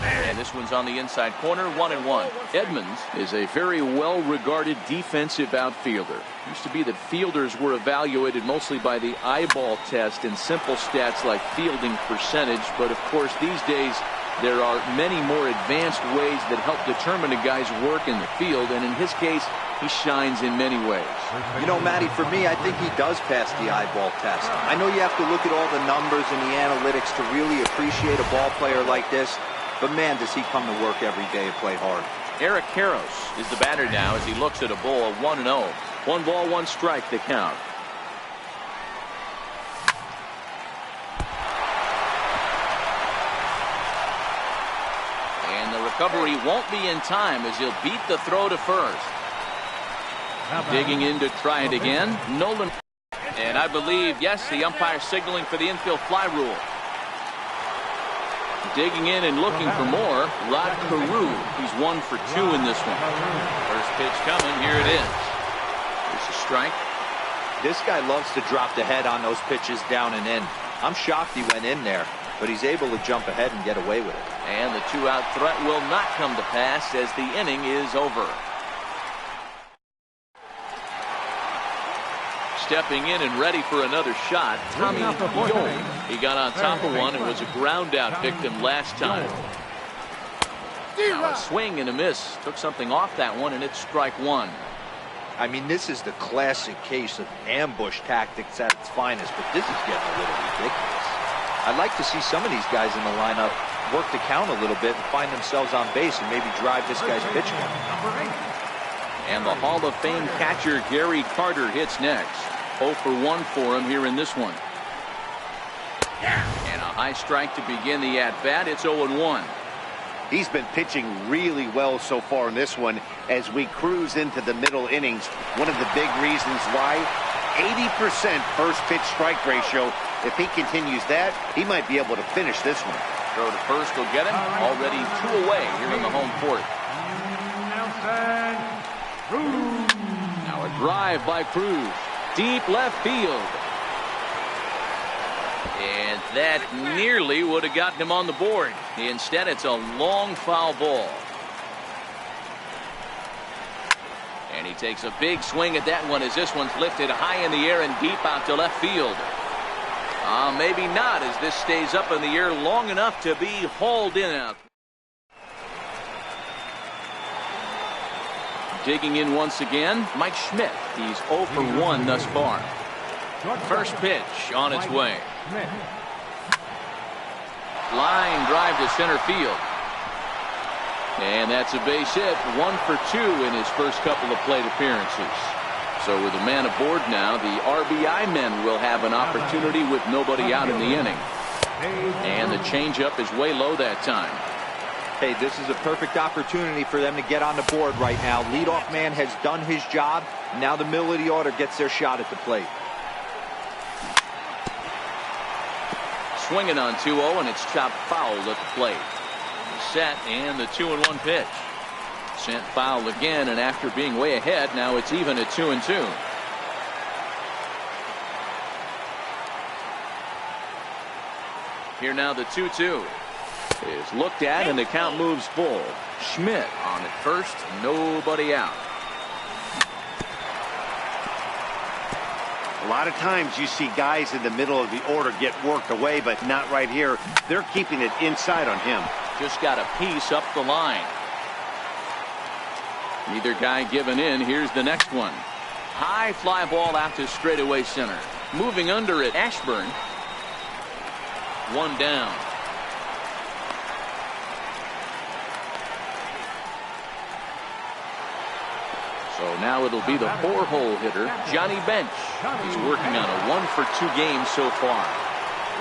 And this one's on the inside corner. 1-1. Edmonds is a very well-regarded defensive outfielder. Used to be that fielders were evaluated mostly by the eyeball test and simple stats like fielding percentage. But of course, these days, there are many more advanced ways that help determine a guy's work in the field. And in his case, he shines in many ways. You know, Matty, for me, I think he does pass the eyeball test. I know you have to look at all the numbers and the analytics to really appreciate a ball player like this. But man, does he come to work every day and play hard. Eric Karros is the batter now as he looks at a ball 1-0. 1 ball, 1 strike, the count. And the recovery won't be in time as he'll beat the throw to first. Digging in to try it again. Nolan. And I believe, yes, the umpire signaling for the infield fly rule. Digging in and looking for more, Rod Carew. He's 1 for 2 in this one. First pitch coming. Here it is. There's a strike. This guy loves to drop the head on those pitches down and in. I'm shocked he went in there, but he's able to jump ahead and get away with it. And the 2-out threat will not come to pass as the inning is over. Stepping in and ready for another shot, Tommy Young. He got on top of one and was a ground out victim last time. Now a swing and a miss. Took something off that one, and it's strike 1. I mean, this is the classic case of ambush tactics at its finest, but this is getting a little ridiculous. I'd like to see some of these guys in the lineup work the count a little bit and find themselves on base and maybe drive this guy's pitch count. And the Hall of Fame catcher Gary Carter hits next. 0 for 1 for him here in this one. And a high strike to begin the at-bat. It's 0-1. He's been pitching really well so far in this one as we cruise into the middle innings. One of the big reasons why, 80% first pitch strike ratio. If he continues that, he might be able to finish this one. Throw to first will get him. Already 2 away here in the home fourth. Now a drive by Cruz. Deep left field. And that nearly would have gotten him on the board. Instead, it's a long foul ball. And he takes a big swing at that one as this one's lifted high in the air and deep out to left field. Maybe not as this stays up in the air long enough to be hauled in out. Digging in once again, Mike Schmidt. He's 0 for 1 thus far. First pitch on its way. Line drive to center field. And that's a base hit. 1 for 2 in his first couple of plate appearances. So with a man aboard now, the RBI men will have an opportunity with nobody out in the inning. And the changeup is way low that time. Hey, this is a perfect opportunity for them to get on the board right now. Leadoff man has done his job. Now the middle of the order gets their shot at the plate. Swinging on 2-0, and it's chopped foul at the plate. Set, and the 2-1 pitch. Sent foul again, and after being way ahead, now it's even at 2-2. Here now the 2-2 is looked at, and the count moves full. Schmidt on at first, nobody out. A lot of times you see guys in the middle of the order get worked away, but not right here. They're keeping it inside on him. Just got a piece up the line. Neither guy giving in. Here's the next one. High fly ball out to straightaway center. Moving under it, Ashburn. 1 down. So now it'll be the 4-hole hitter, Johnny Bench. He's working on a 1 for 2 game so far.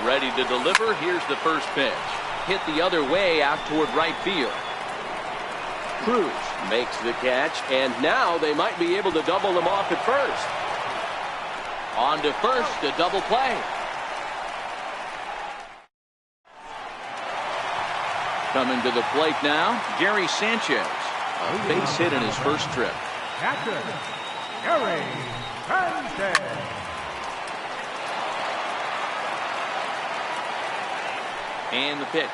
Ready to deliver. Here's the first pitch. Hit the other way out toward right field. Cruz makes the catch, and now they might be able to double him off at first. On to first, a double play. Coming to the plate now, Gary Sanchez. A base hit in his first trip. Catcher, Gary Sanchez. And the pitch.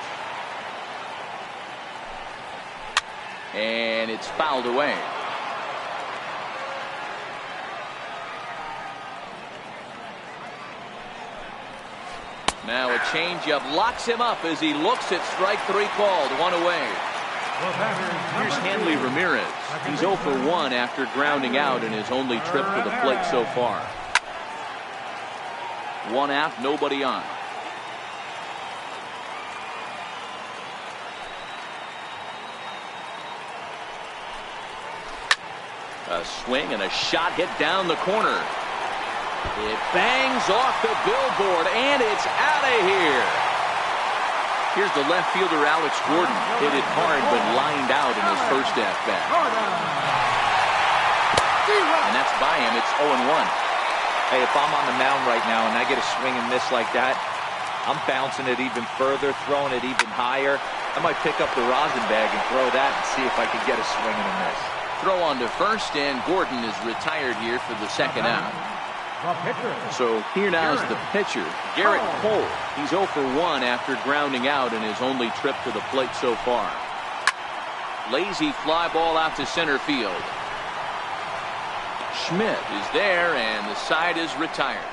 And it's fouled away. Now a changeup locks him up as he looks at strike 3 called. 1 away. Here's Hanley Ramirez. He's 0 for 1 after grounding out in his only trip to the plate so far. 1 out, nobody on. A swing and a shot hit down the corner. It bangs off the billboard, and it's out of here. Here's the left fielder, Alex Gordon. Hit it hard, but lined out in his first at-bat. And that's by him. It's 0-1. Hey, if I'm on the mound right now and I get a swing and miss like that, I'm bouncing it even further, throwing it even higher. I might pick up the rosin bag and throw that and see if I can get a swing and a miss. Throw on to first, and Gordon is retired here for the second out. So here now is the pitcher, Garrett Cole. He's 0 for 1 after grounding out in his only trip to the plate so far. Lazy fly ball out to center field. Schmidt is there, and the side is retired.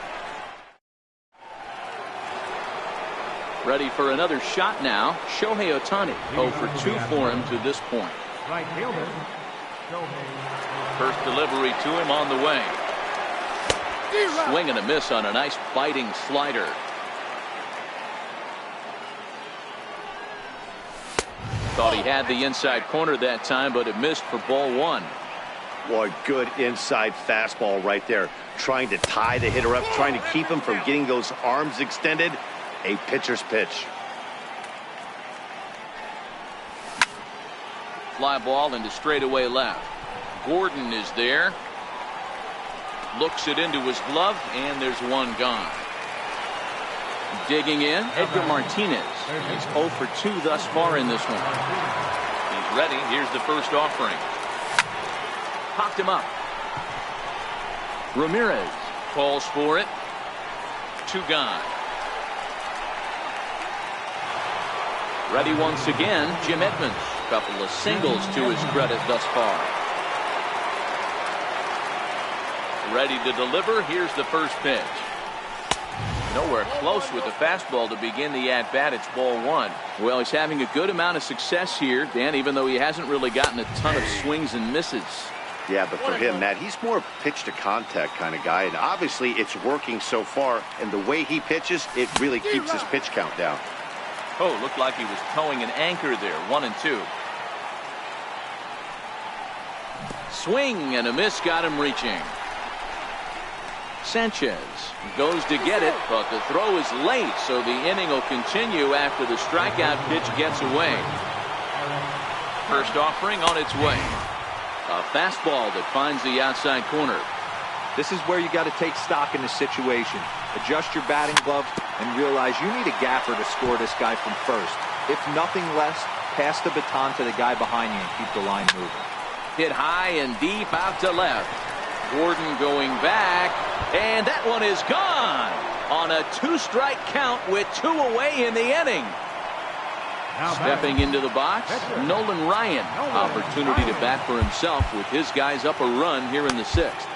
Ready for another shot now. Shohei Ohtani, 0 for 2 for him to this point. Right fielder. First delivery to him on the way. Swing and a miss on a nice biting slider. Thought he had the inside corner that time, but it missed for ball 1. Boy, good inside fastball right there. Trying to tie the hitter up, trying to keep him from getting those arms extended. A pitcher's pitch. Fly ball into straightaway left. Gordon is there. Looks it into his glove, and there's one gone. Digging in, Edgar Martinez. He's 0 for 2 thus far in this one. He's ready. Here's the first offering. Popped him up. Ramirez calls for it. 2 gone. Ready once again, Jim Edmonds. Couple of singles to his credit thus far. Ready to deliver. Here's the first pitch. Nowhere close with the fastball to begin the at-bat. It's ball 1. Well, he's having a good amount of success here, Dan, even though he hasn't really gotten a ton of swings and misses. Yeah, but for him, Matt, he's more pitch to contact kind of guy, and obviously it's working so far, and the way he pitches, it really keeps his pitch count down. Oh, looked like he was towing an anchor there. 1-2. Swing and a miss got him reaching. Sanchez goes to get it, but the throw is late, so the inning will continue after the strikeout pitch gets away. First offering on its way. A fastball that finds the outside corner. This is where you got to take stock in the situation. Adjust your batting gloves and realize you need a gapper to score this guy from first. If nothing less, pass the baton to the guy behind you and keep the line moving. Hit high and deep out to left. Gordon going back, and that one is gone on a 2-strike count with 2 away in the inning. Stepping into the box, Nolan Ryan. Opportunity to bat for himself with his guys up a run here in the 6th.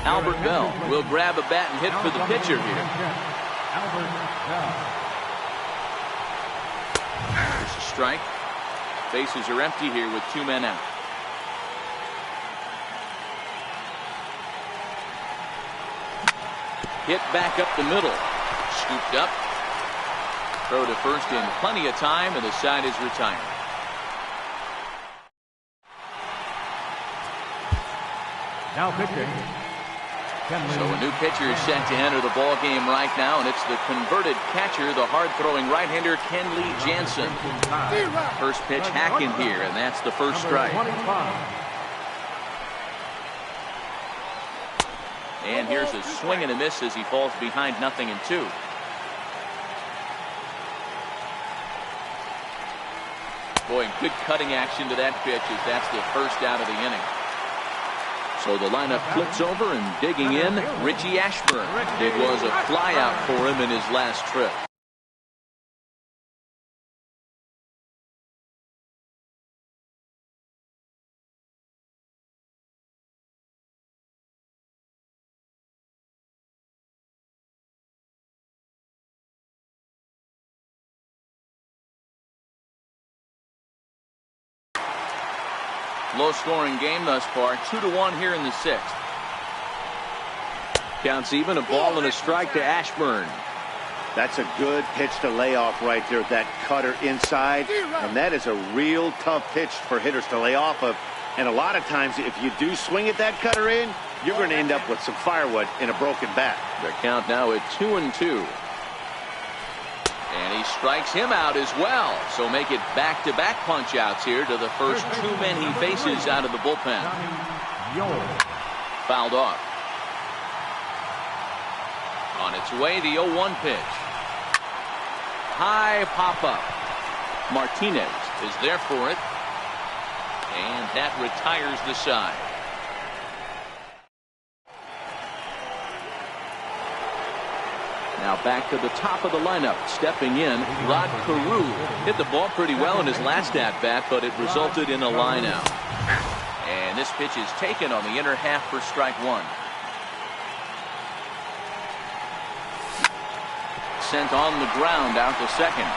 Albert Bell will grab a bat and hit for the pitcher here. Albert Bell. There's a strike. Bases are empty here with 2 men out. Hit back up the middle. Scooped up. Throw to first in plenty of time, and the side is retired. Now pitching. So a new pitcher is set to enter the ball game right now, and it's the converted catcher, the hard-throwing right-hander Kenley Jansen. First pitch hacking here, and that's the first strike. And here's a swing and a miss as he falls behind 0-2. Boy, good cutting action to that pitch as that's the first out of the inning. So the lineup flips over and digging in, Richie Ashburn. It was a fly out for him in his last trip. Low-scoring game thus far, 2-1 here in the 6th. Counts even, a ball and a strike to Ashburn. That's a good pitch to lay off right there, that cutter inside. And that is a real tough pitch for hitters to lay off of. And a lot of times, if you do swing at that cutter in, you're going to end up with some firewood in a broken bat. The count now at 2-2. And he strikes him out as well. So make it back-to-back punch-outs here to the first 2 men he faces out of the bullpen. Fouled off. On its way, the 0-1 pitch. High pop-up. Martinez is there for it. And that retires the side. Now back to the top of the lineup. Stepping in, Rod Carew hit the ball pretty well in his last at-bat, but it resulted in a line out. And this pitch is taken on the inner half for strike 1. Sent on the ground out to second.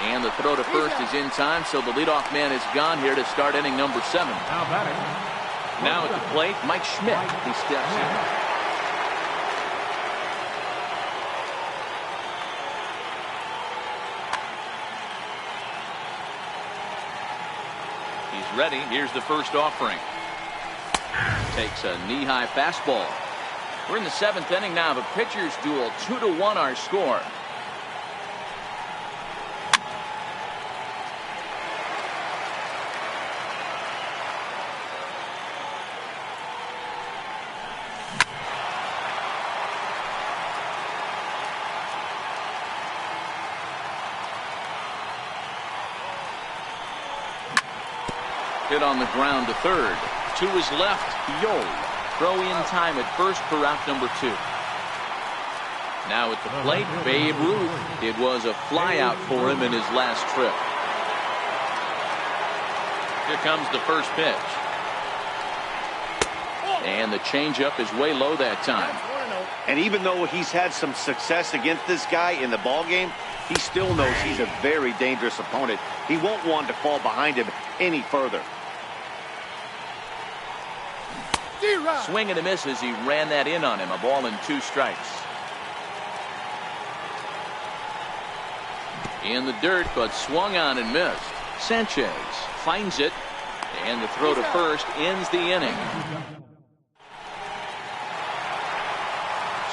And the throw to first is in time, so the leadoff man is gone here to start inning number 7. Now at the plate, Mike Schmidt. He steps in. Ready. Here's the first offering. Takes a knee-high fastball. We're in the 7th inning now. The pitchers duel. 2-1 our score. Hit on the ground to third. To his left, Yol. Throw in time at first for out number 2. Now at the plate, Babe Ruth. It was a flyout for him in his last trip. Here comes the first pitch. And the changeup is way low that time. And even though he's had some success against this guy in the ball game, he still knows he's a very dangerous opponent. He won't want to fall behind him any further. Swing and a miss as he ran that in on him. A ball and 2 strikes. In the dirt, but swung on and missed. Sanchez finds it, and the throw to first ends the inning.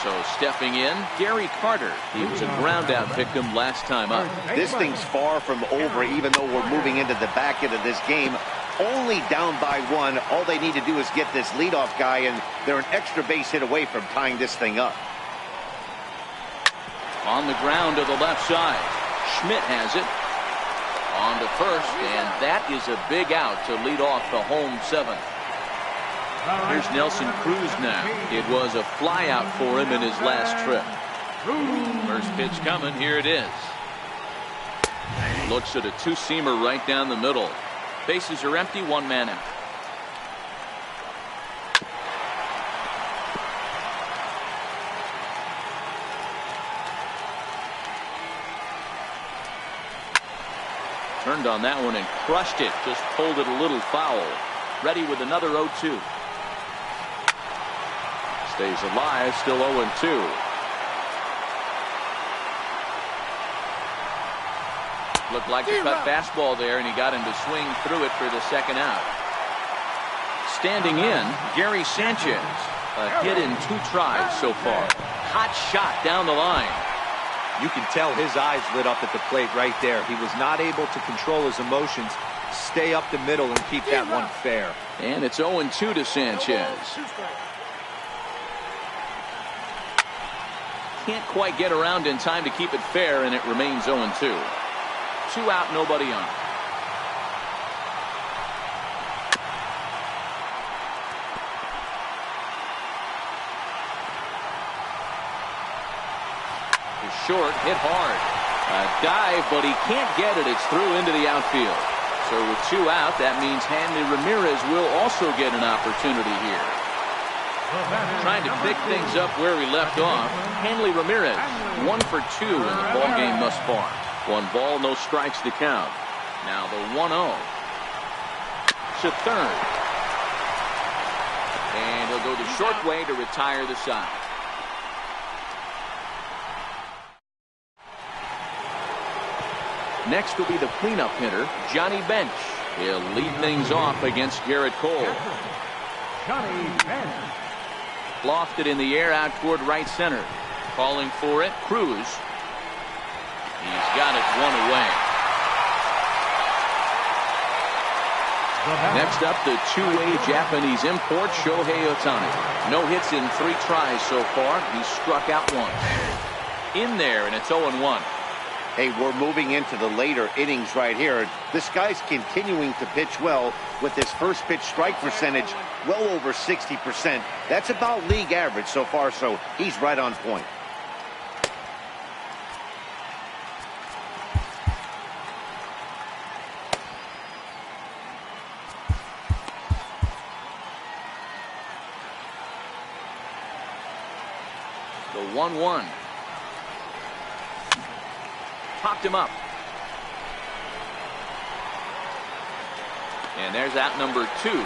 So stepping in, Gary Carter. He was a ground out victim last time up. This thing's far from over, even though we're moving into the back end of this game. Only down by 1. All they need to do is get this leadoff guy, and they're an extra base hit away from tying this thing up. On the ground to the left side. Schmidt has it. On to first, and that is a big out to lead off the home 7th. Here's Nelson Cruz now. It was a flyout for him in his last trip. First pitch coming. Here it is. Looks at a 2-seamer right down the middle. Bases are empty. 1 man out. Turned on that one and crushed it. Just pulled it a little foul. Ready with another 0-2. Stays alive. Still 0-2. Looked like a cut fastball there, and he got him to swing through it for the second out. Standing in, Gary Sanchez. A hit in 2 tries so far. Hot shot down the line. You can tell his eyes lit up at the plate right there. He was not able to control his emotions, stay up the middle, and keep that one fair. And it's 0-2 to Sanchez. can't quite get around in time to keep it fair, and it remains 0-2. 2 out, nobody on. Short, hit hard. A dive, but he can't get it. It's through into the outfield. So with 2 out, that means Hanley Ramirez will also get an opportunity here. Trying to pick things up where we left off. Hanley Ramirez, 1 for 2 in the ball game thus far. 1 ball, no strikes to count. Now the 1-0 to third. And he'll go the short way to retire the side. Next will be the cleanup hitter, Johnny Bench. He'll lead things off against Garrett Cole. Johnny Bench. Lofted in the air out toward right center. Calling for it, Cruz. He's got it 1 away. Next up, the two-way Japanese import, Shohei Ohtani. No hits in 3 tries so far. He's struck out once. In there, and it's 0-1. Hey, we're moving into the later innings right here. This guy's continuing to pitch well with his first pitch strike percentage well over 60%. That's about league average so far, so he's right on point. The 1-1. Popped him up. And there's out number 2.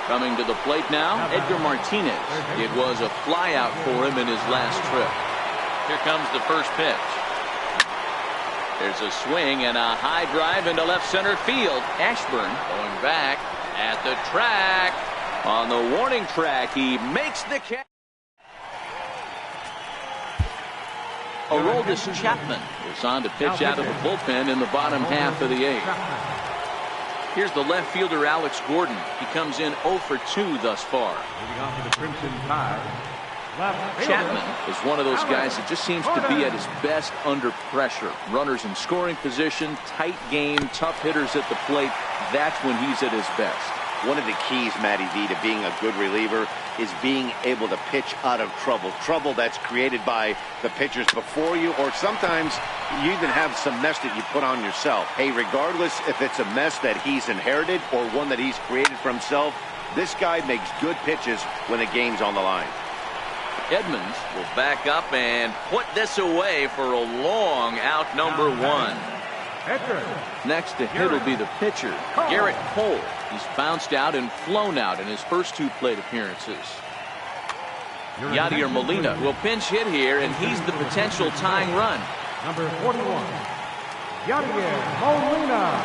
Coming to the plate now, Edgar Martinez. It was a flyout for him in his last trip. Here comes the first pitch. There's a swing and a high drive into left center field. Ashburn going back at the track. On the warning track, he makes the catch. Aroldis Chapman is on to pitch out of the bullpen in the bottom half of the 8th. Here's the left fielder, Alex Gordon. He comes in 0 for 2 thus far. Moving on to the Crimson Tide. Chapman is one of those guys that just seems to be at his best under pressure. Runners in scoring position, tight game, tough hitters at the plate. That's when he's at his best. One of the keys, Matty V, to being a good reliever is being able to pitch out of trouble. Trouble that's created by the pitchers before you, or sometimes you even have some mess that you put on yourself. Hey, regardless if it's a mess that he's inherited or one that he's created for himself, this guy makes good pitches when the game's on the line. Edmonds will back up and put this away for a long out number 1. Next to hit will be the pitcher, Garrett Cole. He's bounced out and flown out in his first 2 plate appearances. Yadier Molina will pinch hit here, and he's the potential tying run. Number 41, Yadier Molina.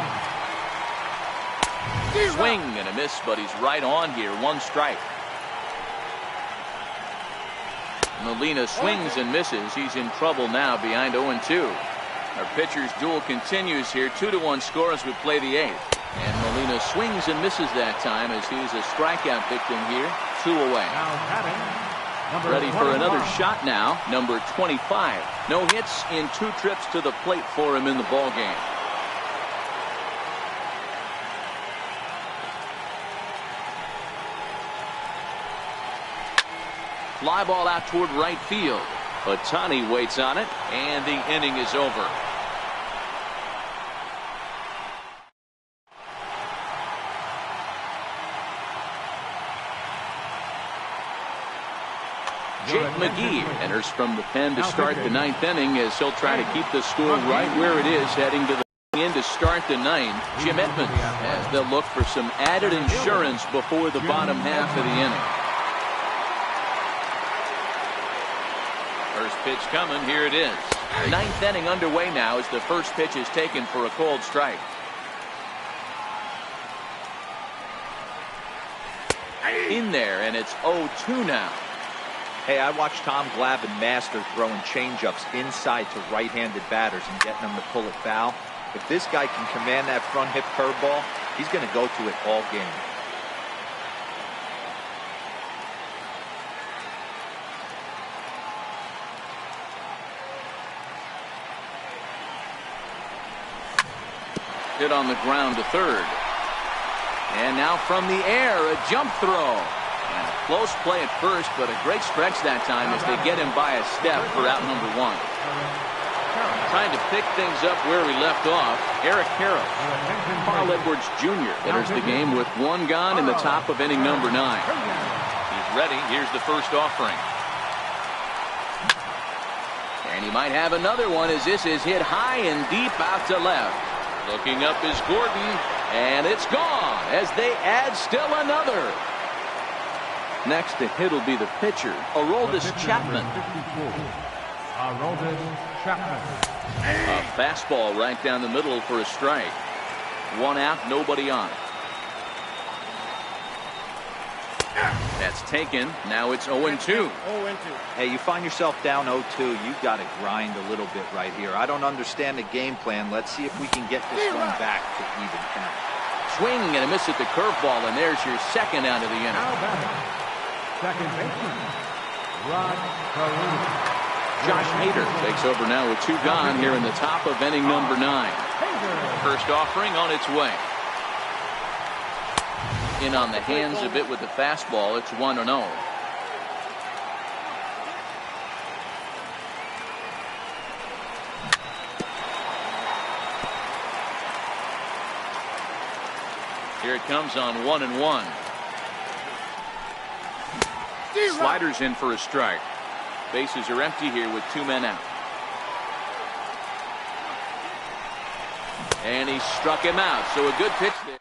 Swing and a miss, but he's right on here. 1 strike. Molina swings and misses. He's in trouble now behind 0-2. Our pitcher's duel continues here. 2-1 score as we play the 8th. And Molina swings and misses that time as he's a strikeout victim here. 2 away. Ready for another shot now. Number 25. No hits in 2 trips to the plate for him in the ball game. Fly ball out toward right field. Ohtani waits on it, and the inning is over. Jake McGee enters from the pen to start the 9th inning as he'll try to keep the score right where it is heading to the end to start the 9th. Jim Edmonds as they'll look for some added insurance before the bottom half of the inning. First pitch coming. Here it is. 9th inning underway now as the first pitch is taken for a cold strike. In there, and it's 0-2 now. Hey, I watched Tom Glavine master throwing changeups inside to right-handed batters and getting them to pull it foul. If this guy can command that front hip curveball, he's going to go to it all game. Hit on the ground to third. And now from the air, a jump throw. And a close play at first, but a great stretch that time as they get him by a step for out number 1. Trying to pick things up where we left off, Eric Karros. Carl Edwards Jr. enters the game with 1 gone in the top of inning number 9. He's ready. Here's the first offering. And he might have another one as this is hit high and deep out to left. Looking up is Gordon, and it's gone as they add still another. Next to hit will be the pitcher, Aroldis Chapman. A fastball right down the middle for a strike. 1 out, nobody on. That's taken. Now it's 0-2. 0-2. Hey, you find yourself down 0-2. You've got to grind a little bit right here. I don't understand the game plan. Let's see if we can get this one back to even count. Swing and a miss at the curveball, and there's your second out of the inning. Second baseman, Rod Carew. Josh Hader takes over now with 2 gone here in the top of inning number 9. First offering on its way. In on the hands a bit with the fastball. It's 1-0. Here it comes on 1-1. Sliders in for a strike. Bases are empty here with 2 men out. And he struck him out, so a good pitch there.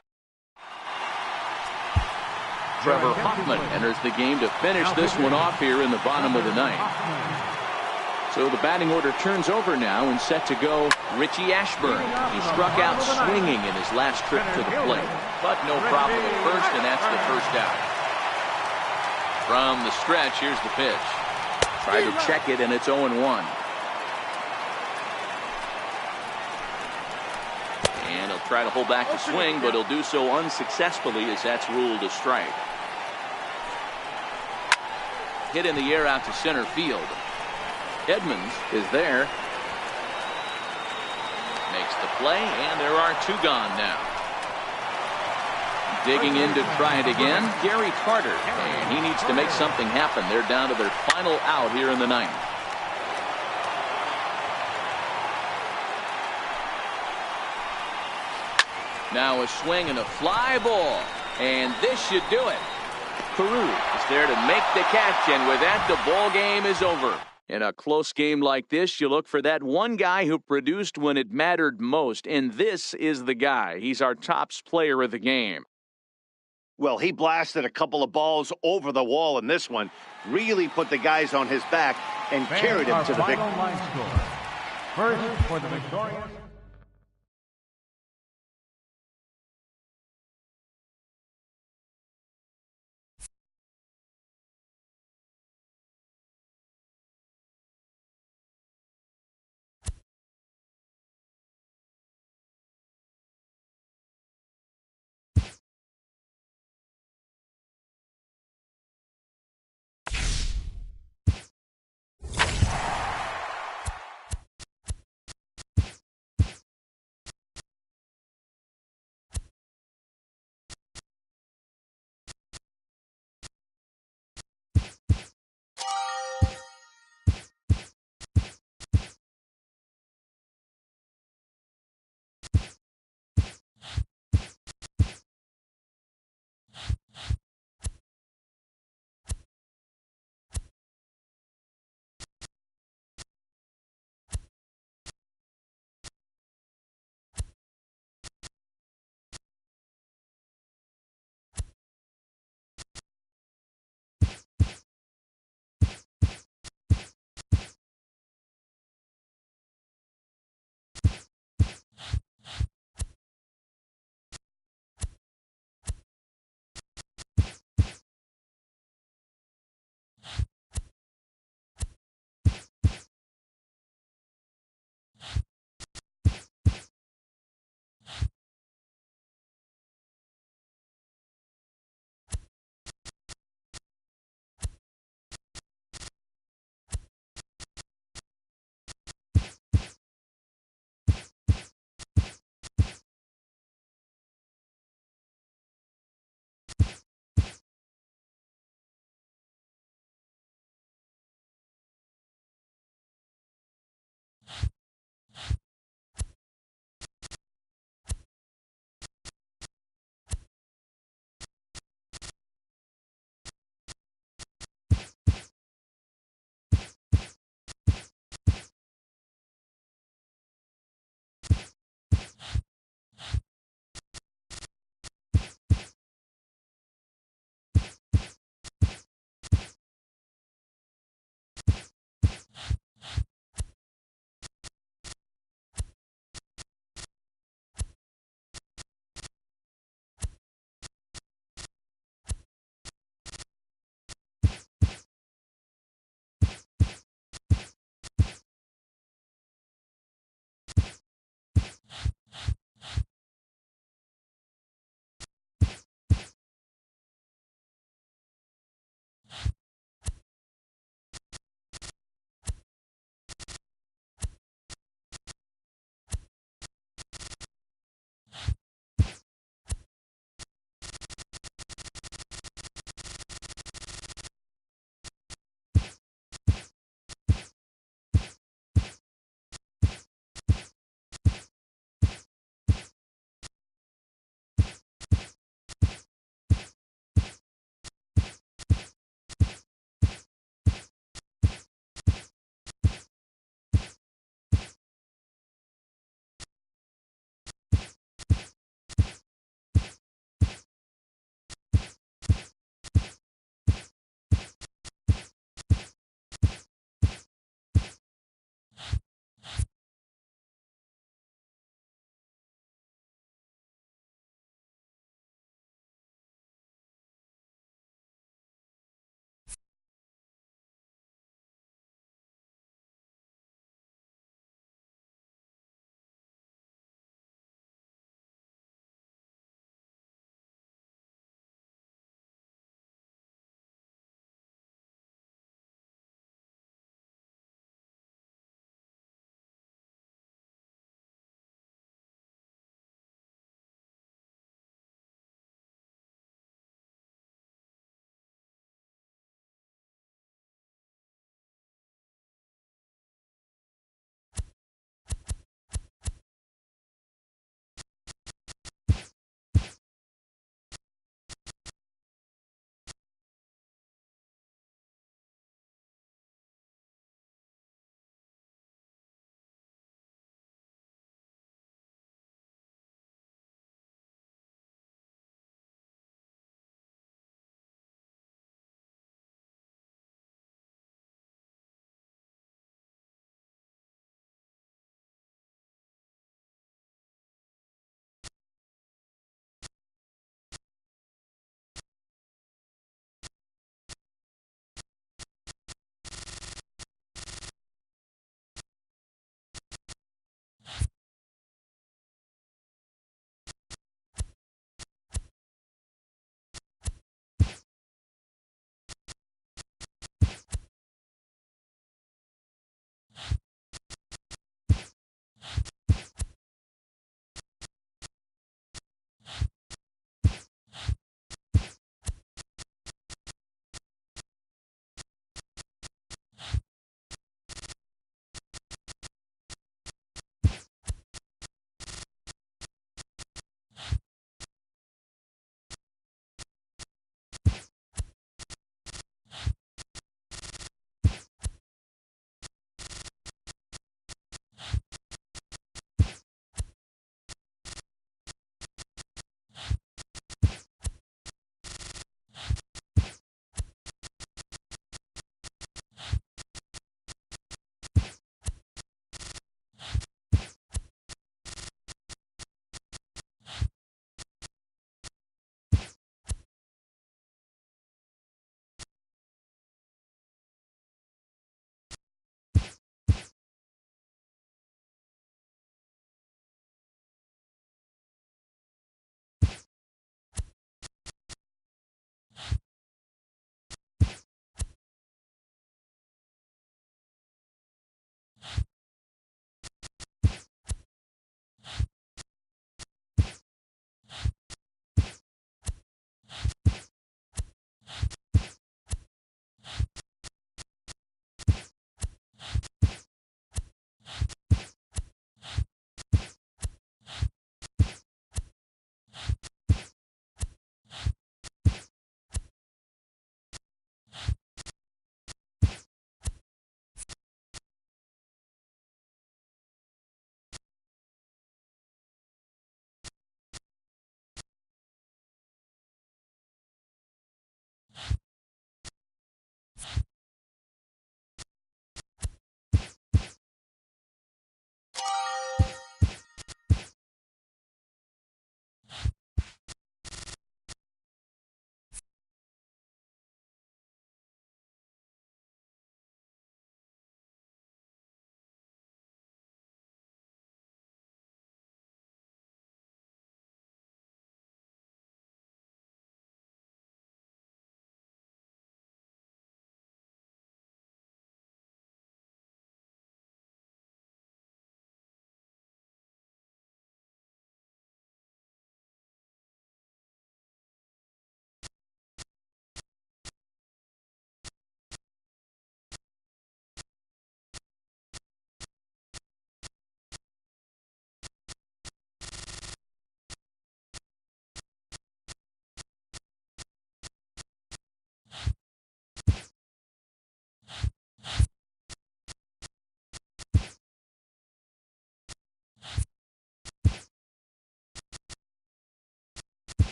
Trevor Hoffman enters the game to finish this one off here in the bottom of the 9th. So the batting order turns over now and set to go Richie Ashburn. He struck out swinging in his last trip to the plate, but no problem at first, and that's the first out. From the stretch, here's the pitch. Try to check it, and it's 0-1. And he'll try to hold back the swing, but he'll do so unsuccessfully as that's ruled a strike. Hit in the air out to center field. Edmonds is there. Makes the play, and there are 2 gone now. Digging in to try it again, Gary Carter, and he needs to make something happen. They're down to their final out here in the 9th. Now a swing and a fly ball, and this should do it. Carew is there to make the catch, and with that, the ball game is over. In a close game like this, you look for that one guy who produced when it mattered most, and this is the guy. He's our tops player of the game. Well, he blasted a couple of balls over the wall in this one, really put the guys on his back and carried him to the victory. First for the victorious